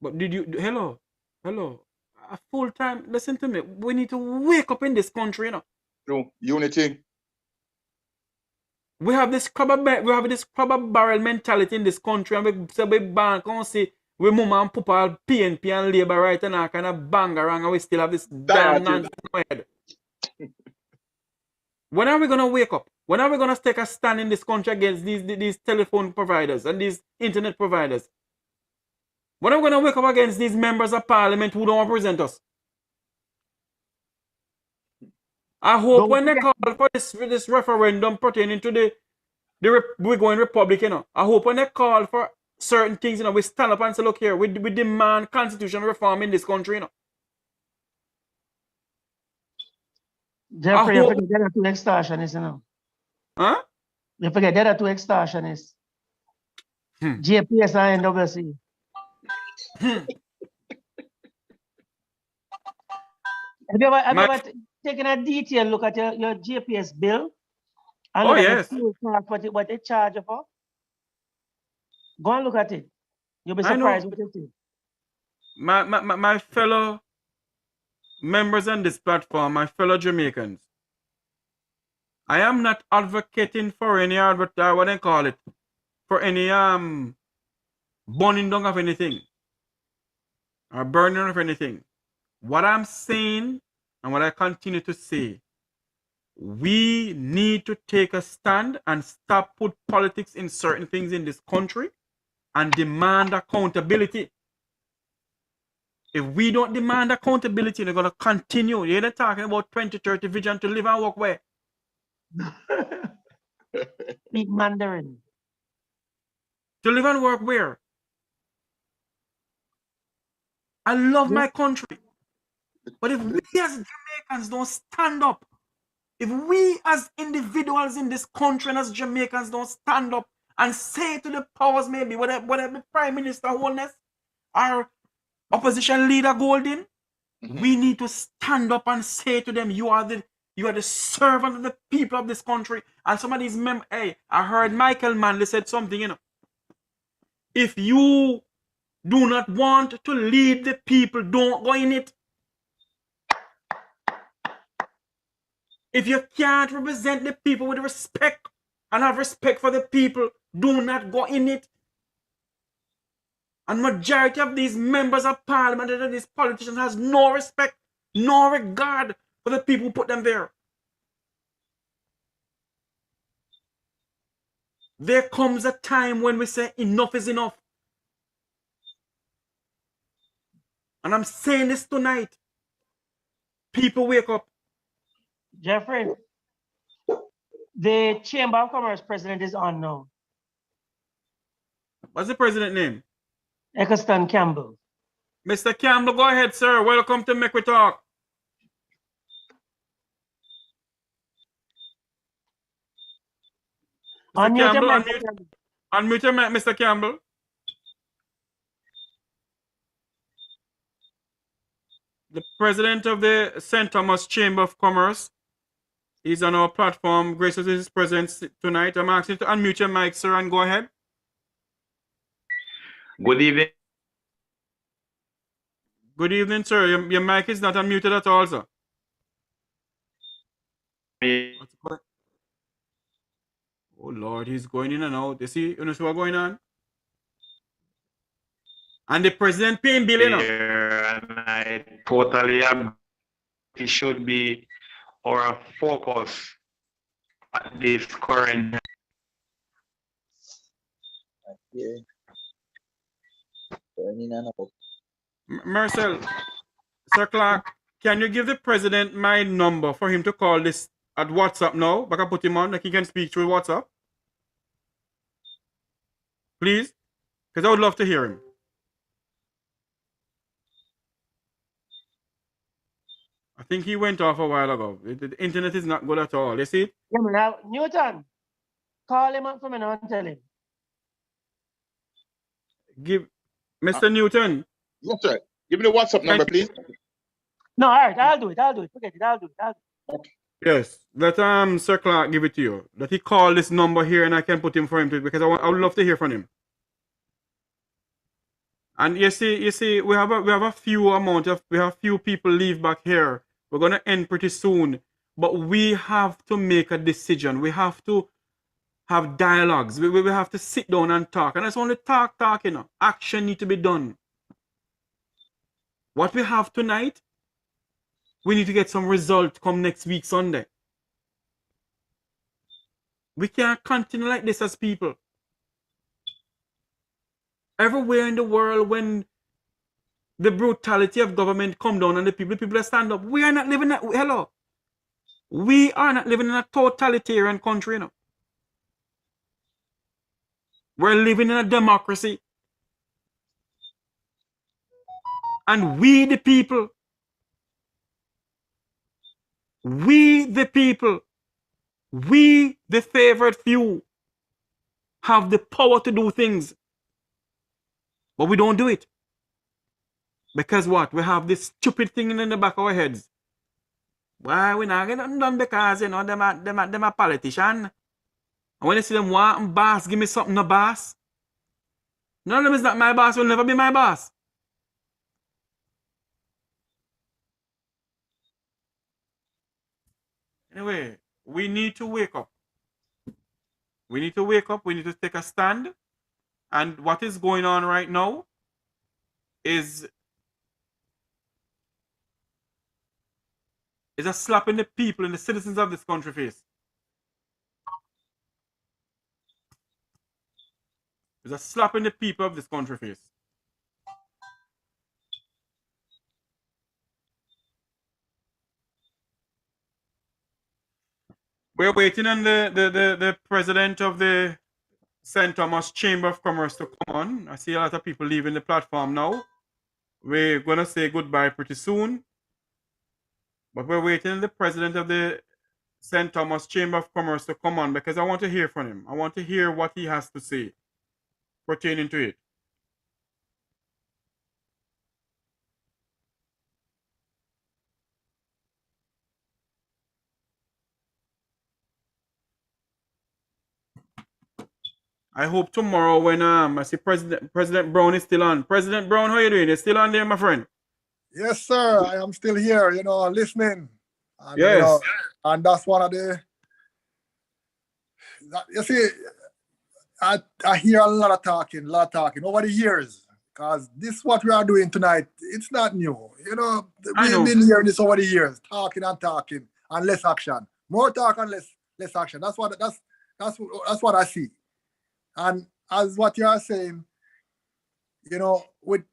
but did you, hello, a full time, listen to me, we need to wake up in this country, you know. No, unity. We have this crab barrel mentality in this country, and we say we bank and say we mama and papa PNP and Labour right and all kind of bang around, and we still have this damn nonsense in our head. When are we gonna wake up? When are we gonna take a stand in this country against these telephone providers and these internet providers? When are we gonna wake up against these members of parliament who don't represent us? I hope when they call for this referendum pertaining to we're going Republic, you know. I hope when they call for certain things, you know, we stand up and say, look here, we demand constitutional reform in this country, you know. Jeffrey, you forget there are two extortionists, you know. Huh? You forget there are two extortionists. JPS and NWC. Have you ever taken a detailed look at your GPS bill? And look at what they charge you for? Go and look at it. You'll be surprised what you see. My fellow members on this platform, my fellow Jamaicans, I am not advocating for any what they call it, for any burning down of anything or burning of anything. What I'm saying and what I continue to say, we need to take a stand and stop put politics in certain things in this country and demand accountability. If we don't demand accountability, they're going to continue. You're not talking about 2030 vision to live and work where? Speak Mandarin. To live and work where? I love Yeah. my country. But if we as Jamaicans don't stand up, if we as individuals in this country and as Jamaicans don't stand up and say to the powers, maybe whatever Prime Minister Holness or opposition leader Golden, we need to stand up and say to them, you are the servant of the people of this country. And some of these hey, I heard Michael Manley said something, you know. If you do not want to lead the people, don't go in it. If you can't represent the people with respect and have respect for the people, do not go in it. And majority of these members of parliament and these politicians has no respect, no regard for the people who put them there. There comes a time when we say enough is enough. And I'm saying this tonight. People wake up. Jeffrey, the Chamber of Commerce president is on now. What's the president name? Eccleston Campbell. Mr. Campbell, go ahead, sir. Welcome to Mek Wi Talk. Mr. Campbell, unmute your mic, Mr. Campbell. The president of the St. Thomas Chamber of Commerce is on our platform. Gracious is his presence tonight. I'm asking you to unmute your mic, sir, and go ahead. Good evening. Good evening, sir. Your mic is not unmuted at all, sir. Oh, Lord, he's going in and out. You see what's going on? And the president paying bill, you know? And I totally agree. It should be our focus at this current. Marcel, Sir Clark, can you give the president my number for him to call this at WhatsApp now? I can put him on, like he can speak through WhatsApp. Please? Because I would love to hear him. I think he went off a while ago. The internet is not good at all. You see? Yeah, now, Newton, call him up for me now and tell him. Give Mr. Newton. Yes, sir. Give me the WhatsApp number, please. No, all right, I'll do it. Forget it. I'll do it. Yes, let Sir Clark give it to you. Let he call this number here and I can put him for him to, because I would love to hear from him. And you see, we have a few people leave back here. We're gonna end pretty soon, but we have to make a decision. We have to have dialogues. We have to sit down and talk. And it's only talk, you know. Action need to be done. What we have tonight, we need to get some result come next week, Sunday. We can't continue like this as people. Everywhere in the world, when the brutality of government come down on the people stand up. We are not living in we are not living in a totalitarian country, you know. We're living in a democracy. And we the people, we the favored few, have the power to do things. But we don't do it. Because what? We have this stupid thing in the back of our heads. Why we not getting done? Because, you know, them are politician. And when you see them want boss, give me something, no boss. None of them is not my boss, will never be my boss. Anyway, we need to wake up. We need to wake up. We need to take a stand. And what is going on right now is a slap in the people and the citizens of this country face. It's a slap in the people of this country face. We're waiting on the president of the St. Thomas Chamber of Commerce to come on. I see a lot of people leaving the platform now. We're going to say goodbye pretty soon. But we're waiting the president of the St. Thomas Chamber of Commerce to come on because I want to hear from him. I want to hear what he has to say pertaining to it. I hope tomorrow when I see President Brown is still on. President Brown, how you doing? You still on there, my friend? Yes, sir. I am still here, listening. And, Yes. And that's one of the, you see, I hear a lot of talking over the years. Because this what we are doing tonight, it's not new. We've been hearing this over the years, talking and less action. More talk and less action. That's what I see. And as what you are saying, with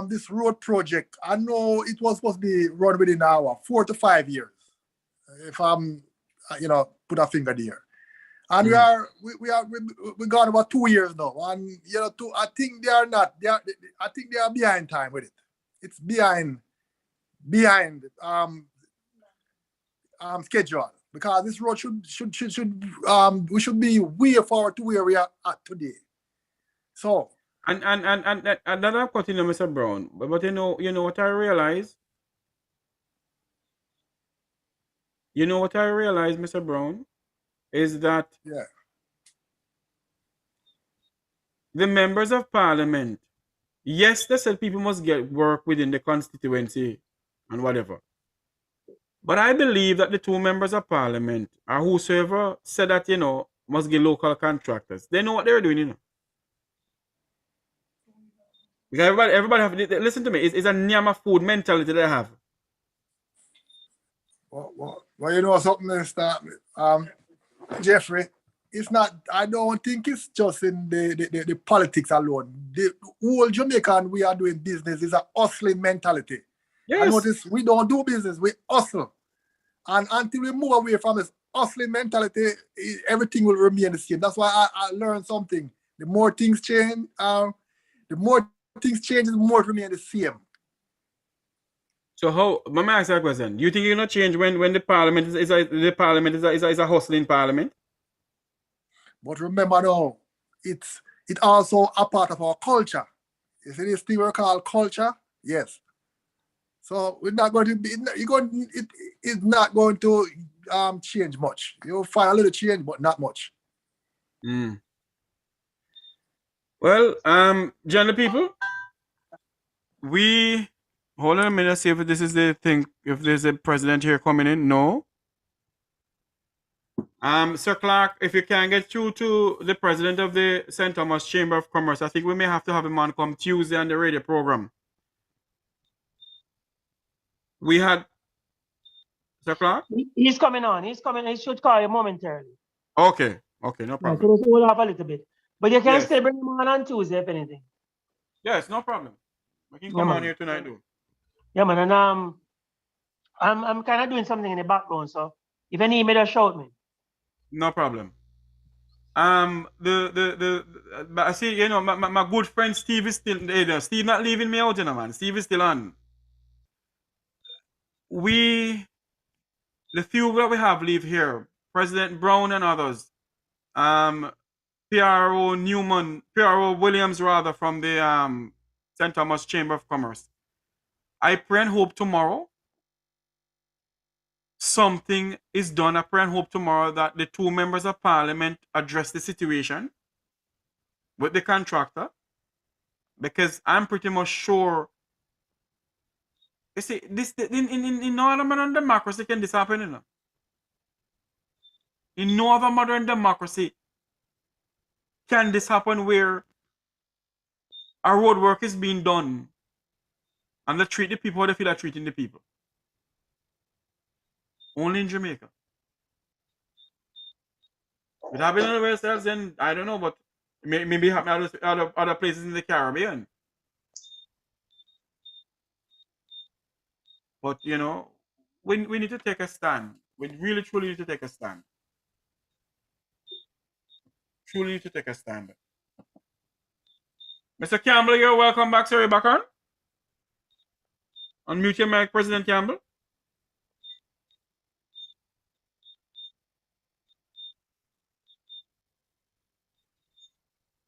this road project, I know it was supposed to be run within 4 to 5 years. If I'm, put a finger there. And we gone about 2 years now. And I think they are not. I think they are behind time with it. It's behind schedule, because this road should we should be way forward to where we are at today. So and I'm continuing, Mr. Brown. But you know what I realize? You know what I realize, Mr. Brown? Is that the members of parliament, yes, they said people must get work within the constituency and whatever. But I believe that the two members of parliament, or whosoever said that, must get local contractors. They know what they're doing, Because everybody have, listen to me, it's a Nyama food mentality they have. Well, you know something, Mr. Jeffrey, it's not, I don't think it's just in the politics alone. The whole Jamaican we are doing business is a hustling mentality. Yes. I notice we don't do business, we hustle. And until we move away from this hustling mentality, everything will remain the same. That's why I learned something. The more things change, the more it remain the same. So how, let me ask you a question. Do you think you're gonna change when the parliament is a hustling parliament? But remember now, it's also a part of our culture. You see this thing we call culture? Yes. So we're not going to be, it's not going to change much. You'll find a little change, but not much. Well, general people, hold on a minute, see if this is the thing, if there's a president here coming in. No. Sir Clark, if you can get through to the president of the St. Thomas Chamber of Commerce, I think we may have to have him on come Tuesday on the radio program. We had Sir Clark? He's coming on. He's coming. He should call you momentarily. Okay, no problem. So let's hold off a little bit. But you can still bring him on Tuesday if anything. Yes, no problem. We can come on here tonight, though. Yeah, man. And I'm kind of doing something in the background, so if any email, just shout me. No problem. But I see, my good friend Steve is still there. Steve not leaving me out, man. Steve is still on. The few that we have leave here, President Brown and others, PRO Williams rather, from the St. Thomas Chamber of Commerce. I pray and hope tomorrow something is done. I pray and hope tomorrow that the two members of parliament address the situation with the contractor, because I'm pretty much sure. You see, this in no other modern democracy can this happen, In no other modern democracy can this happen, where a road work is being done and they treat the people how they feel like treating the people. Only in Jamaica. It happened anywhere else, then I don't know, but maybe happen other places in the Caribbean. But we need to take a stand. We really truly need to take a stand. truly need to take a stand. Mr. Campbell, you're welcome back, sir. You're back on. Unmute your mic, President Campbell.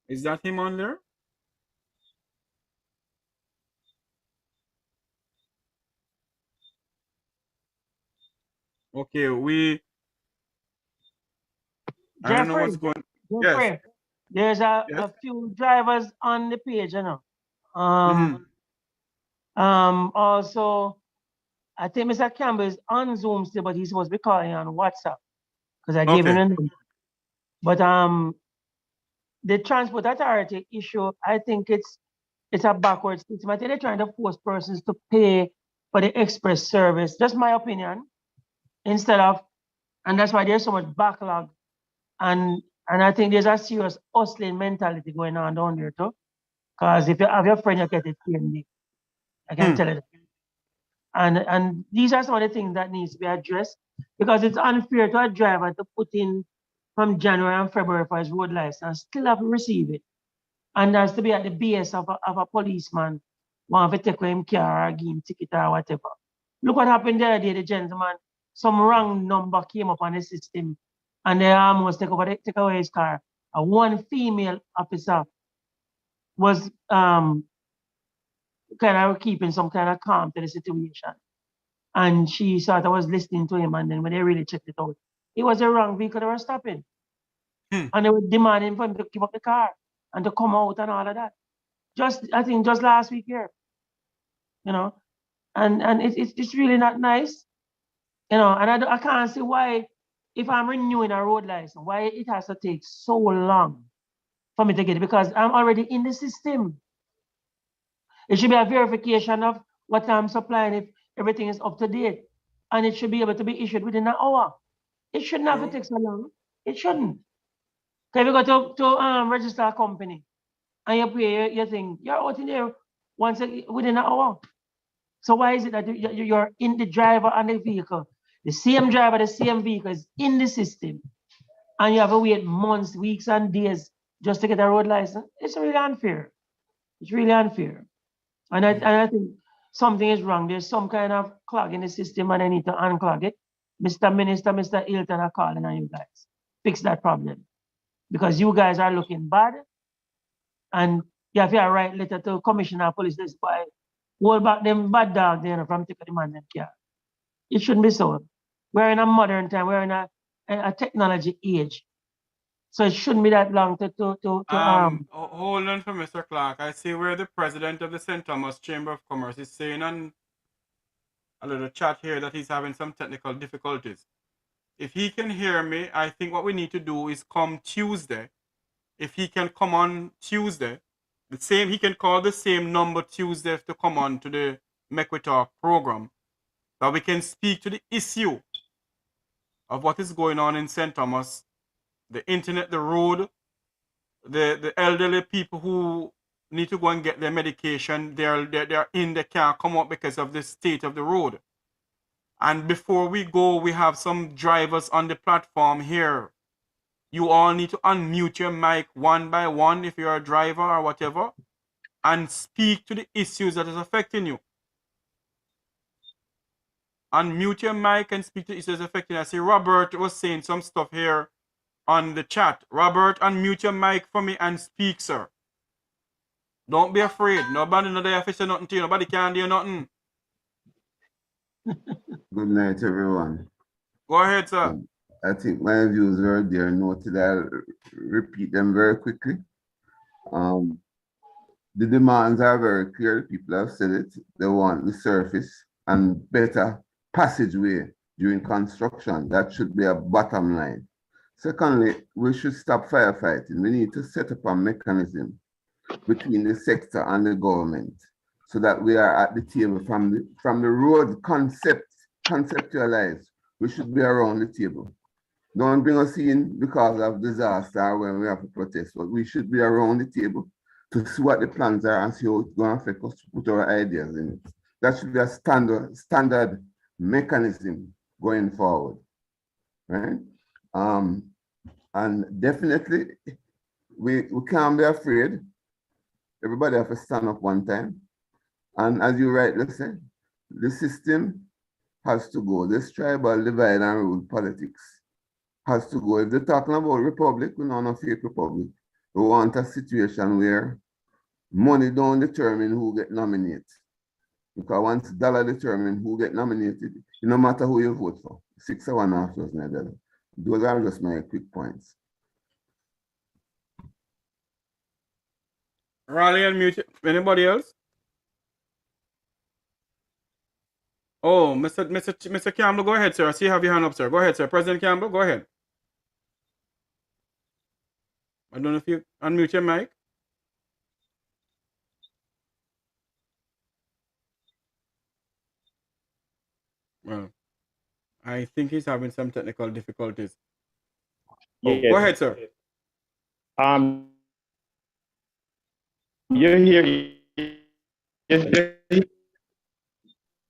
Is that him on there? Okay, I don't know what's going. Yes. Jeffrey, there's a Yes. few drivers on the page, you know. Also, I think Mr. Campbell is on Zoom still, but he's supposed to be calling on WhatsApp because I gave him a number. But the transport authority issue, I think it's a backward system. I think they're trying to force persons to pay for the express service. Just my opinion. Instead of, and that's why there's so much backlog. And I think there's a serious hustling mentality going on down there too. Because if you have your friend, you get it PND. I can tell you that. And these are some of the things that needs to be addressed because it's unfair to a driver to put in from January and February for his road license and still have to receive it. And that's to be at the base of a policeman want to take him car or give him ticket or whatever. Look what happened the other day, the gentleman, some wrong number came up on the system and they almost take away his car. One female officer was kind of keeping some kind of calm to the situation. And she thought I was listening to him, and then when they really checked it out, it was a wrong vehicle they were stopping. And they were demanding for him to give up the car and to come out and all of that. I think just last week here. You know, and it's really not nice. You know, and I can't see why, if I'm renewing a road license, why it has to take so long for me to get it, because I'm already in the system. It should be a verification of what I'm supplying if everything is up to date. And it should be able to be issued within an hour. It shouldn't have to take so long. It shouldn't. Because if you go to register a company and you pay your thing, you're out in there within an hour. So why is it that you're in the driver and the vehicle? The same driver, the same vehicle is in the system. And you have to wait months, weeks, and days just to get a road license? It's really unfair. It's really unfair. And I think something is wrong. There's some kind of clog in the system and I need to unclog it. Mr. Minister, Mr. Hilton are calling on you guys. Fix that problem. Because you guys are looking bad. And you have to write letter to Commissioner of Police this by hold back them bad dogs from taking the man and care. It shouldn't be so. We're in a modern time, we're in a technology age. So it shouldn't be that long to hold on for Mr. Clark. I see where the president of the St. Thomas Chamber of Commerce is saying on a little chat here that he's having some technical difficulties. If he can hear me, I think what we need to do is come Tuesday. If he can come on Tuesday, he can call the same number Tuesday to come on to the Mek Wi Talk program, that we can speak to the issue of what is going on in St. Thomas, the internet, the road, the elderly people who need to go and get their medication, they're in, they can't come up because of the state of the road. And before we go, we have some drivers on the platform here. You all need to unmute your mic one by one if you're a driver or whatever, and speak to the issues that is affecting you. Unmute your mic and speak to the issues affecting you. I see Robert was saying some stuff here on the chat. Robert, unmute your mic for me and speak, sir. Don't be afraid. Nobody know they say nothing to you. Nobody can do nothing. Good night, everyone. Go ahead, sir. I think my views are there noted. I'll repeat them very quickly. The demands are very clear. People have said it. They want the surface and better passageway during construction. That should be a bottom line. Secondly, we should stop firefighting. We need to set up a mechanism between the sector and the government so that we are at the table from the road conceptualized. We should be around the table. Don't bring us in because of disaster when we have to protest, but we should be around the table to see what the plans are and see how it's going to affect us to put our ideas in it. That should be a standard mechanism going forward, right? And definitely, we can't be afraid. Everybody have to stand up one time. And as you rightly said, the system has to go. This tribal divide and rule politics has to go. If they're talking about republic, we don't want a fake republic. We want a situation where money don't determine who get nominated. Because once dollar determine who get nominated, no matter who you vote for, $6,500. Those are just my quick points. Raleigh and mute. Anybody else? Oh, Mr. Campbell, go ahead, sir. I see you have your hand up, sir. Go ahead, sir. President Campbell, go ahead. I don't know if you unmute your mic. Well, I think he's having some technical difficulties. Oh, Yes. go ahead, sir. You're here. Yes.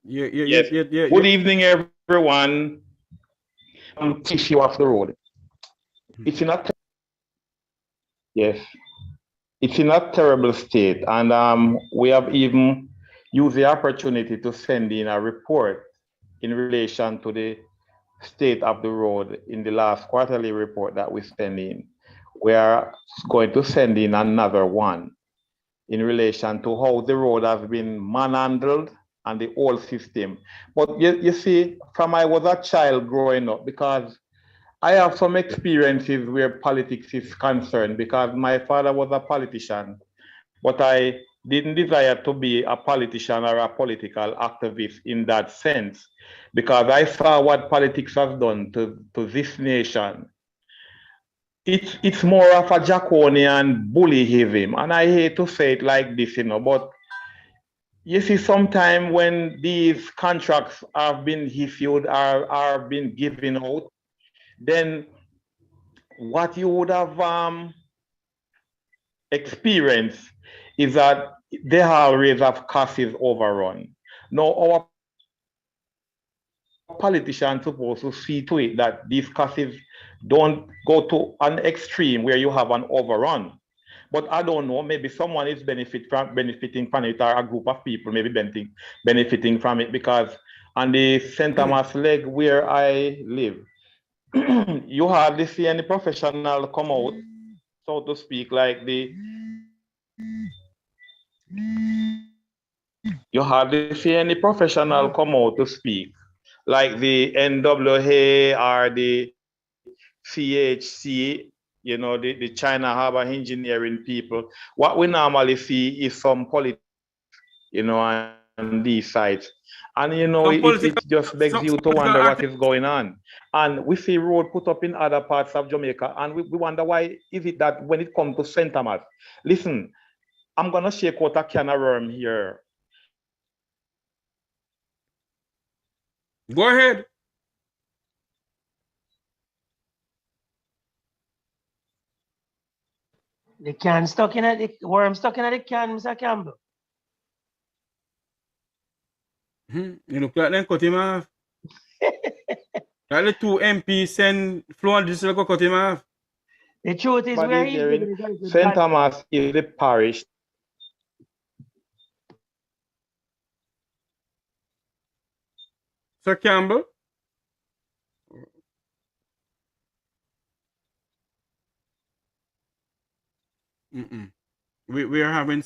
Yes. Good evening, everyone. Issue of the road. It's in a it's in a terrible state, and we have even used the opportunity to send in a report in relation to the state of the road in the last quarterly report that we send in. We are going to send in another one in relation to how the road has been manhandled and the whole system. But you see, from I was a child growing up, because I have some experiences where politics is concerned, because my father was a politician, but I didn't desire to be a politician or a political activist in that sense, because I saw what politics has done to this nation. It's more of a draconian bullyism, and I hate to say it like this, but you see, sometimes when these contracts have been issued or are been given out, then what you would have experienced is that they always have costs overrun. Now, our politicians supposed to see to it that these costs don't go to an extreme where you have an overrun. But I don't know, maybe someone is benefiting from it, or a group of people maybe benefiting from it, because on the St. Thomas leg where I live, you hardly see any professional come out, so to speak, you hardly see any professional come out to speak, like the NWA or the CHC, the China Harbor Engineering people. What we normally see is some politics, on these sites. And, it just begs you to wonder what is going on. And we see road put up in other parts of Jamaica, and we wonder why is it that when it comes to St. Thomas, listen, I'm going to shake out a can of worm here. Go ahead. The can stuck in it, the worm stuck in the can, Mr. Campbell. You look like them cut him off. Like the two MPs send Flo and Diesel go cut him off. The truth is, where he's living is St. Thomas is the parish. Sir Campbell? We are having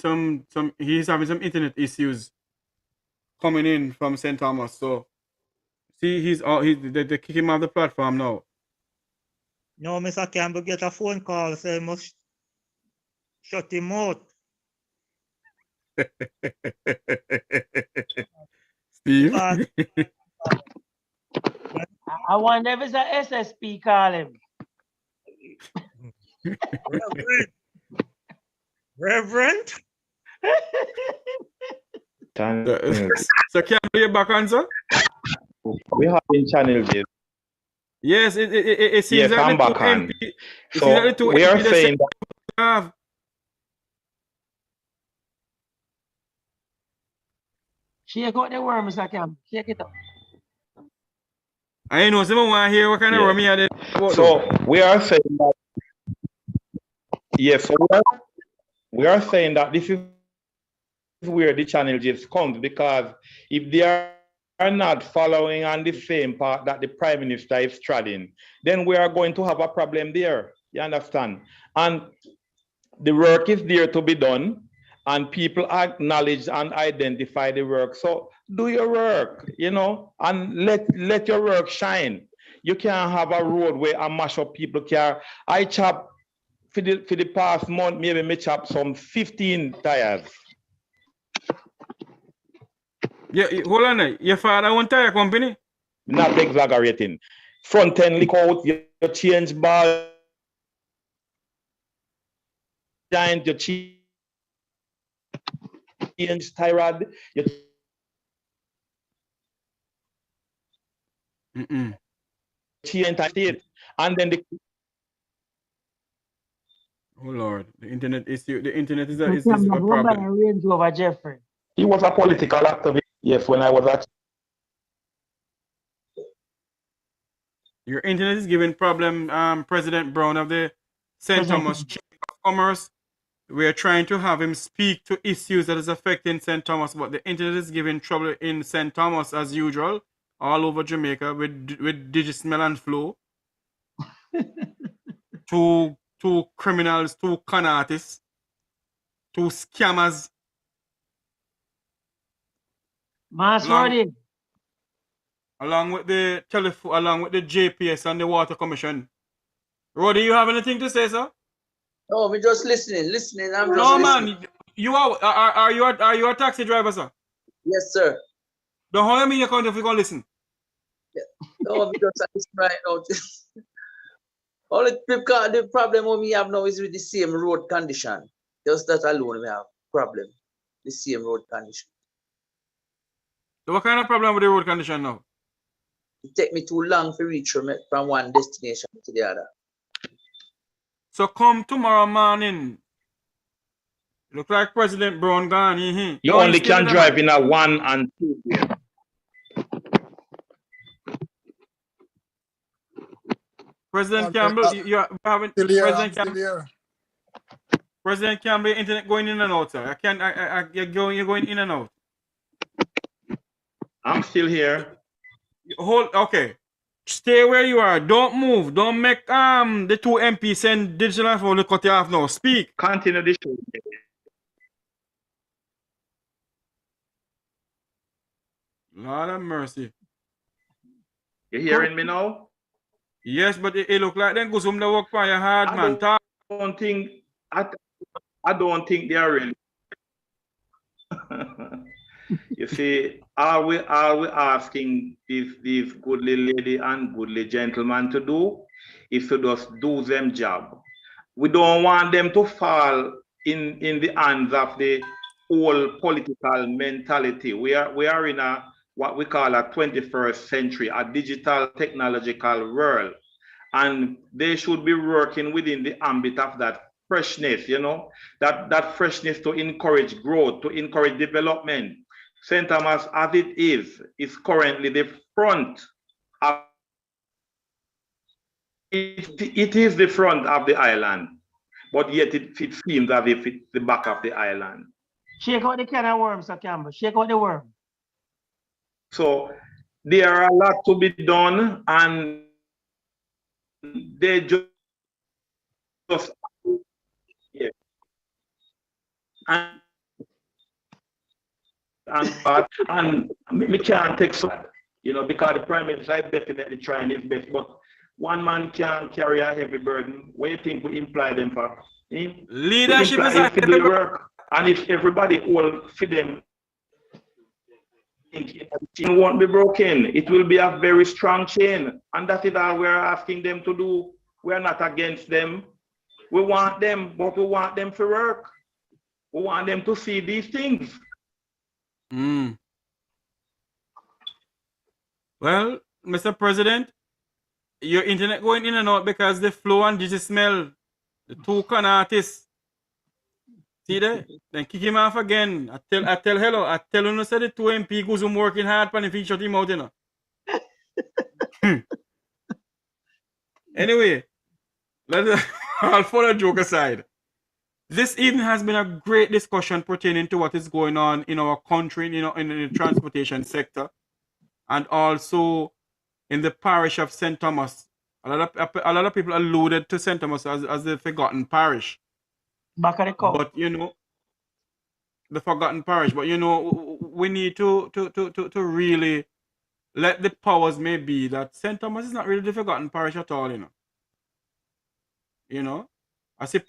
he's having some internet issues coming in from St. Thomas. So see, they kick him off the platform now. No, Mr. Campbell get a phone call, so he must shut him out. Steve? I wonder if it's a SSP call him. Reverend? So Campbell, you back on, sir? We have in channel this. Yes, it seems yes, like I'm the back on. MP, So we are saying that Shake out the worm, Mr. Campbell. Shake it up. I know someone want to hear what kind of worm he had. So we are saying that Yes, so we are saying that this is where the challenges comes, because if they are not following on the same path that the Prime Minister is treading, then we are going to have a problem there. You understand? And the work is there to be done, and people acknowledge and identify the work. So do your work, you know, and let your work shine. You can't have a road where a mash up people care. I chop for the past month, maybe me chop some 15 tires. Yeah, hold on there. Your father one tire company? Not exaggerating. Front end leak out, you change ball giant, you change tie rod, you change state, and then the Oh Lord, the internet is So is Campbell, a what about problem. a Range Rover Jeffrey? he was a political activist. Yes, when I was at Your internet is giving problem, President Brown of the St. President Thomas Chamber of Commerce. We are trying to have him speak to issues that is affecting St. Thomas, but the internet is giving trouble in St. Thomas as usual, all over Jamaica with Digismell and Flow. two criminals, two con artists, two scammers. Mass Roddy. Along with the telephone, along with the JPS and the Water Commission. Roddy, you have anything to say, sir? No, we're just listening. I'm just No, listening. man. You are you a taxi driver, sir? Yes, sir. Don't hold me in your account if you gonna listen. No, we just listen right now. Only the problem we have now is with the same road condition. Just that alone we have problem. The same road condition. So what kind of problem with the road condition now? It take me too long to reach from one destination to the other. So come tomorrow morning. Look like President Brown gone. You only can drive in a 1 and 2 gear. President Campbell, you haven't. President Campbell, internet going in and out, sir. You're going in and out. I'm still here. Okay. Stay where you are. Don't move. Don't make the two MPs send digital phone to cut you off now. Speak. Continue the show. Lord have mercy. You hearing me now? Yes, but it look like them go some the work for your hard, man. I don't think they are really. You see, are we asking these goodly lady and goodly gentlemen to do is to just do them job. We don't want them to fall in the hands of the old political mentality. We are in a what we call a 21st century, a digital technological world. And they should be working within the ambit of that freshness, you know, that freshness to encourage growth, to encourage development. St. Thomas, as it is currently the front of it is the front of the island, but yet it seems as if it's the back of the island. Shake out the can of worms, Sir Campbell. Shake out the worm. So there are a lot to be done, and they just yeah. And we can't take so, you know, because the Prime Minister is definitely trying his best, but one man can't carry a heavy burden. What do you think we imply them for? Leadership is a heavy work, and if everybody will feed them, it won't be broken. It will be a very strong chain, and that is all we're asking them to do. We're not against them. We want them, but we want them to work. We want them to see these things. Well, Mr. President, your internet going in and out because the Flow and Digismell, the two con artists. See there? Then kick him off again. I tell hello. I tell you, no, say the two MP goes working hard and if he shut him out, you know. Anyway, let's all for a joke aside. This evening has been a great discussion pertaining to what is going on in our country, you know, in the transportation sector, and also in the parish of St. Thomas. A lot of people alluded to St. Thomas as the forgotten parish. Back of the cup. But, you know, the forgotten parish. But, you know, we need to really let the powers may be that St. Thomas is not really the forgotten parish at all, you know. You know? I see,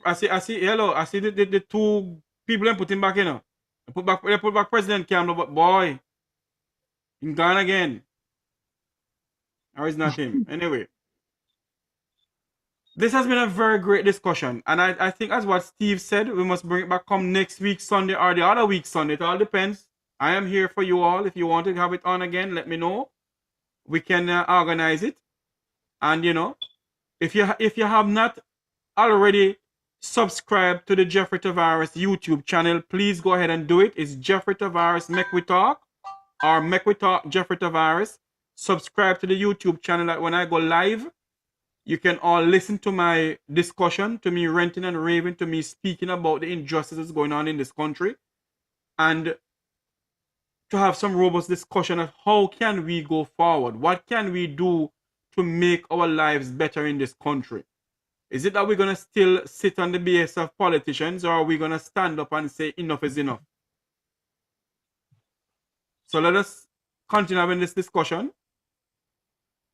hello, I see the two people and put him back, you know. They put back President Campbell, but boy, he's gone again. Or is not him. Anyway. This has been a very great discussion. And I think as what Steve said, we must bring it back come next week, Sunday, or the other week, Sunday. It all depends. I am here for you all. If you want to have it on again, let me know. We can organize it. And, you know, if you have not already subscribed to the Jeffrey Tavares YouTube channel, please go ahead and do it. It's Jeffrey Tavares Mek Wi Talk or Mek Wi Talk Jeffrey Tavares. Subscribe to the YouTube channel that when I go live, you can all listen to my discussion, to me ranting and raving, to me speaking about the injustices going on in this country, and to have some robust discussion of how can we go forward? What can we do to make our lives better in this country? Is it that we're going to still sit on the BS of politicians, or are we going to stand up and say enough is enough? So let us continue having this discussion.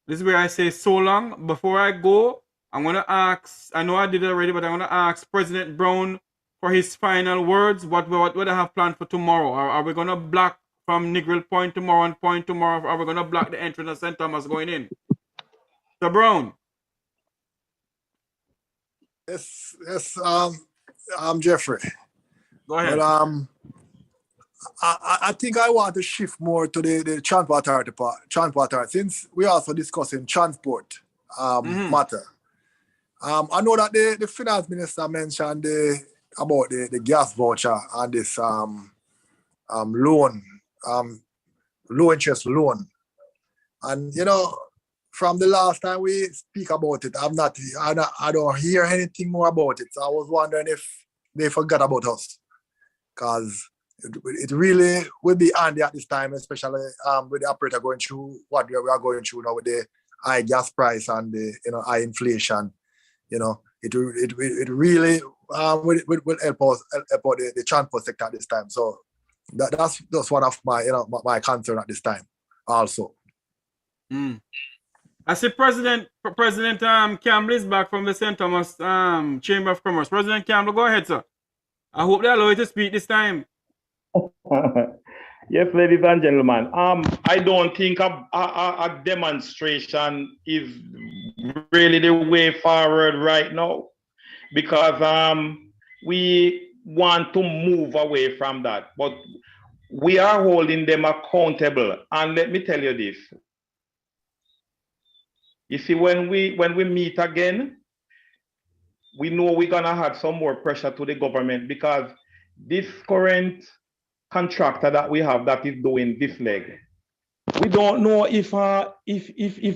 This is where I say so long. Before I go, I'm going to ask, I know I did it already, but I'm going to ask President Brown for his final words. What I have planned for tomorrow? Are we going to block from Negril Point tomorrow and Point tomorrow? Or are we going to block the entrance of St. Thomas going in? So Brown. Yes, I'm Jeffrey. Go ahead. But I think I want to shift more to the transport authority part. Since we also discussing transport matter. I know that the finance minister mentioned about the gas voucher and this loan, low interest loan. And you know, from the last time we speak about it, I don't hear anything more about it. So I was wondering if they forgot about us, because it really will be handy at this time, especially with the operator going through what we are going through now with the high gas price and the high inflation. You know, it really will help us help the transport sector at this time. So that's one of my my concern at this time also. I see President Campbell is back from the St. Thomas Chamber of Commerce. President Campbell, go ahead, sir. I hope they allow you to speak this time. Yes, ladies and gentlemen. I don't think a demonstration is really the way forward right now, because we want to move away from that, but we are holding them accountable. And let me tell you this. You see, when we meet again, we know we're gonna have some more pressure to the government, because this current contractor that we have that is doing this leg, we don't know if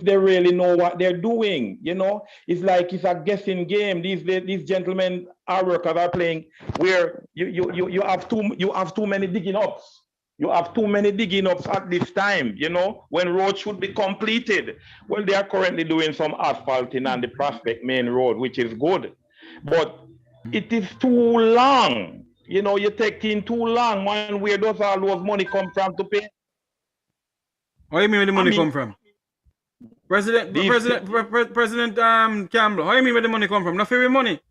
they really know what they're doing. You know, it's like it's a guessing game. These gentlemen, our workers are playing, where you have too many digging ups. You have too many digging ups at this time, you know, when roads should be completed. Well, they are currently doing some asphalting on the Prospect Main Road, which is good, but it is too long. You know, you're taking too long. Man, where does all those money come from to pay? What do you mean where the money come from? President Campbell, how do you mean where the money come from? Not for your money.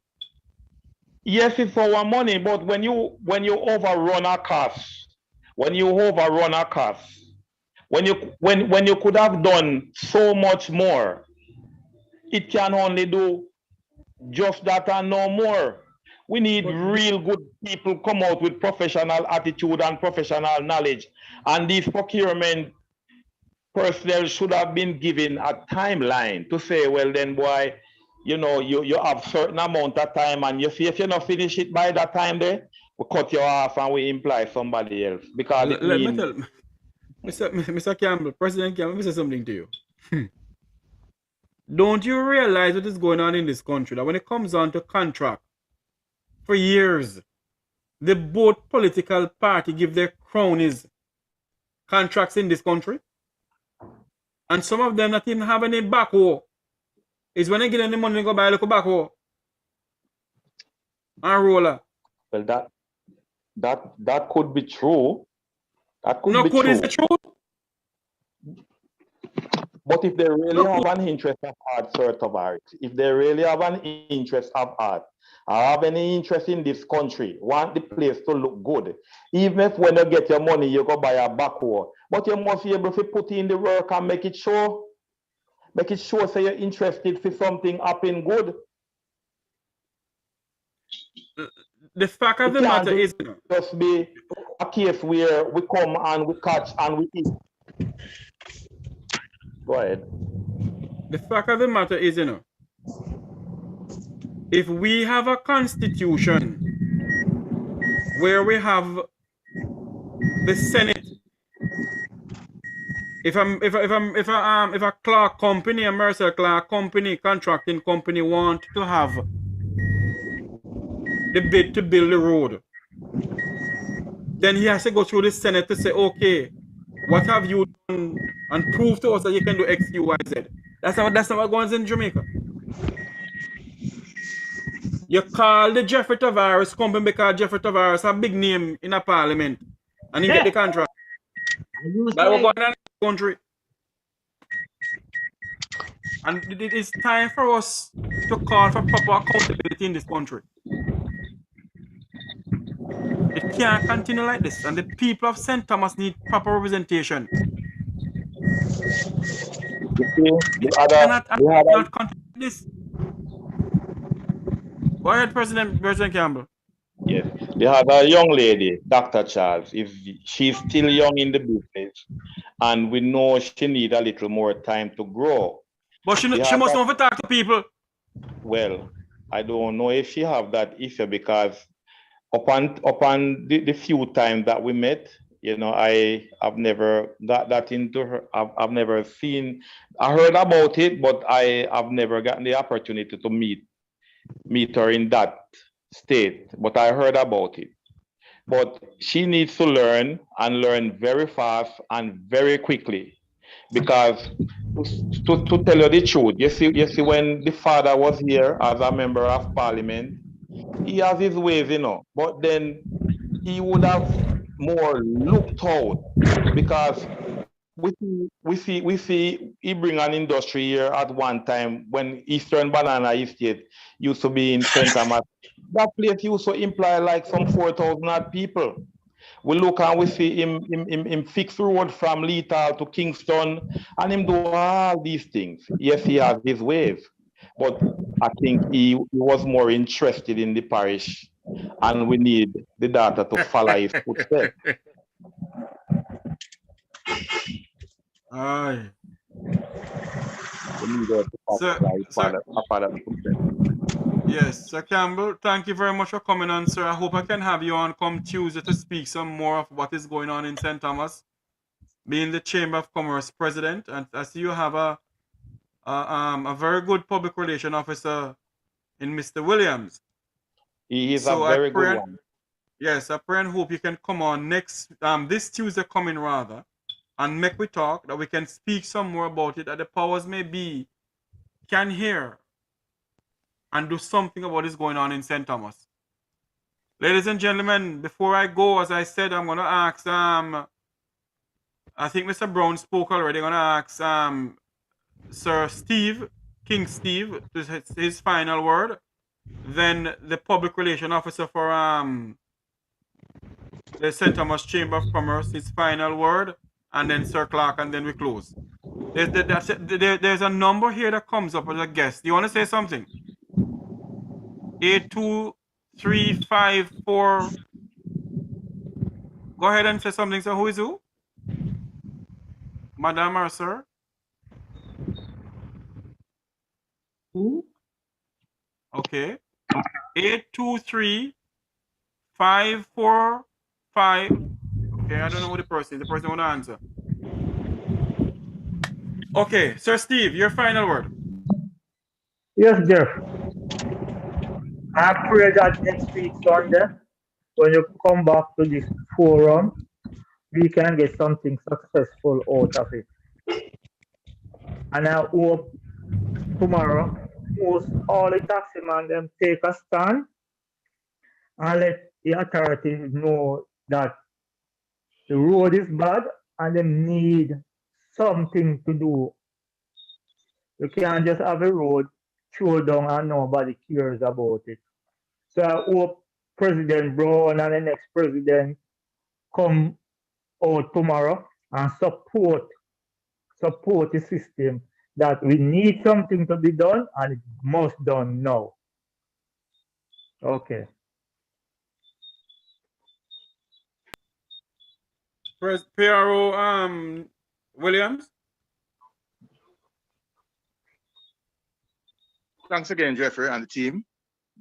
Yes, it's our money, but when you overrun our costs, when you could have done so much more, it can only do just that and no more. We need real good people come out with professional attitude and professional knowledge. And these procurement personnel should have been given a timeline to say, well then, boy, you know, you have certain amount of time, and you see if you not finish it by that time there, we cut you off and we employ somebody else. Because let me tell Mr. Campbell, President Campbell, let me say something to you. Don't you realize what is going on in this country? That when it comes on to contract, for years. The both political party give their cronies contracts in this country. And some of them not even have any backhoe. It's when they get any money, they go buy a little backhoe and roller. Well, that could be true. That could No, be could true. is the truth. But if they really have an interest of art, sort of art, if they really have an interest of art, or have any interest in this country, want the place to look good, even if when you get your money, you go buy a backhoe, but you must be able to put in the work and make it show. Make it show say you're interested for something happen good. The fact of the matter is, just be a case where we come and we catch and we eat. Go ahead. The fact of the matter is, if we have a constitution where we have the Senate, if a Clark company, a Mercer Clark company, contracting company want to have the bid to build the road, then he has to go through the Senate to say, okay, what have you done, and prove to us that you can do X, Y, Z. That's not what goes in Jamaica. You call the Jeffrey Tavares company because Jeffrey Tavares a big name in a parliament, and he get the contract. That will go in the country. And it is time for us to call for proper accountability in this country. It can't continue like this, and the people of St. Thomas need proper representation. Cannot continue this. Go ahead, President Campbell. Yes, they had a young lady, Dr. Charles. She's still young in the business, and we know she needs a little more time to grow. But she must want to talk to people. Well, I don't know if she have that issue because upon the few times that we met, I've never got that into her. I've never seen. I heard about it, but I have never gotten the opportunity to meet her in that state. But I heard about it. But she needs to learn and learn very fast and very quickly, because to tell you the truth, you see, when the father was here as a member of parliament, he has his ways, but then he would have more looked out, because we see he bring an industry here at one time when Eastern Banana Estate used to be in St. Thomas. That place used to employ like some 4,000 odd people. We look and we see him fix road from Lethal to Kingston, and him do all these things. Yes, he has his ways, but I think he was more interested in the parish, and we need the data to follow his footsteps. Aye. Yes, Sir Campbell, thank you very much for coming on, sir. I hope I can have you on come Tuesday to speak some more of what is going on in St. Thomas, being the Chamber of Commerce president. And I see you have a very good public relation officer in Mr. Williams. He is a very good one. Yes, I pray and hope you can come on this Tuesday coming rather, and Mek Wi Talk, that we can speak some more about it, that the powers may be can hear and do something about what is going on in St. Thomas. Ladies and gentlemen, before I go, as I said, I'm going to ask, I think Mr. Brown spoke already. I'm going to ask Sir Steve, King Steve, his final word. Then the public relation officer for the St. Thomas Chamber of Commerce, his final word. And then Sir Clark, and then we close. There's a number here that comes up as a guest. Do you want to say something? 82354. Go ahead and say something. So who is who? Madam or sir? Who? Okay. 823-545. Okay, I don't know who the person is. The person want to answer. Okay, Sir Steve, your final word. Yes, Jeff. I pray that next week, Sunday, when you come back to this forum, we can get something successful out of it. And I hope tomorrow, most all the taxi man them take a stand and let the authorities know that the road is bad and they need something to do. You can't just have a road throw down and nobody cares about it. So I hope President Brown and the next president come out tomorrow and support the system that we need something to be done and it must done now. Okay. PRO Williams. Thanks again, Jeffrey and the team.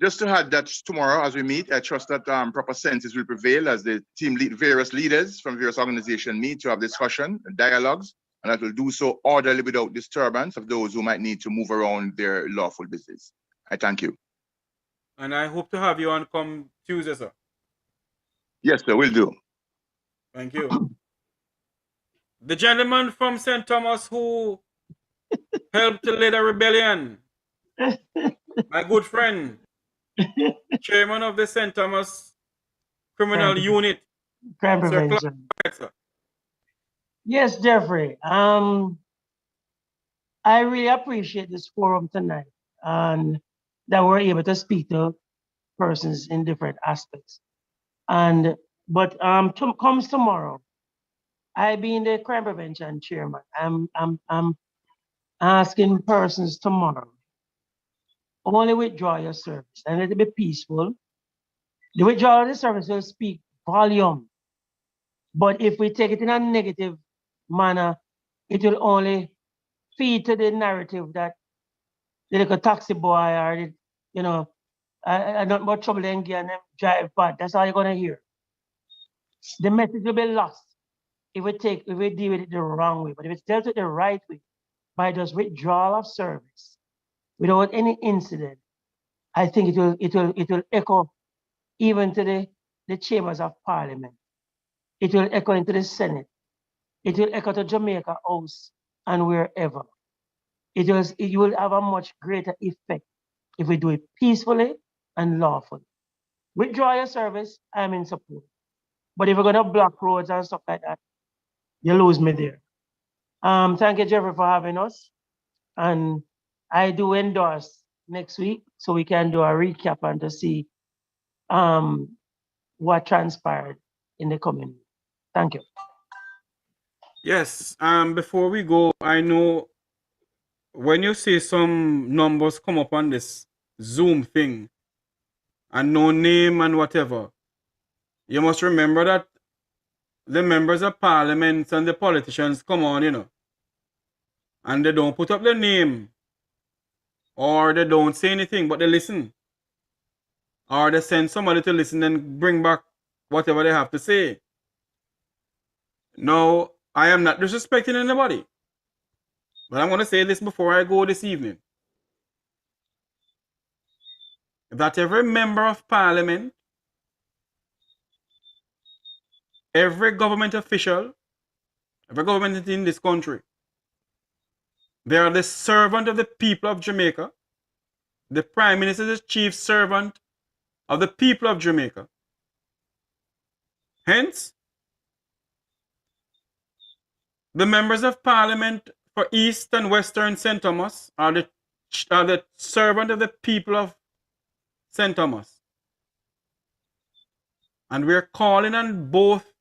Just to add that tomorrow, as we meet, I trust that proper senses will prevail as the various leaders from various organizations meet to have discussion and dialogues, and that will do so orderly without disturbance of those who might need to move around their lawful business. I thank you. And I hope to have you on come Tuesday, sir. Yes, sir, will do. Thank you. The gentleman from St. Thomas who helped to lead a rebellion, my good friend, chairman of the St. Thomas Criminal Unit, Crime Sir prevention. Clark, sir. Yes, Jeffrey. I really appreciate this forum tonight and that we're able to speak to persons in different aspects. But comes tomorrow, I being the crime prevention chairman, I'm asking persons tomorrow only withdraw your service and let it be peaceful. The withdrawal of the service will speak volume. But if we take it in a negative manner, it will only feed to the narrative that the little taxi boy or the, I don't want trouble and get them drive bad. That's all you're gonna hear. The message will be lost if we deal with it the wrong way. But if it's dealt with the right way, by just withdrawal of service without any incident, I think it will echo even to the chambers of parliament. It will echo into the Senate. It will echo to Jamaica House and wherever. It will have a much greater effect if we do it peacefully and lawfully. Withdraw your service, I'm in support. But if we're gonna block roads and stuff like that, you lose me there. Thank you, Jeffrey, for having us. And I do endorse next week so we can do a recap and to see what transpired in the coming week. Thank you. Yes. Before we go, I know when you see some numbers come up on this Zoom thing and no name and whatever, you must remember that the members of parliament and the politicians come on, and they don't put up their name or they don't say anything, but they listen. Or they send somebody to listen and bring back whatever they have to say. No, I am not disrespecting anybody. But I'm going to say this before I go this evening. That every member of parliament, every government official, every government in this country, they are the servant of the people of Jamaica. The Prime Minister is the chief servant of the people of Jamaica. Hence, the members of parliament for East and Western St. Thomas are the servant of the people of St. Thomas. And we're calling on both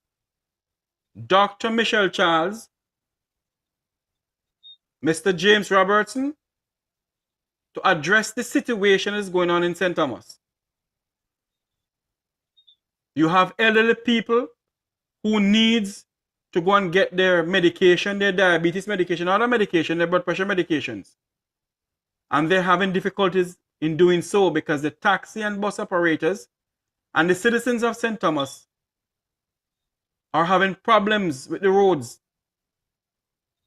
Dr. Michelle Charles, Mr. James Robertson, to address the situation that is going on in St. Thomas. You have elderly people who needs to go and get their medication, their diabetes medication, other medication, their blood pressure medications. And they're having difficulties in doing so because the taxi and bus operators and the citizens of St. Thomas are having problems with the roads.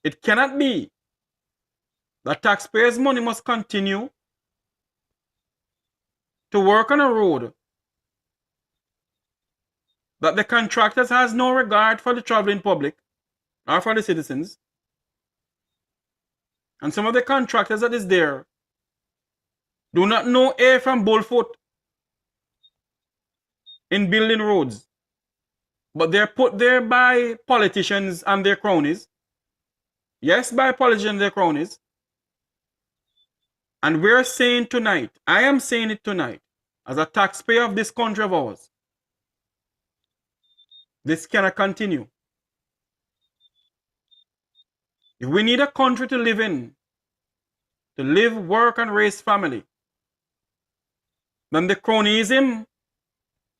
It cannot be that taxpayers' money must continue to work on a road that the contractors has no regard for the traveling public or for the citizens. And some of the contractors that is there do not know A from bullfoot in building roads. But they're put there by politicians and their cronies. Yes, by politicians and their cronies. And we're saying tonight, I am saying it tonight, as a taxpayer of this country of ours, this cannot continue. If we need a country to live in, to live, work, and raise family, then the cronyism,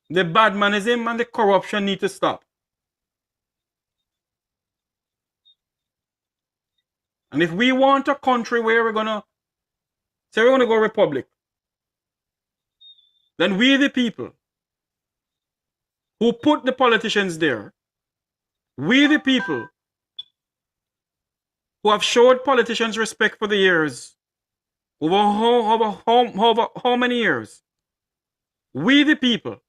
the badmanism, and the corruption need to stop. And if we want a country where we're gonna say we're gonna go republic, then we the people who put the politicians there, we the people who have showed politicians respect for the years, over how many years, we the people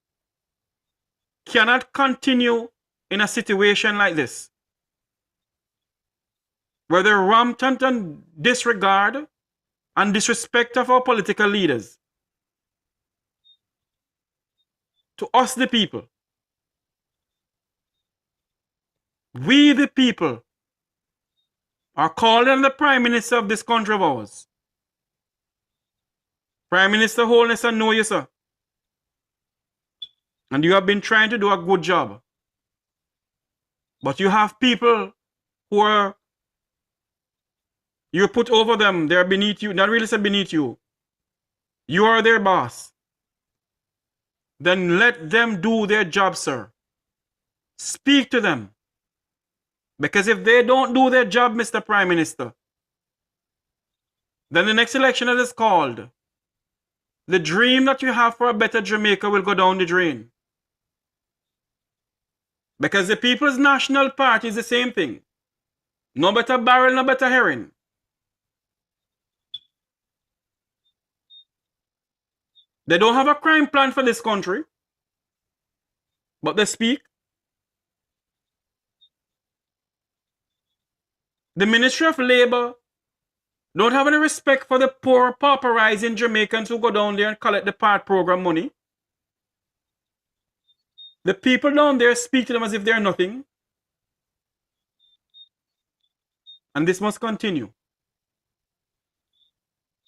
cannot continue in a situation like this, where the rampant and disregard and disrespect of our political leaders to us the people. We the people are calling on the Prime Minister of this country of ours. Prime Minister Holness, I know you, sir. And you have been trying to do a good job. But you have people who are, you put over them, they're beneath you. Not really say beneath you. You are their boss. Then let them do their job, sir. Speak to them. Because if they don't do their job, Mr. Prime Minister, then the next election that is called, the dream that you have for a better Jamaica will go down the drain. Because the People's National Party is the same thing. No better barrel, no better herring. They don't have a crime plan for this country, but they speak. The Ministry of Labor don't have any respect for the poor, pauperizing Jamaicans who go down there and collect the PART program money. The people down there speak to them as if they're nothing. And this must continue.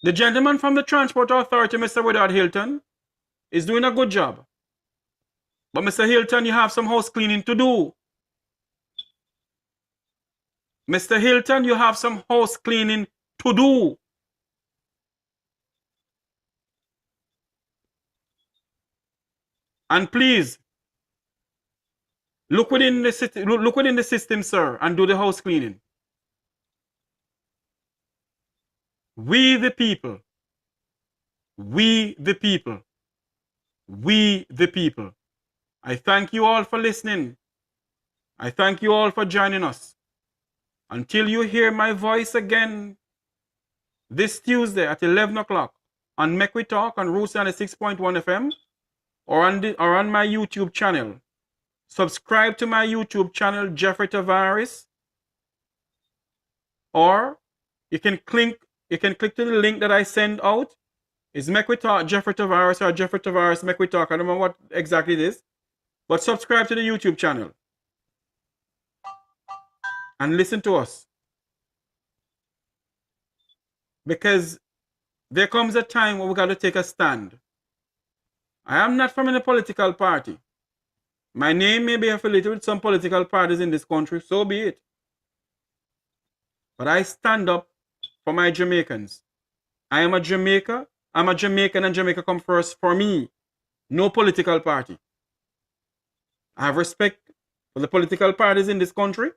The gentleman from the Transport Authority, Mr. Woodard Hilton, is doing a good job. But Mr. Hilton, you have some house cleaning to do. Mr. Hilton, you have some house cleaning to do. And please, look within the system, sir, and do the house cleaning. We the people, we the people, we the people. I thank you all for listening. I thank you all for joining us. Until you hear my voice again this Tuesday at 11 o'clock on Mek Wi Talk on Root 96.1 FM or on my YouTube channel. Subscribe to my YouTube channel, Jeffrey Tavares, or you can click to the link that I send out. It's Mek Wi Talk Jeffrey Tavares or Jeffrey Tavares Mek Wi Talk. I don't know what exactly it is, but subscribe to the YouTube channel and listen to us, because there comes a time when we got to take a stand. I am not from any political party. My name may be affiliated with some political parties in this country, so be it. But I stand up for my Jamaicans. I am a Jamaican, I'm a Jamaican, and Jamaica come first for me. No political party. I have respect for the political parties in this country.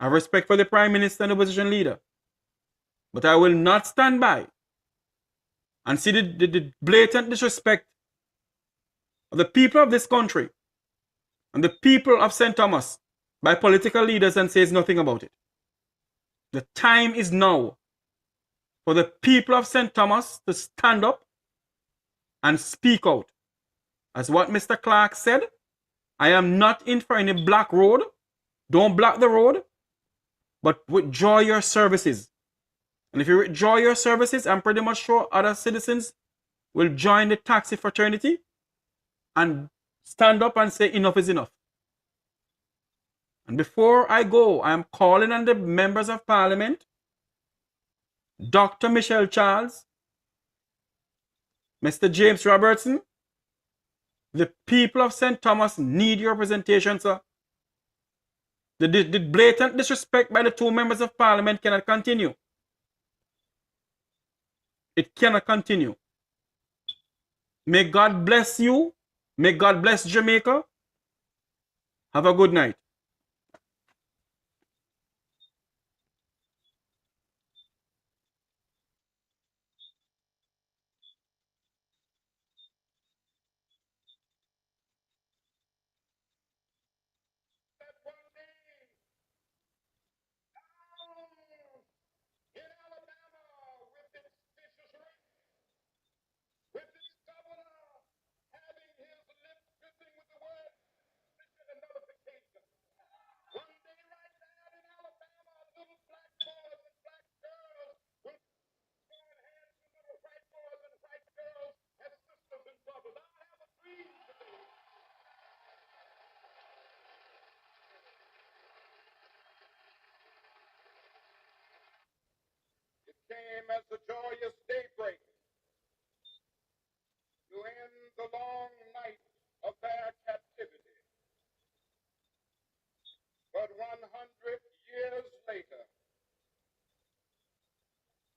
I have respect for the Prime Minister and the opposition leader. But I will not stand by and see the blatant disrespect of the people of this country and the people of St. Thomas by political leaders and says nothing about it. The time is now for the people of St. Thomas to stand up and speak out. As what Mr. Clark said, I am not in for any black road. Don't block the road, but withdraw your services. And if you withdraw your services, I'm pretty much sure other citizens will join the taxi fraternity and stand up and say enough is enough. And before I go, I am calling on the members of parliament, Dr. Michelle Charles, Mr. James Robertson. The people of St. Thomas need your representation, sir. The blatant disrespect by the two members of parliament cannot continue. It cannot continue. May God bless you. May God bless Jamaica. Have a good night. It came as a joyous daybreak to end the long night of their captivity. But 100 years later,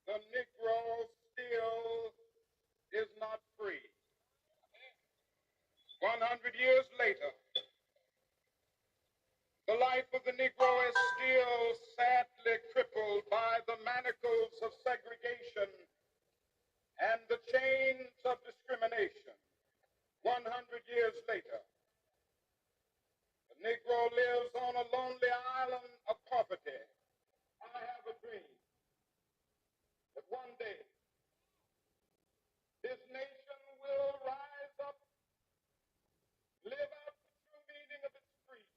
the Negro still is not free. 100 years later, the life of the Negro is still sadly crippled by the manacles of segregation and the chains of discrimination. 100 years later, the Negro lives on a lonely island of poverty. I have a dream that one day this nation will rise up, live out the true meaning of its creed.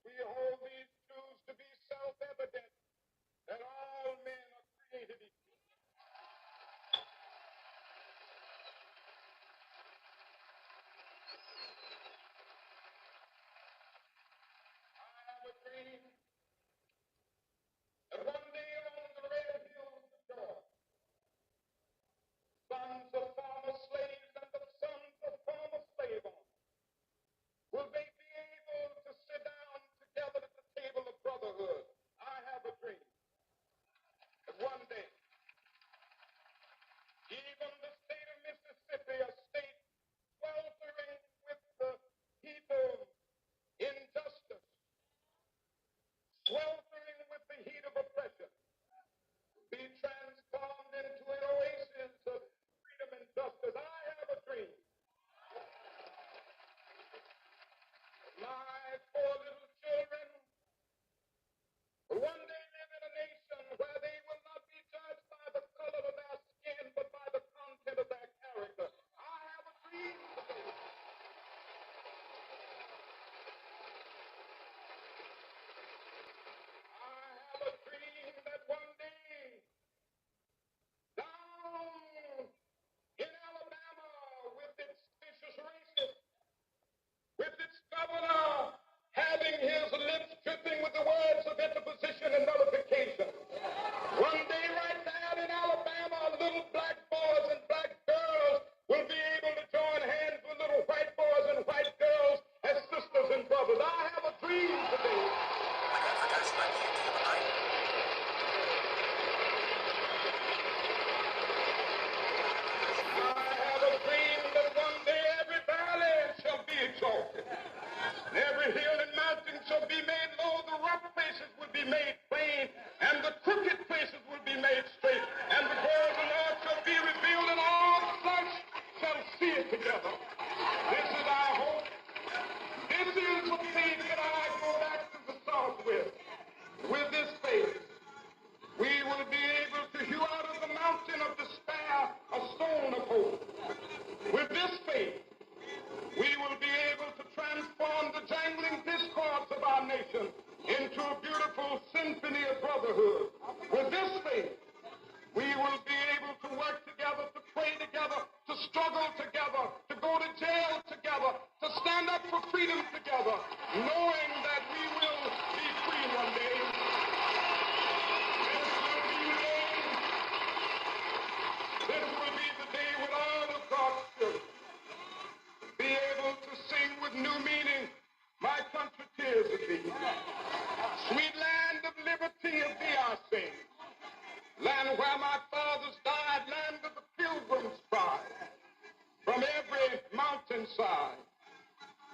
We hold these truths to be self-evident that all men are created equal. I have a dream that one day on the red hills of Georgia, sons of former slaves and the sons of former slave owners will they be able to sit down together at the table of brotherhood. I have a dream that one day even the state of Mississippi, a state sweltering with the heat of injustice, sweltering with the heat of oppression, be transformed into an oasis of freedom and justice. I have a dream. My four little children will one day live in a nation where they will not be judged by the color of their skin, but by the content of their character. I have a dream today. I have a dream that one day down in Alabama with its vicious racists, with its governor having his lips dripping with the words of interposition and nullification. One day right there in Alabama, little black boys and black girls will be able to join hands with little white boys and white girls as sisters and brothers. I have a dream today. I have a dream that one day every valley shall be exalted. And every hill and mountain shall be made low, the rough places will be made plain, and the crooked places will be made straight, and the glory of the Lord shall be revealed, and all flesh shall see it together. This is our hope. This is the faith that I go back to the south with. With this faith, we will be able to hew out of the mountain of despair a stone of hope. brotherhood. With this faith, we will be able to work together, to pray together, to struggle together, to go to jail together, to stand up for freedom together, knowing that we will be free one day. This will be the day when all of God's children be able to sing with new meaning, my country tears of thee. Sweet land of liberty of thee I sing. Land where my fathers died, land of the pilgrims' pride. From every mountainside,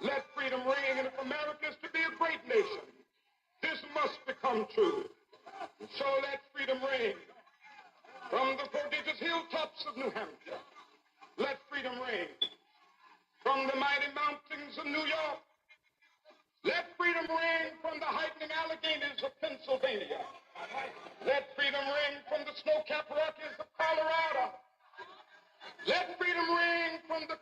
let freedom ring. And if America is to be a great nation, this must become true. And so let freedom ring. From the prodigious hilltops of New Hampshire, let freedom ring. From the mighty mountains of New York, let freedom ring. From the heightening Alleghenies of Pennsylvania, let freedom ring. From the snow-capped Rockies of Colorado, let freedom ring. From the